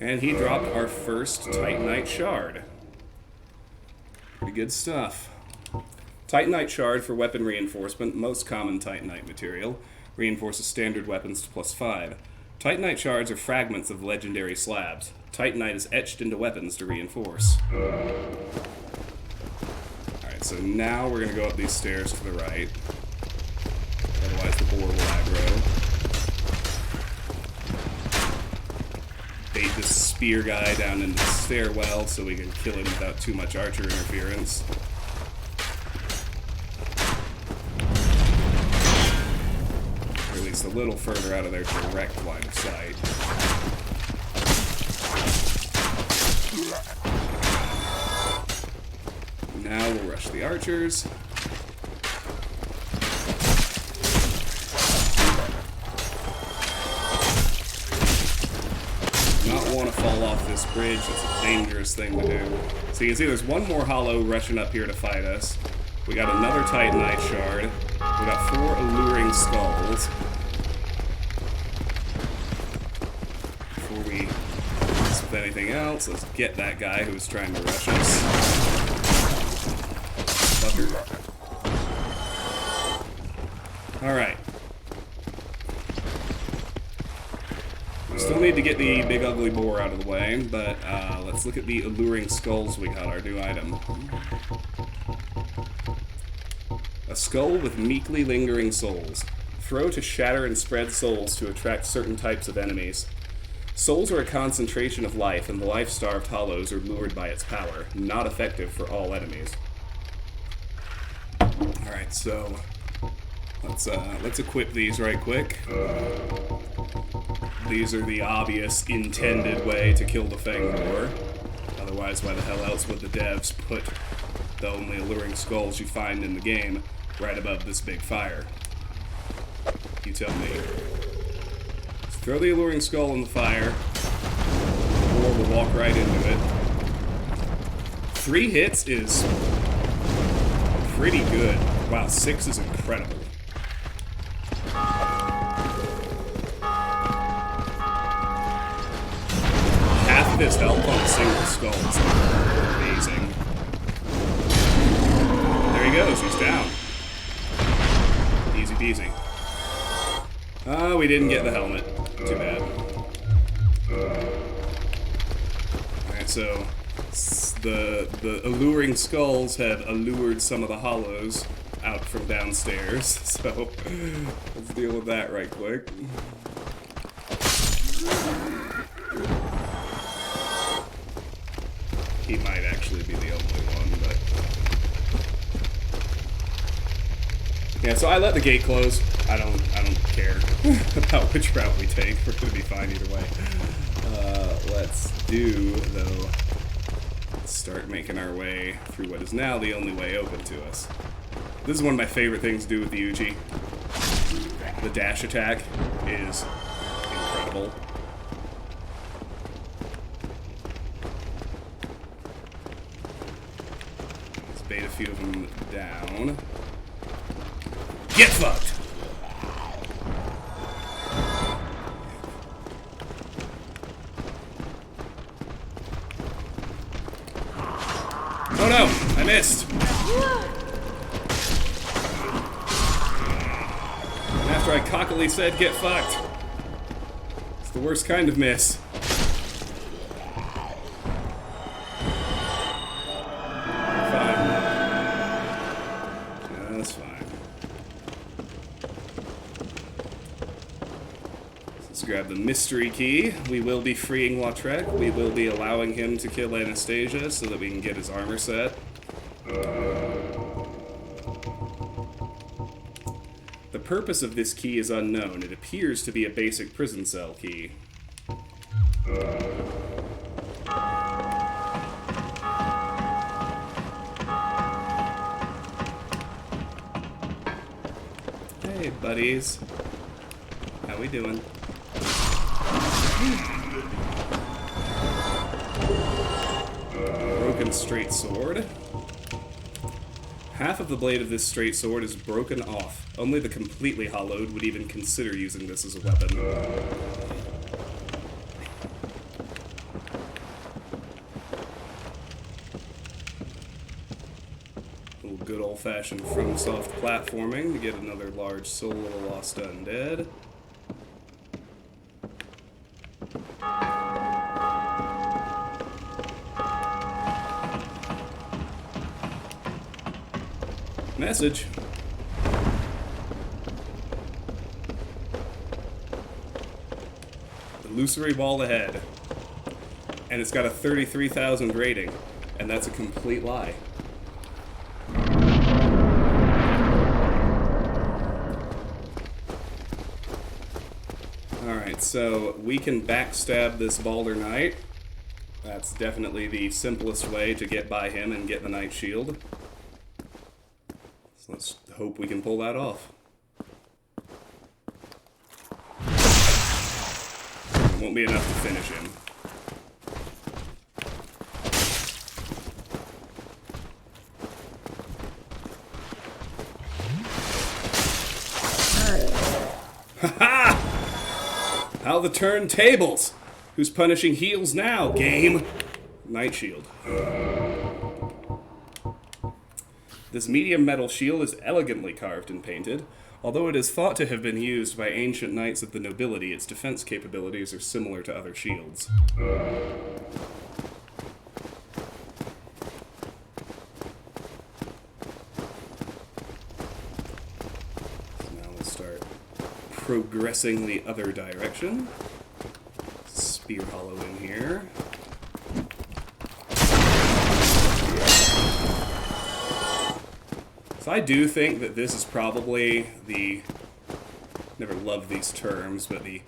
And he dropped our first Titanite shard. Pretty good stuff. Titanite shard for weapon reinforcement, most common Titanite material. Reinforces standard weapons to +5. Titanite shards are fragments of legendary slabs. Titanite is etched into weapons to reinforce. Alright, so now we're going to go up these stairs to the right. Otherwise the boar will aggro. Bait this spear guy down into the stairwell so we can kill him without too much archer interference. Or at least a little further out of their direct line of sight. Now we'll rush the archers. Want to fall off this bridge. That's a dangerous thing to do. So you can see there's one more hollow rushing up here to fight us. We got another Titanite shard. We got 4 alluring skulls. Before we mess with anything else, let's get that guy who's trying to rush us. Fucker. Alright. Still need to get the big ugly boar out of the way, but let's look at the alluring skulls we got, our new item. A skull with meekly lingering souls. Throw to shatter and spread souls to attract certain types of enemies. Souls are a concentration of life, and the life-starved hollows are lured by its power. Not effective for all enemies. Alright, so let's equip these right quick. These are the obvious intended way to kill the Fang Boar. Otherwise, why the hell else would the devs put the only alluring skulls you find in the game right above this big fire? You tell me. Let's throw the alluring skull in the fire, or we'll walk right into it. 3 hits is pretty good. Wow, 6 is incredible. Half of his health on a single skull is amazing. There he goes, he's down. Easy peasy. We didn't get the helmet. Too bad. Alright, so the alluring skulls have allured some of the hollows out from downstairs, so let's deal with that right quick. He might actually be the only one, but... Yeah, so I let the gate close. I don't care about which route we take. We're gonna be fine either way. Let's start making our way through what is now the only way open to us. This is one of my favorite things to do with the Uchi. The dash attack is incredible. Let's bait a few of them down. Get fucked! Oh no! I missed! And after I cockily said, get fucked. It's the worst kind of miss. Fine. That's fine. Let's grab the mystery key. We will be freeing Lautrec. We will be allowing him to kill Anastasia so that we can get his armor set. The purpose of this key is unknown. It appears to be a basic prison cell key. Hey, buddies. How we doing? Broken straight sword. Half of the blade of this straight sword is broken off. Only the completely hollowed would even consider using this as a weapon. A little good old-fashioned FromSoft platforming to get another large soul of the lost undead. Message. Illusory wall ahead. And it's got a 33,000 rating. And that's a complete lie. Alright, so we can backstab this Balder Knight. That's definitely the simplest way to get by him and get the Knight Shield. So let's hope we can pull that off. It won't be enough to finish him. Ha-ha! How the turntables! Who's punishing heels now, game? Knight Shield. This medium metal shield is elegantly carved and painted. Although it is thought to have been used by ancient knights of the nobility, its defense capabilities are similar to other shields. Progressing the other direction. Spear hollow in here. So I do think that this is probably the, never loved these terms, but the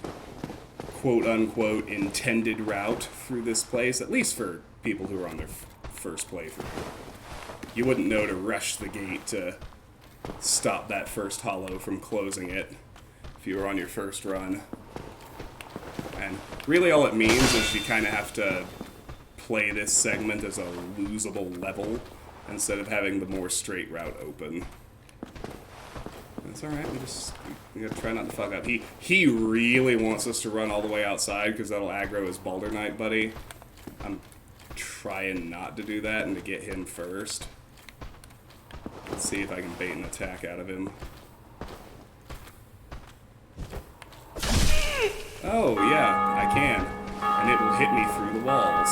quote-unquote intended route through this place, at least for people who are on their first playthrough. You wouldn't know to rush the gate to stop that first hollow from closing it if you were on your first run. And really all it means is you kind of have to play this segment as a losable level instead of having the more straight route open. That's alright, we gotta try not to fuck up. He really wants us to run all the way outside because that'll aggro his Balder Knight buddy. I'm trying not to do that and to get him first. Let's see if I can bait an attack out of him. Oh, yeah, I can. And it will hit me through the walls.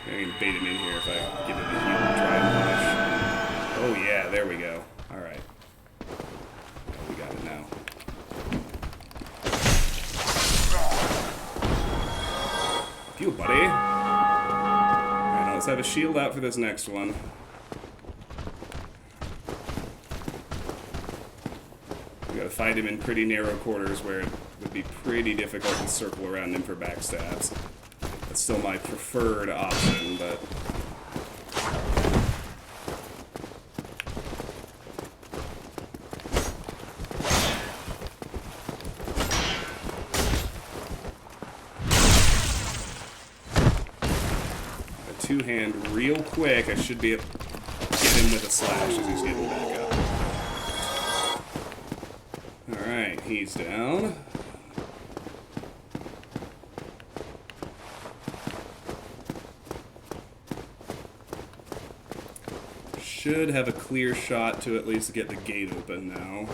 I can bait him in here if I give him a heal and try and punish. Oh, yeah, there we go. Alright. We got it now. Heal, buddy. Alright, now let's have a shield out for this next one. We gotta fight him in pretty narrow quarters where it would be pretty difficult to circle around him for backstabs. That's still my preferred option, but... a two-hand real quick, I should be able to get him with a slash as he's getting back up. Alright, he's down. Should have a clear shot to at least get the gate open now.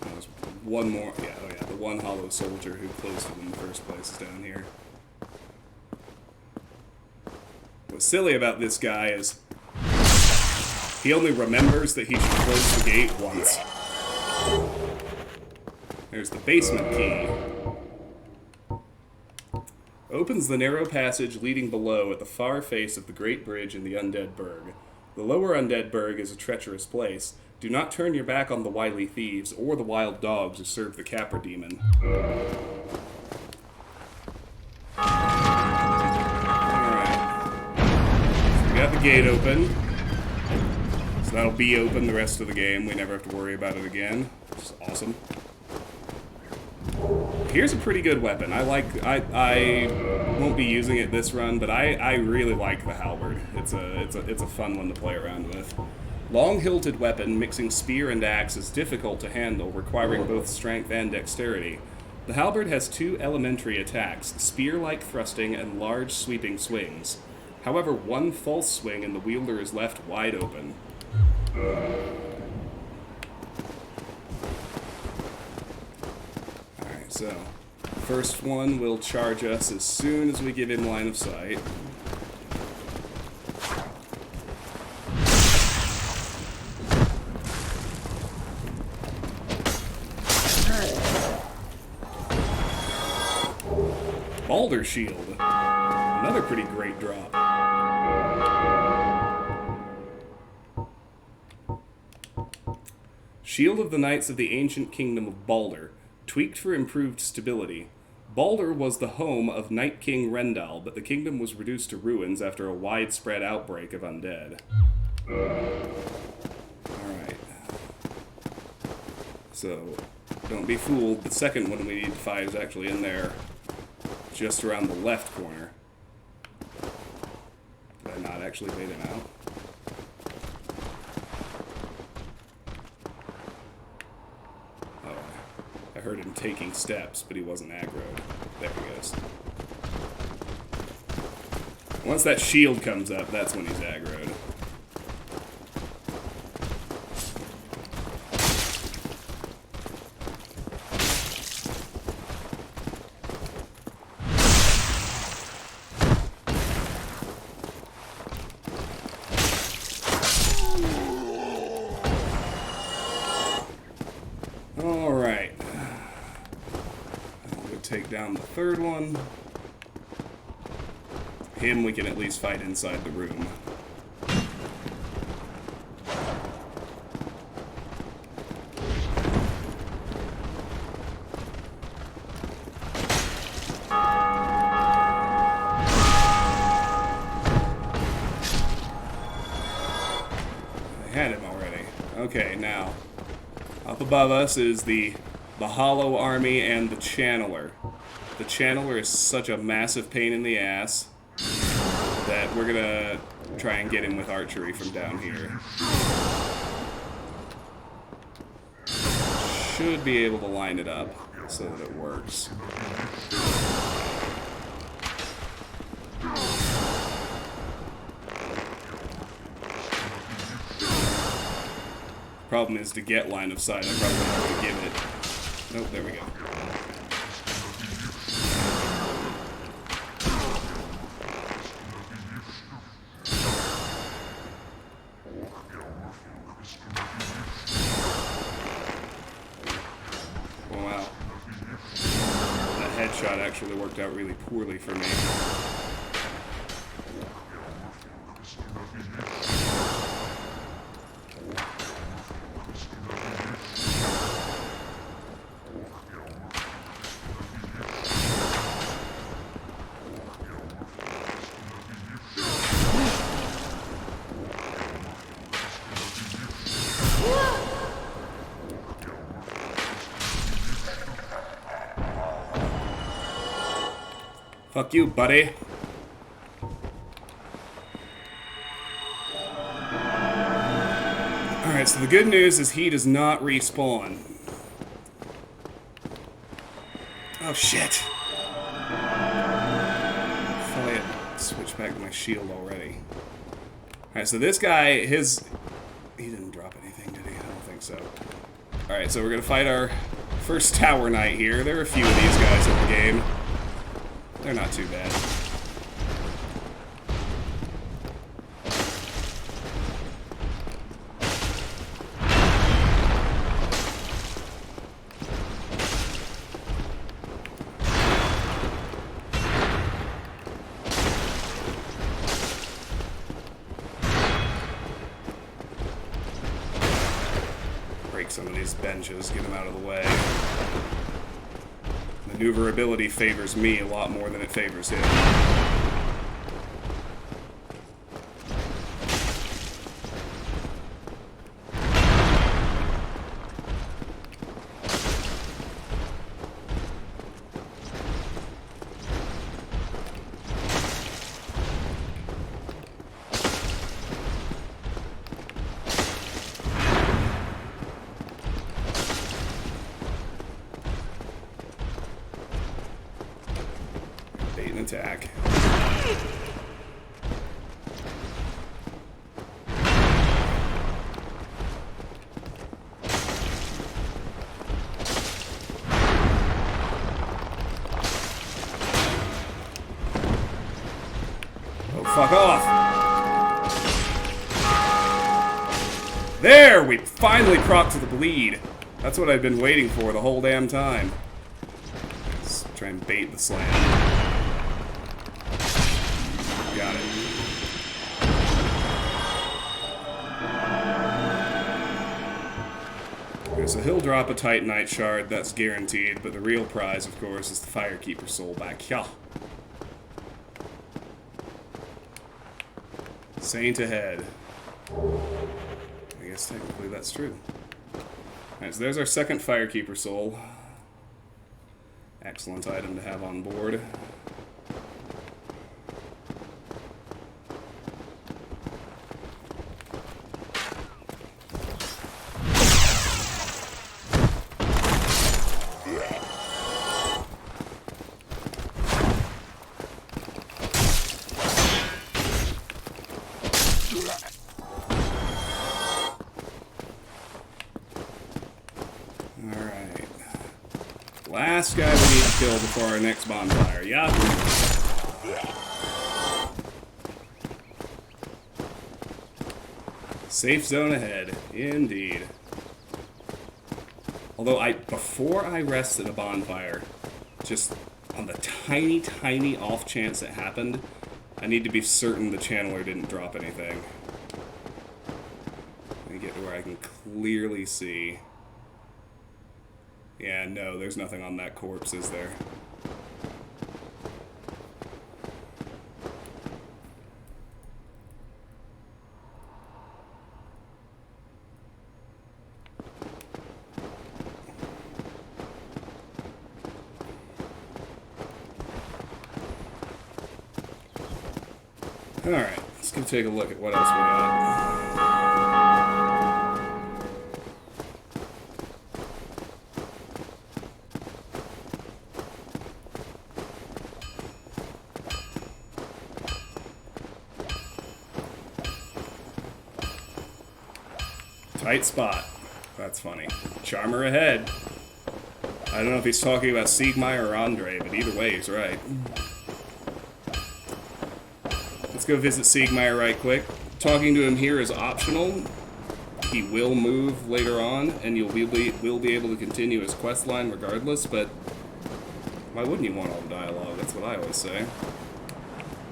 There's one more. Yeah, oh yeah, the one hollow soldier who closed it in the first place is down here. What's silly about this guy is he only remembers that he should close the gate once. There's the basement key. Opens the narrow passage leading below at the far face of the Great Bridge in the Undead Burg. The lower Undead Burg is a treacherous place. Do not turn your back on the wily thieves or the wild dogs who serve the Capra demon. Alright. So we got the gate open. So that'll be open the rest of the game. We never have to worry about it again. Which is awesome. Here's a pretty good weapon. I won't be using it this run, but I really like the halberd. It's a fun one to play around with. Long-hilted weapon, mixing spear and axe, is difficult to handle, requiring both strength and dexterity. The halberd has two elementary attacks, spear-like thrusting and large sweeping swings. However, one false swing and the wielder is left wide open. So, first one will charge us as soon as we give him line of sight. Balder Shield. Another pretty great drop. Shield of the Knights of the Ancient Kingdom of Balder. Tweaked for improved stability. Balder was the home of Night King Rendal, but the kingdom was reduced to ruins after a widespread outbreak of undead. Alright. So, don't be fooled. The second one we need to fight is actually in there, just around the left corner. Did I not actually bait him out? I heard him taking steps, but he wasn't aggroed. There he goes. Once that shield comes up, that's when he's aggroed. take down the third one. Him we can at least fight inside the room. I had him already. Okay, now up above us is the Hollow Army and the Channeler. The Channeler is such a massive pain in the ass that we're gonna try and get him with archery from down here. Should be able to line it up so that it works. Problem is to get line of sight. I probably have to give it. Nope, there we go. Oh, wow. That headshot actually worked out really poorly for me. Fuck you, buddy. Alright, so the good news is he does not respawn. Oh, shit. I thought I had switched back to my shield already. Alright, so this guy, he didn't drop anything, did he? I don't think so. Alright, so we're gonna fight our first Tower Knight here. There are a few of these guys in the game. They're not too bad. Break some of these benches, get them out of the way. Maneuverability favors me a lot more than it favors him. Attack. Oh, fuck off. There! We finally procced the bleed. That's what I've been waiting for the whole damn time. Let's try and bait the slam. Got it. Okay, so he'll drop a Titanite shard, that's guaranteed, but the real prize, of course, is the Firekeeper soul back here. Saint ahead. I guess technically that's true. Alright, so there's our second Firekeeper soul. Excellent item to have on board. Alright. Last guy we need to kill before our next bonfire, yeah? Safe zone ahead, indeed. Although before I rest at a bonfire, Just on the tiny, tiny off chance it happened, I need to be certain the channeler didn't drop anything. Let me get to where I can clearly see. Yeah, no, there's nothing on that corpse, is there? Alright, let's go take a look at what else we got. Tight spot. That's funny. Charmer ahead. I don't know if he's talking about Siegmeyer or Andre, but either way, he's right. Let's go visit Siegmeyer right quick. Talking to him here is optional. He will move later on, and will be able to continue his quest line regardless, but why wouldn't you want all the dialogue? That's what I always say.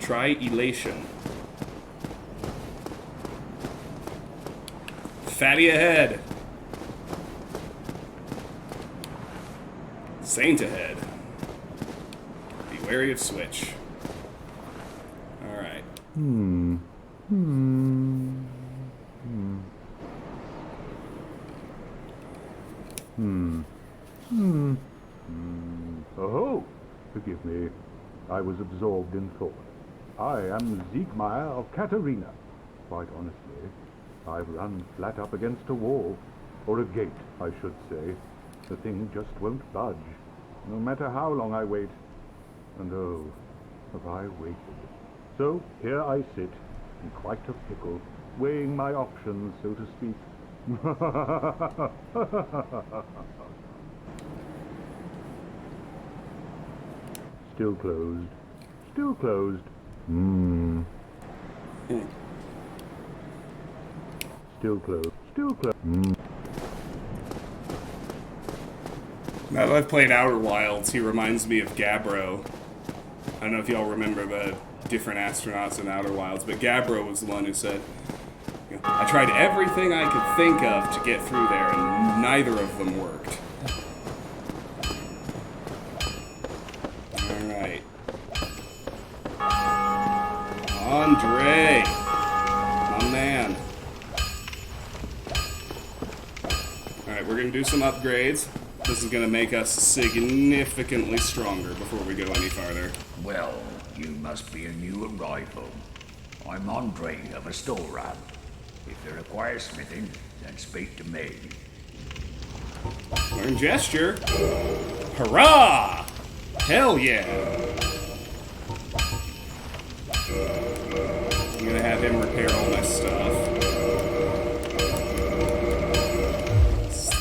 Try elation. Fatty ahead. Saint ahead. Be wary of switch. Alright. Oh, forgive me. I was absorbed in thought. I am Siegmeyer of Katerina. Quite honestly, I've run flat up against a wall. Or a gate, I should say. The thing just won't budge, no matter how long I wait. And oh, have I waited. So here I sit, in quite a pickle, weighing my options, so to speak. Still closed. Still closed. Still closed. Still closed. Now that I've played Outer Wilds, he reminds me of Gabbro. I don't know if y'all remember the different astronauts in Outer Wilds, but Gabbro was the one who said, you know, I tried everything I could think of to get through there, and neither of them worked. Alright. Andre! My man. Alright, we're gonna do some upgrades. This is going to make us significantly stronger before we go any farther. Well, you must be a new arrival. I'm Andre of Astoran. If you require smithing, then speak to me. Learn gesture. Hurrah! Hell yeah! I'm going to have him repair all my stuff.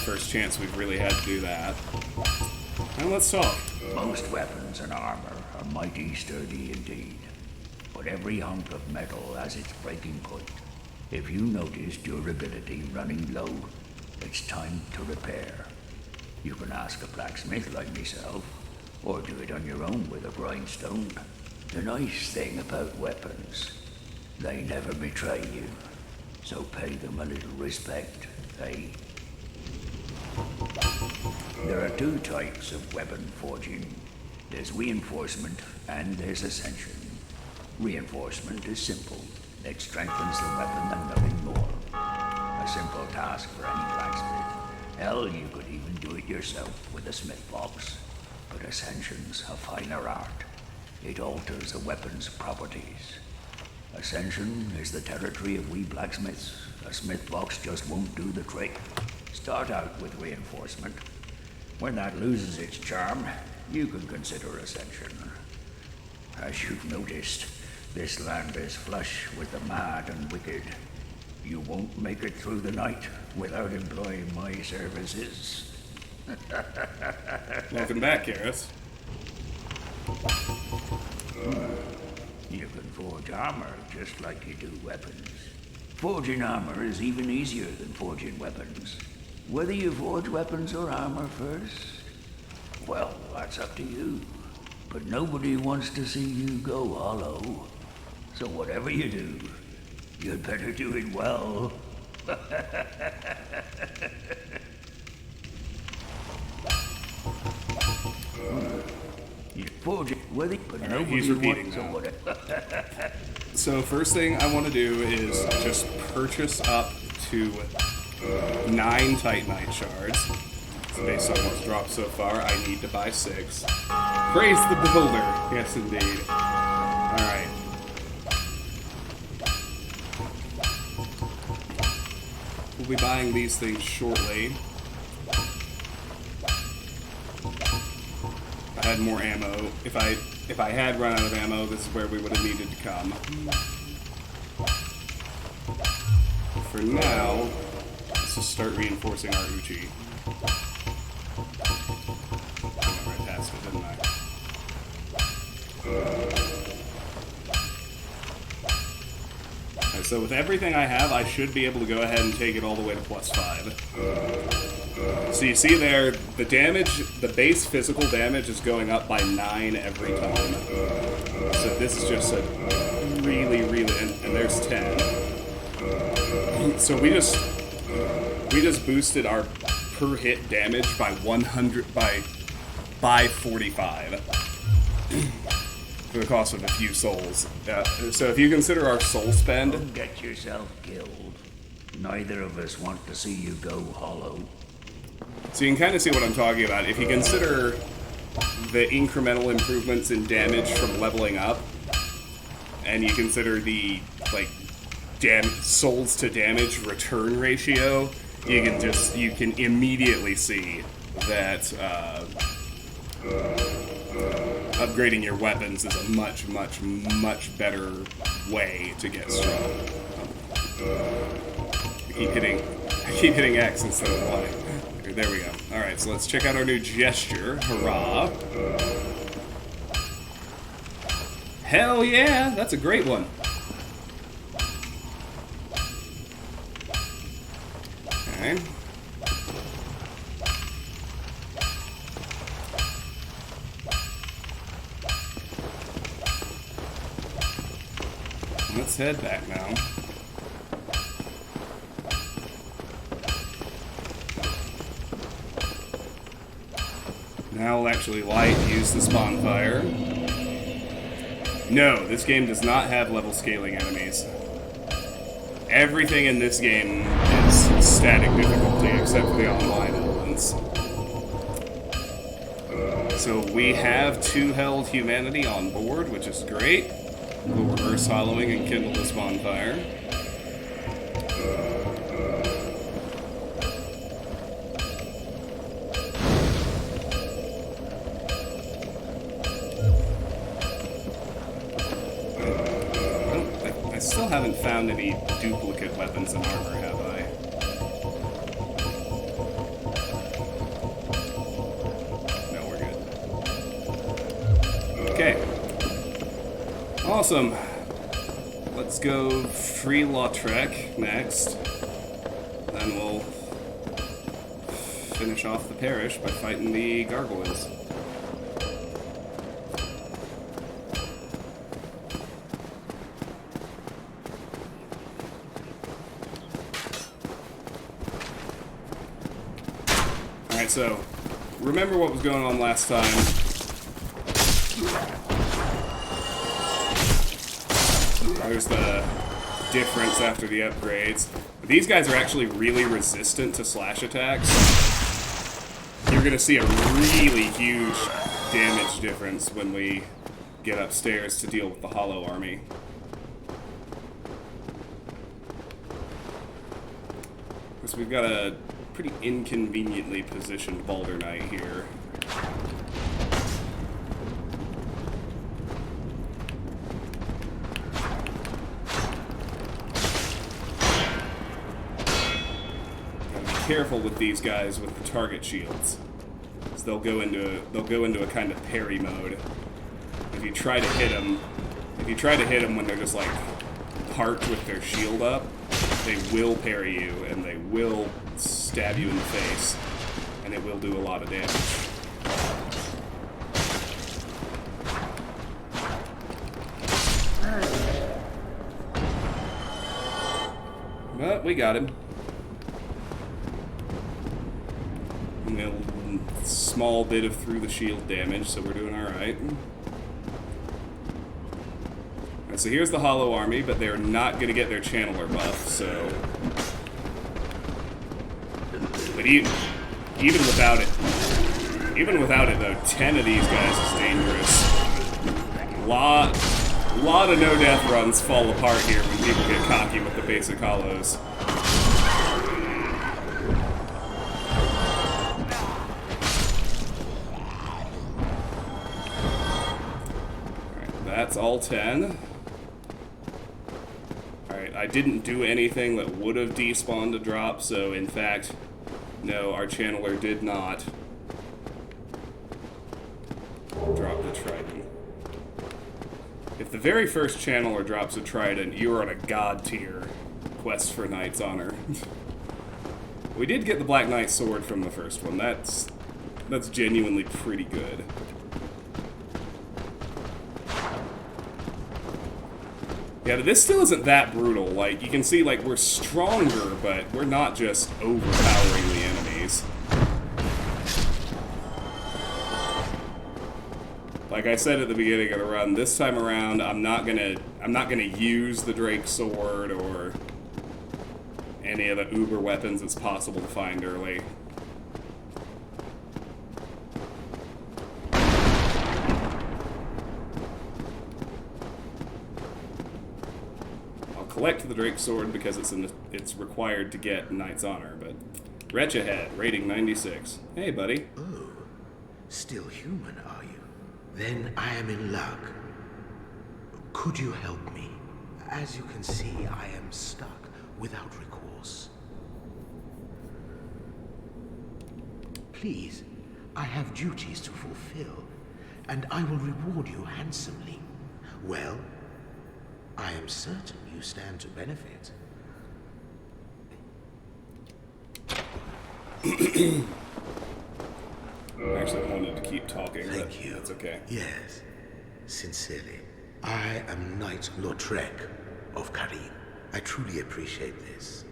First chance we've really had to do that. Now let's talk. Most weapons and armor are mighty sturdy indeed, but every hunk of metal has its breaking point. If you notice durability running low, it's time to repair. You can ask a blacksmith like myself, or do it on your own with a grindstone. The nice thing about weapons, they never betray you, so pay them a little respect, eh? There are two types of weapon forging. There's reinforcement and there's ascension. Reinforcement is simple. It strengthens the weapon and nothing more. A simple task for any blacksmith. Hell, you could even do it yourself with a smith box. But ascension's a finer art. It alters a weapon's properties. Ascension is the territory of we blacksmiths. A smith box just won't do the trick. Start out with reinforcement. When that loses its charm, you can consider ascension. As you've noticed, this land is flush with the mad and wicked. You won't make it through the night without employing my services. Welcome back, Garrus. You can forge armor just like you do weapons. Forging armor is even easier than forging weapons. Whether you forge weapons or armor first, Well, that's up to you. But nobody wants to see you go hollow. So whatever you do, you'd better do it well. You forge it with it, but nobody he's repeating wants to now. So first thing I want to do is just purchase up to 9 Titanite shards. So based on what's dropped so far, I need to buy 6. Praise the builder! Yes, indeed. Alright. We'll be buying these things shortly. If I had more ammo, if I had run out of ammo, this is where we would have needed to come. But for now, let's just start reinforcing our Uchi. I went right past it, didn't I? Alright, so with everything I have, I should be able to go ahead and take it all the way to +5. So you see there, the damage, the base physical damage is going up by 9 every time. So this is just a really, and there's 10. So we just boosted our per hit damage by 100, by 45. For the cost of a few souls. So if you consider our soul spend... Don't get yourself killed. Neither of us want to see you go hollow. So you can kind of see what I'm talking about. If you consider the incremental improvements in damage from leveling up, and you consider the, like, souls to damage return ratio, you can immediately see that upgrading your weapons is a much, much, much better way to get strong. I keep hitting X instead of Y. There we go. Alright, so let's check out our new gesture. Hurrah. Hell yeah! That's a great one. Okay. Let's head back now. Now we'll actually use the spawn fire. No, this game does not have level scaling enemies. Everything in this game is static difficulty except for the online elements. So we have 2 held humanity on board, which is great. We'll reverse hollowing and kindle the spawn fire. I still haven't found any duplicate weapons and armor, have I? No, we're good. Okay. Awesome. Let's go free Lautrec next. Then we'll finish off the parish by fighting the gargoyles. Alright, so remember what was going on last time. There's the difference after the upgrades. These guys are actually really resistant to slash attacks. You're going to see a really huge damage difference when we get upstairs to deal with the Hollow Army. Because we've got a pretty inconveniently positioned Balder Knight here. Careful with these guys with the target shields, because they'll go into a kind of parry mode. If you try to hit them when they're just like parked with their shield up, they will parry you and they will stab you in the face, and it will do a lot of damage. But we got him. Only a small bit of through the shield damage, so we're doing alright. Alright, so here's the Hollow Army, but they're not going to get their Channeler buff, so... But even without it though, 10 of these guys is dangerous. Lot of no-death runs fall apart here when people get cocky with the basic hollows. Alright, that's all 10. Alright, I didn't do anything that would have despawned a drop, so in fact, no, our channeler did not drop the trident. If the very first channeler drops a trident, you are on a god tier quest for Knight's Honor. We did get the Black Knight sword from the first one. That's genuinely pretty good. Yeah, but this still isn't that brutal. Like, you can see, like, we're stronger, but we're not just overpowering the enemies. Like I said at the beginning of the run, this time around, I'm not gonna use the Drake sword or any of the uber weapons it's possible to find early. I'll collect the Drake sword because it's required to get Knight's Honor, but Wretch ahead, rating 96. Hey, buddy. Oh, still human, are you? Then I am in luck. Could you help me? As you can see, I am stuck without recourse. Please, I have duties to fulfill, and I will reward you handsomely. Well, I am certain you stand to benefit. I actually wanted to keep talking, Thank but you. that's okay. Yes, sincerely. I am Knight Lautrec of Karim. I truly appreciate this,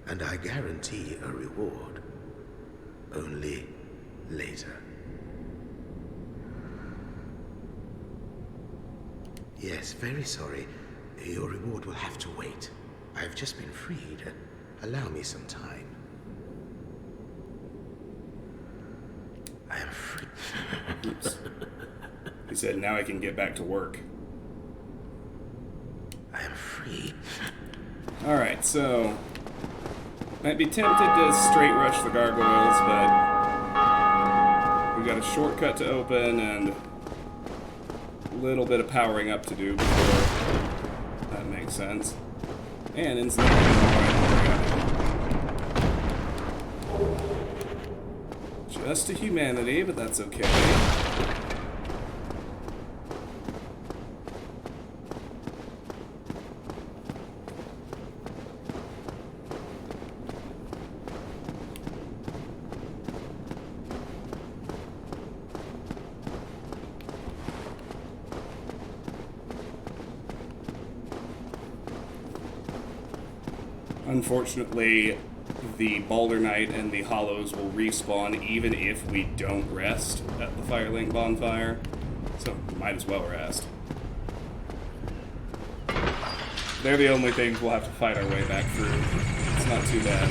and I guarantee a reward. Only later. Yes, very sorry. Your reward will have to wait. I've just been freed. Allow me some time. I am free. Oops. He said, now I can get back to work. I am free. Alright, so... Might be tempted to straight rush the gargoyles, but... We've got a shortcut to open and... a little bit of powering up to do before that makes sense. And incidentally... Just a humanity, but that's okay. Unfortunately, the Balder Knight and the Hollows will respawn even if we don't rest at the Firelink bonfire, so might as well rest. They're the only things we'll have to fight our way back through. It's not too bad.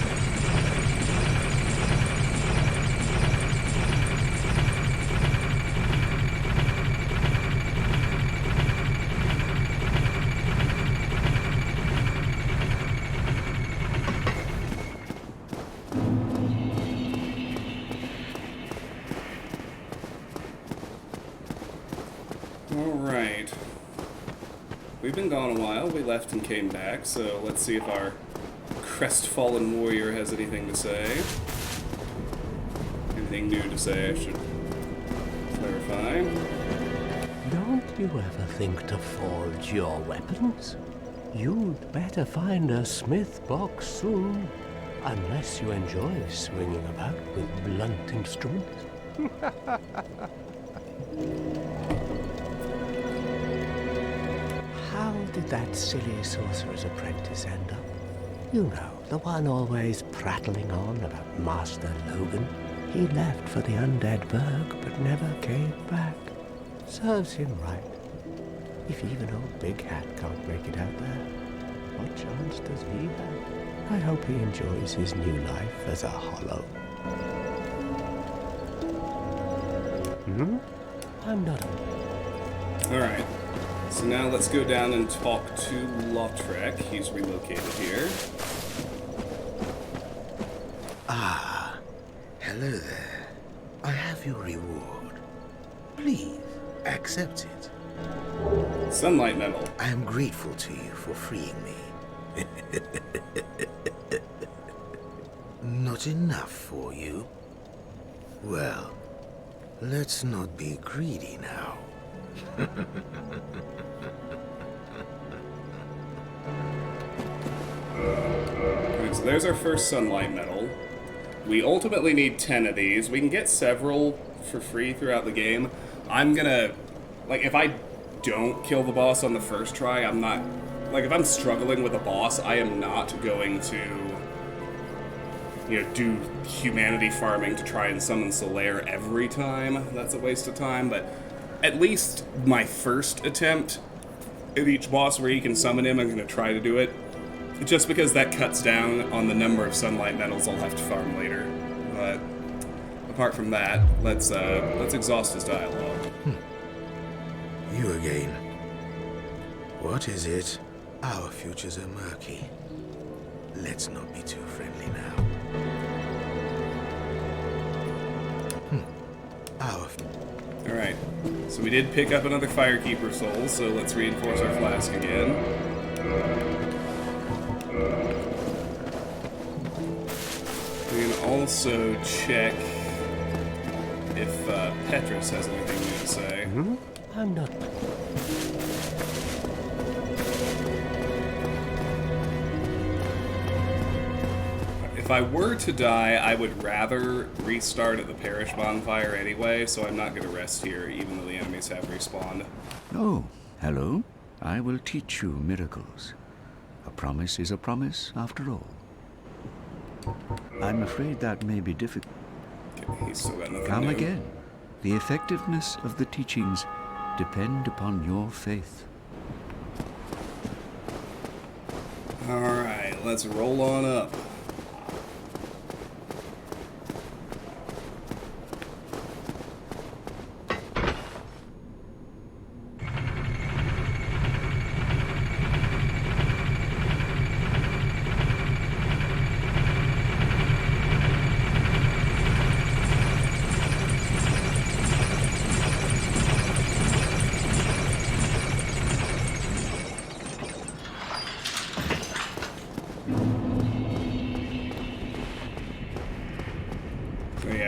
Alright. We've been gone a while. We left and came back, so let's see if our crestfallen warrior has anything to say. Anything new to say, I should clarify. Don't you ever think to forge your weapons? You'd better find a smith box soon, unless you enjoy swinging about with blunt instruments. How did that silly sorcerer's apprentice end up? You know, the one always prattling on about Master Logan. He left for the undead burg, but never came back. Serves him right. If even old Big Hat can't break it out there, what chance does he have? I hope he enjoys his new life as a hollow. I'm not. Alright. So now let's go down and talk to Lautrec. He's relocated here. Ah, hello there. I have your reward. Please, accept it. Sunlight Metal. I am grateful to you for freeing me. Not enough for you? Well, let's not be greedy now. Okay, so there's our first Sunlight Metal. We ultimately need 10 of these. We can get several for free throughout the game. I'm gonna... Like, if I don't kill the boss on the first try, I'm not... Like, if I'm struggling with a boss, I am not going to... You know, do humanity farming to try and summon Solaire every time. That's a waste of time, but at least my first attempt at each boss where you can summon him, I'm going to try to do it. Just because that cuts down on the number of Sunlight Metals I'll have to farm later. But apart from that, let's exhaust his dialogue. You again. What is it? Our futures are murky. Let's not be too friendly now. Alright, so we did pick up another Firekeeper soul, so let's reinforce our flask again. We can also check if Petrus has anything new to say. I'm not. If I were to die, I would rather restart at the Parish Bonfire anyway, so I'm not going to rest here, even though the enemies have respawned. Oh, hello. I will teach you miracles. A promise is a promise, after all. I'm afraid that may be difficult. Okay, he's still got nothing Come new. again. The effectiveness of the teachings depend upon your faith. Alright, let's roll on up.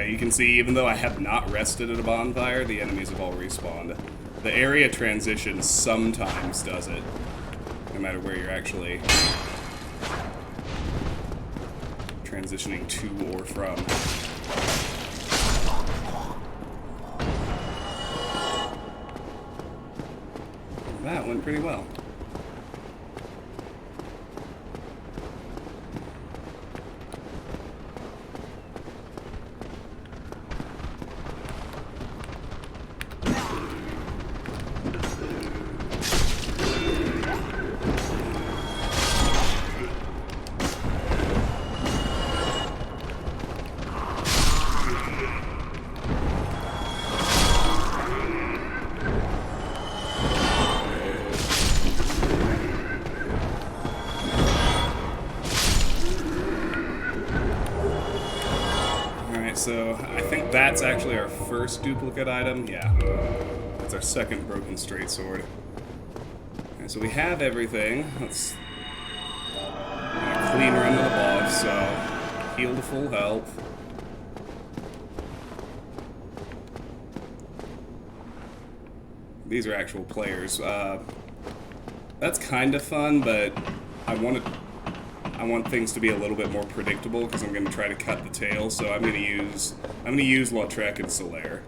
You can see, even though I have not rested at a bonfire, the enemies have all respawned. The area transition sometimes does it, no matter where you're actually transitioning to or from. That went pretty well. So I think that's actually our first duplicate item. Yeah, that's our second broken straight sword. Okay, so we have everything. Let's clean run to the boss. So heal to full health. These are actual players. That's kind of fun, but I want things to be a little bit more predictable because I'm going to try to cut the tail. So I'm going to use Lautrec and Solaire.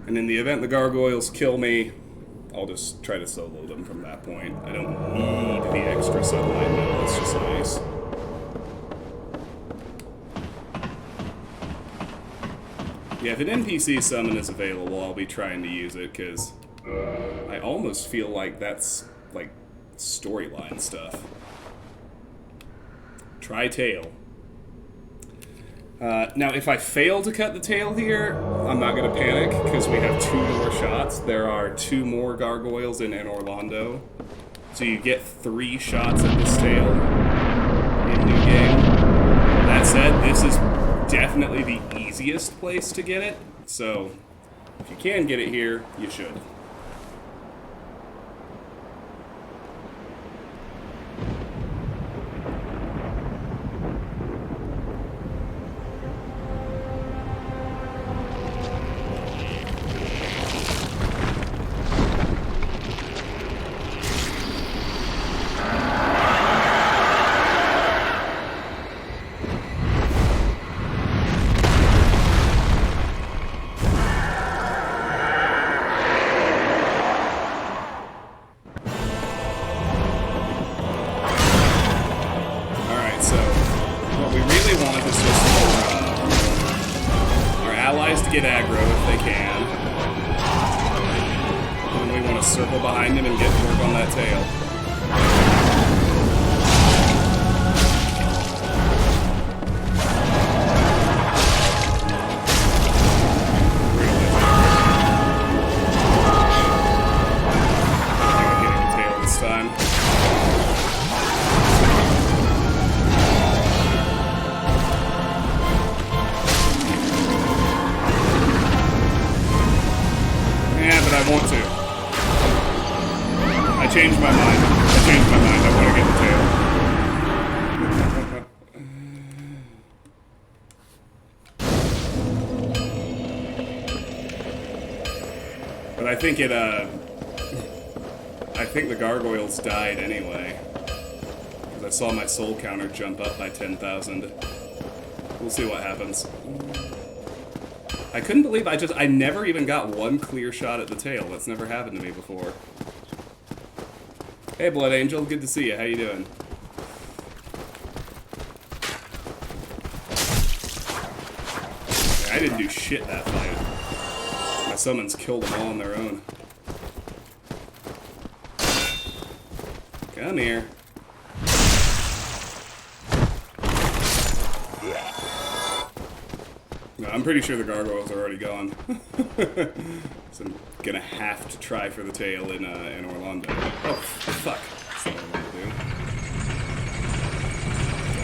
And in the event the gargoyles kill me, I'll just try to solo them from that point. I don't need the extra sunlight now, it's just nice. Yeah, if an NPC summon is available, I'll be trying to use it, because I almost feel like that's, like, storyline stuff. Try tail. Now, if I fail to cut the tail here, I'm not going to panic, because we have 2 more shots. There are 2 more gargoyles in Orlando. So you get 3 shots at this tail in New Game. That said, this is definitely the easiest place to get it. So, if you can get it here, you should. Get aggro if they can. And we want to circle behind him and get to work on that tail. Getting the tail this time. I want to. I changed my mind. I want to get the tail. But I think it, I think the gargoyles died anyway. Because I saw my soul counter jump up by 10,000. We'll see what happens. I couldn't believe I never even got 1 clear shot at the tail. That's never happened to me before. Hey, Blood Angel, good to see you. How you doing? I didn't do shit that fight. My summons killed them all on their own. Come here. No, I'm pretty sure the gargoyles are already gone. So I'm gonna have to try for the tail in Orlando. Oh, fuck. That's not what I want to do. Oh,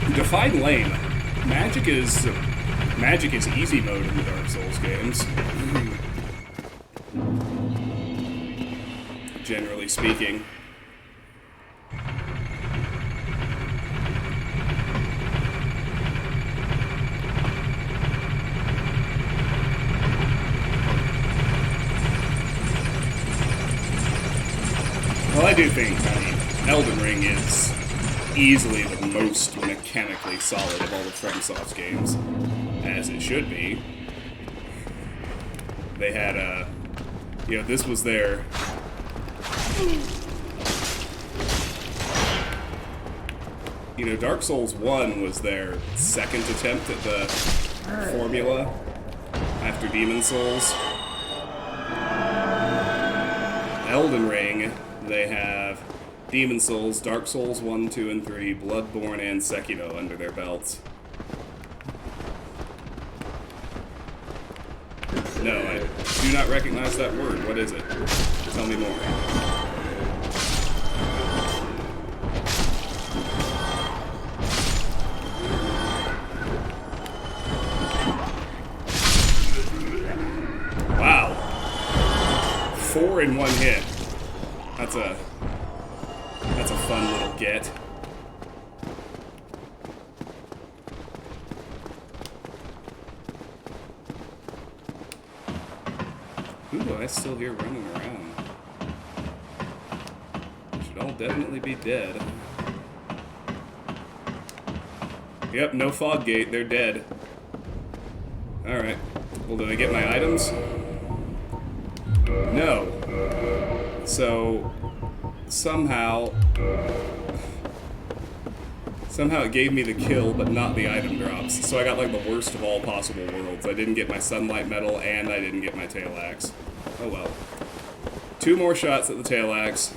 shit. Define lame. Magic is easy mode in the Dark Souls games. Generally speaking. Well, I do think, Elden Ring is easily the most mechanically solid of all the FromSoft games, as it should be. They had, this was their... Dark Souls 1 was their 2nd attempt at the formula after Demon Souls. Elden Ring, they have Demon Souls, Dark Souls 1, 2, and 3, Bloodborne, and Sekiro under their belts. No, I do not recognize that word. What is it? Tell me more. Wow. 4 in 1 hit. That's a fun little get. Who do I still hear running around? They should all definitely be dead. Yep, no fog gate. They're dead. Alright. Well, did I get my items? No. So, somehow it gave me the kill, but not the item drops. So I got like the worst of all possible worlds. I didn't get my sunlight medal, and I didn't get my tail axe. Oh well. 2 more shots at the tail axe.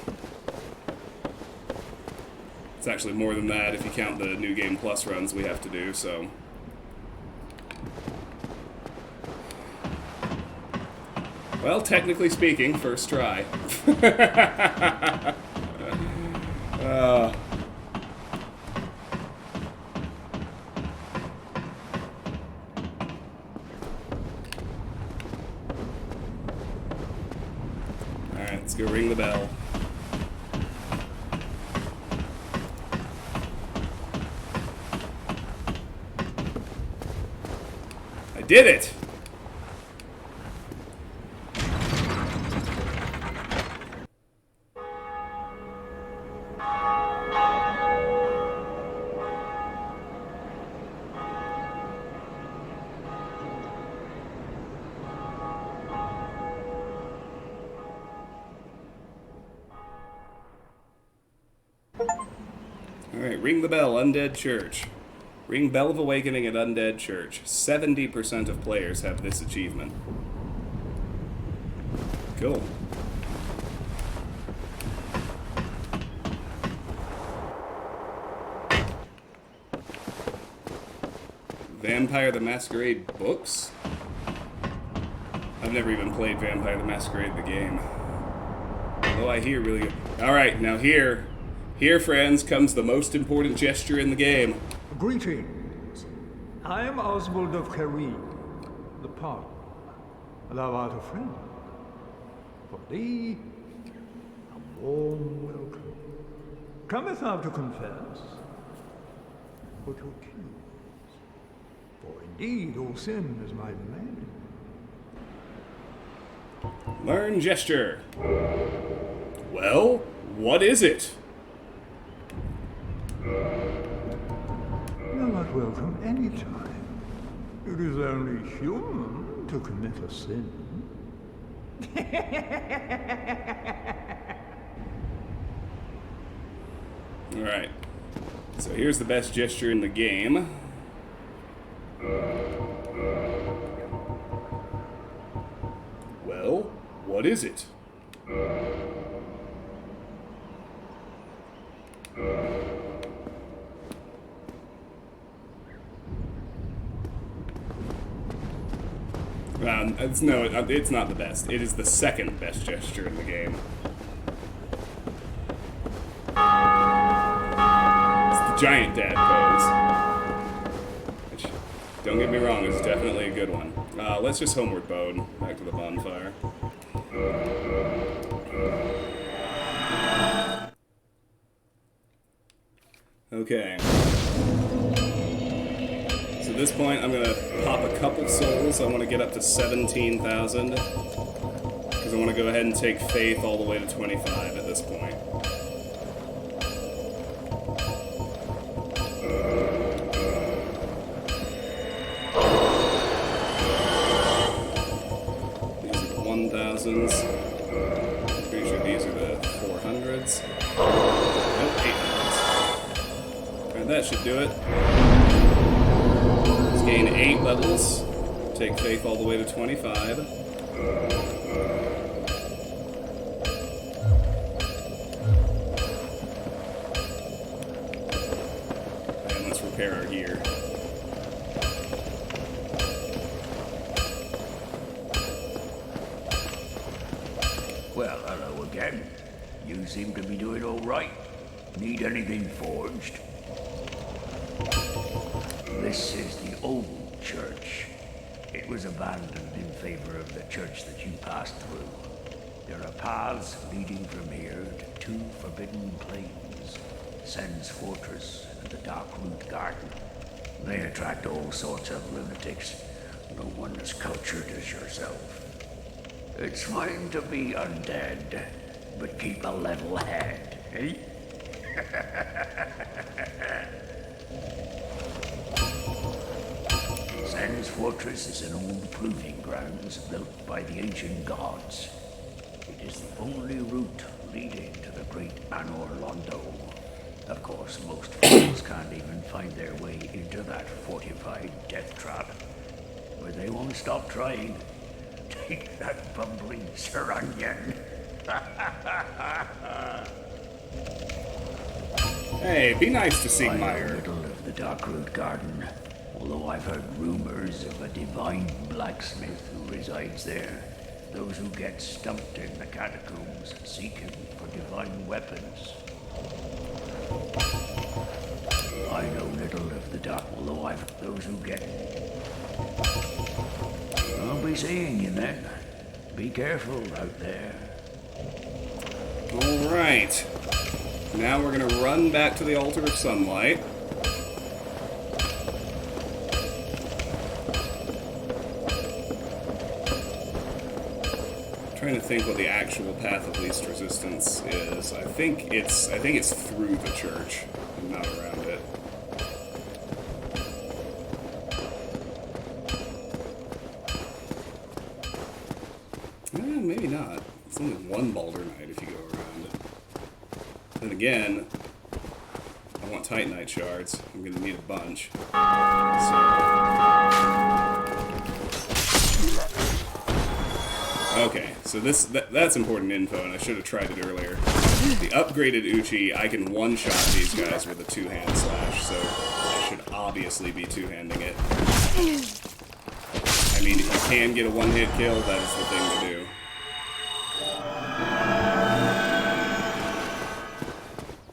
It's actually more than that if you count the New Game Plus runs we have to do, so... Well, technically speaking, first try. Alright, let's go ring the bell. I did it! Alright, ring the bell, Undead Church. Ring Bell of Awakening at Undead Church. 70% of players have this achievement. Cool. Vampire the Masquerade books? I've never even played Vampire the Masquerade the game. Although I hear really good. Alright, now here, friends, comes the most important gesture in the game. Greetings. I am Oswald of Careem, the Pardoner. Thou art a friend. For thee, a warm welcome. Cometh thou to confess? Or to accuse? For indeed all sin is my domain. Learn gesture. Well, what is it? Thou art welcome any time. It is only human to commit a sin. Alright. So here's the best gesture in the game. Well, what is it? It's not the best. It is the second best gesture in the game. It's the giant dad pose. Which, don't get me wrong, is definitely a good one. Let's just homeward bode back to the bonfire. Okay. So at this point, I'm gonna pop a couple souls. I want to get up to 17,000. Because I want to go ahead and take faith all the way to 25 at this point. These are the 1,000s. Pretty sure these are the 400s. Nope, 800s. Alright, that should do it. Let's gain 8 levels. Take faith all the way to 25. And let's repair our gear. Well, hello again. You seem to be doing all right. Need anything forged? This is the old church. It was abandoned in favor of the church that you passed through. There are paths leading from here to 2 forbidden plains, Sen's Fortress and the Dark Root Garden. They attract all sorts of lunatics, no one as cultured as yourself. It's fine to be undead, but keep a level head, eh? fortress is an old proving grounds built by the ancient gods. It is the only route leading to the great Anor Londo. Of course, most fools can't even find their way into that fortified death trap. But they won't stop trying. Take that, bumbling Saranian. Hey, be nice to I'm Siegmeyer. middle of the Darkroot Garden, although I've heard rumors of a divine blacksmith who resides there. Those who get stumped in the catacombs seek him for divine weapons. I know little of the dark, although I've those who get. I'll be seeing you then. Be careful out there. Alright. Now we're gonna run back to the Altar of Sunlight. I'm trying to think what the actual path of least resistance is. I think it's through the church, and not around it. Maybe not. It's only one Baldur Knight if you go around. Then again, I want Titanite shards. I'm gonna need a bunch. Okay, so that's important info, and I should have tried it earlier. The upgraded Uchi, I can one-shot these guys with a two-hand slash, so I should obviously be two-handing it. I mean, if you can get a one-hit kill, that is the thing to do.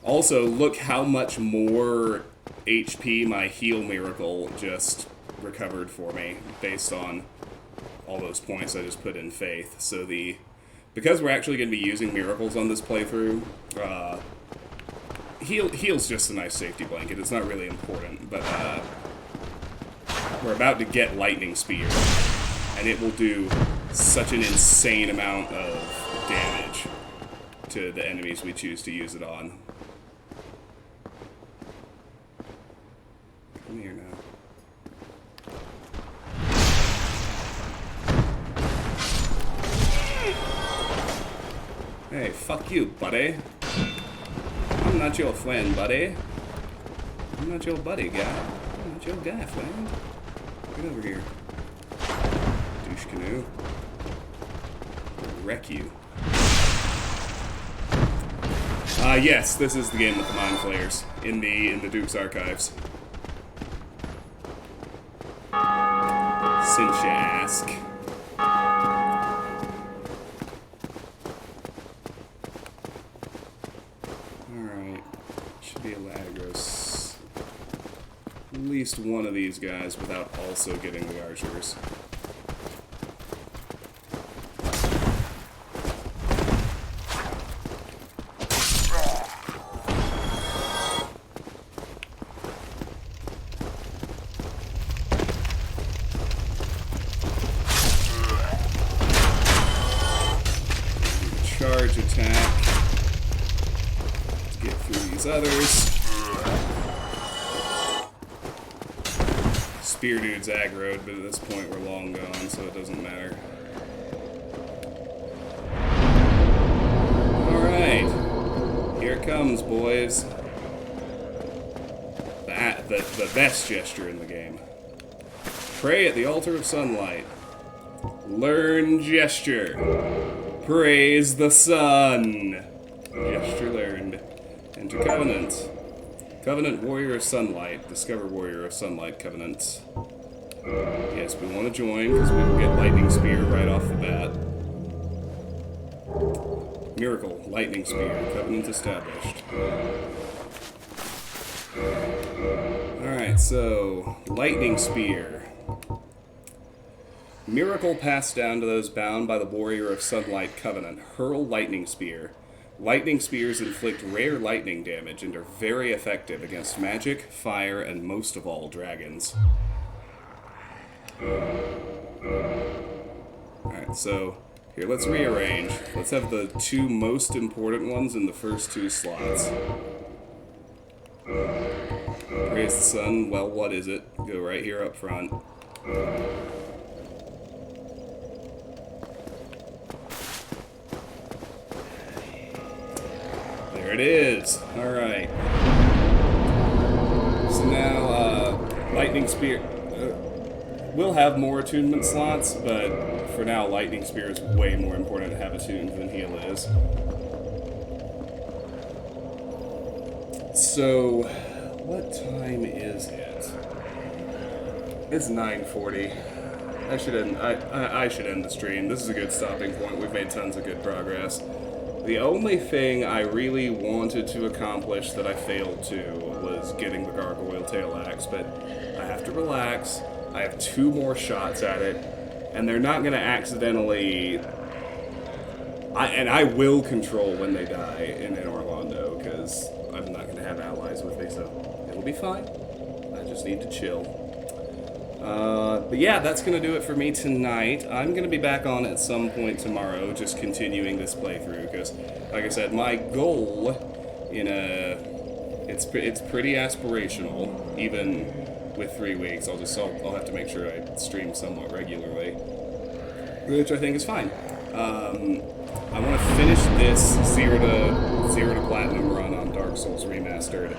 Also, look how much more HP my heal miracle just recovered for me based on all those points I just put in faith. So because we're actually going to be using miracles on this playthrough, heal's just a nice safety blanket. It's not really important, but we're about to get Lightning Spear, and it will do such an insane amount of damage to the enemies we choose to use it on. Come here now. Hey, fuck you, buddy. I'm not your friend, buddy. I'm not your buddy, guy. I'm not your guy, friend. Get over here. Douche canoe. I'll wreck you. Yes, this is the game with the Mind Flayers in the Duke's Archives. Since you ask. Alright. Should be able to aggro at least one of these guys without also getting the archers. Charge attack to get through these others. Spear dude's aggroed, but at this point we're long gone, so it doesn't matter. Alright. Here it comes, boys. The best gesture in the game. Pray at the Altar of Sunlight. Learn gesture. Praise the sun. Gesture learned. Enter Covenant. Covenant Warrior of Sunlight. Discover Warrior of Sunlight Covenant. Yes, we want to join because we will get Lightning Spear right off the bat. Miracle. Lightning Spear. Covenant established. Alright, so Lightning Spear. Miracle passed down to those bound by the Warrior of Sunlight Covenant. Hurl Lightning Spear. Lightning Spears inflict rare lightning damage and are very effective against magic, fire, and most of all, dragons. Alright, so here, let's rearrange. Let's have the two most important ones in the first two slots. Praise the sun. Well, what is it? Go right here up front. There it is. All right. So now, Lightning Spear. We'll have more attunement slots, but for now, Lightning Spear is way more important to have attuned than Heal is. So, what time is it? It's 9:40. I should end the stream. This is a good stopping point. We've made tons of good progress. The only thing I really wanted to accomplish that I failed to was getting the Gargoyle Tail Axe, but I have to relax. I have 2 more shots at it, and they're not going to accidentally... I will control when they die in Orlando, because I'm not going to have allies with me, so it'll be fine. I just need to chill. But yeah, that's going to do it for me tonight. I'm going to be back on at some point tomorrow, just continuing this playthrough, because, like I said, my goal in it's pretty aspirational, even with 3 weeks. I'll have to make sure I stream somewhat regularly, which I think is fine. I want to finish this 0 to Platinum run on Dark Souls Remastered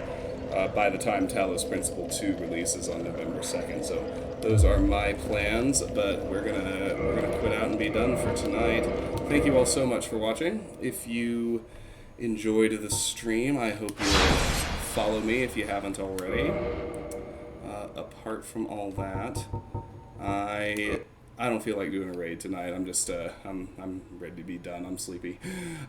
by the time Talos Principle 2 releases on November 2nd. So those are my plans, but we're gonna quit out and be done for tonight. Thank you all so much for watching. If you enjoyed the stream, I hope you'll follow me if you haven't already. Apart from all that, I don't feel like doing a raid tonight. I'm just I'm ready to be done. I'm sleepy.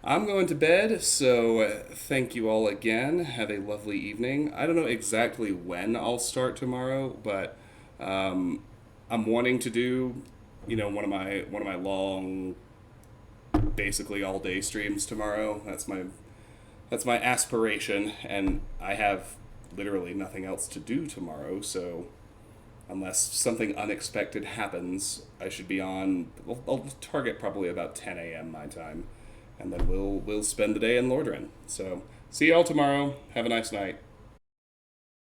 I'm going to bed, so thank you all again. Have a lovely evening. I don't know exactly when I'll start tomorrow, but I'm wanting to do, one of my long, basically all day streams tomorrow. That's my aspiration, and I have literally nothing else to do tomorrow, so unless something unexpected happens, I should be on. I'll target probably about 10 a.m. my time, and then we'll spend the day in Lordran. So see y'all tomorrow. Have a nice night.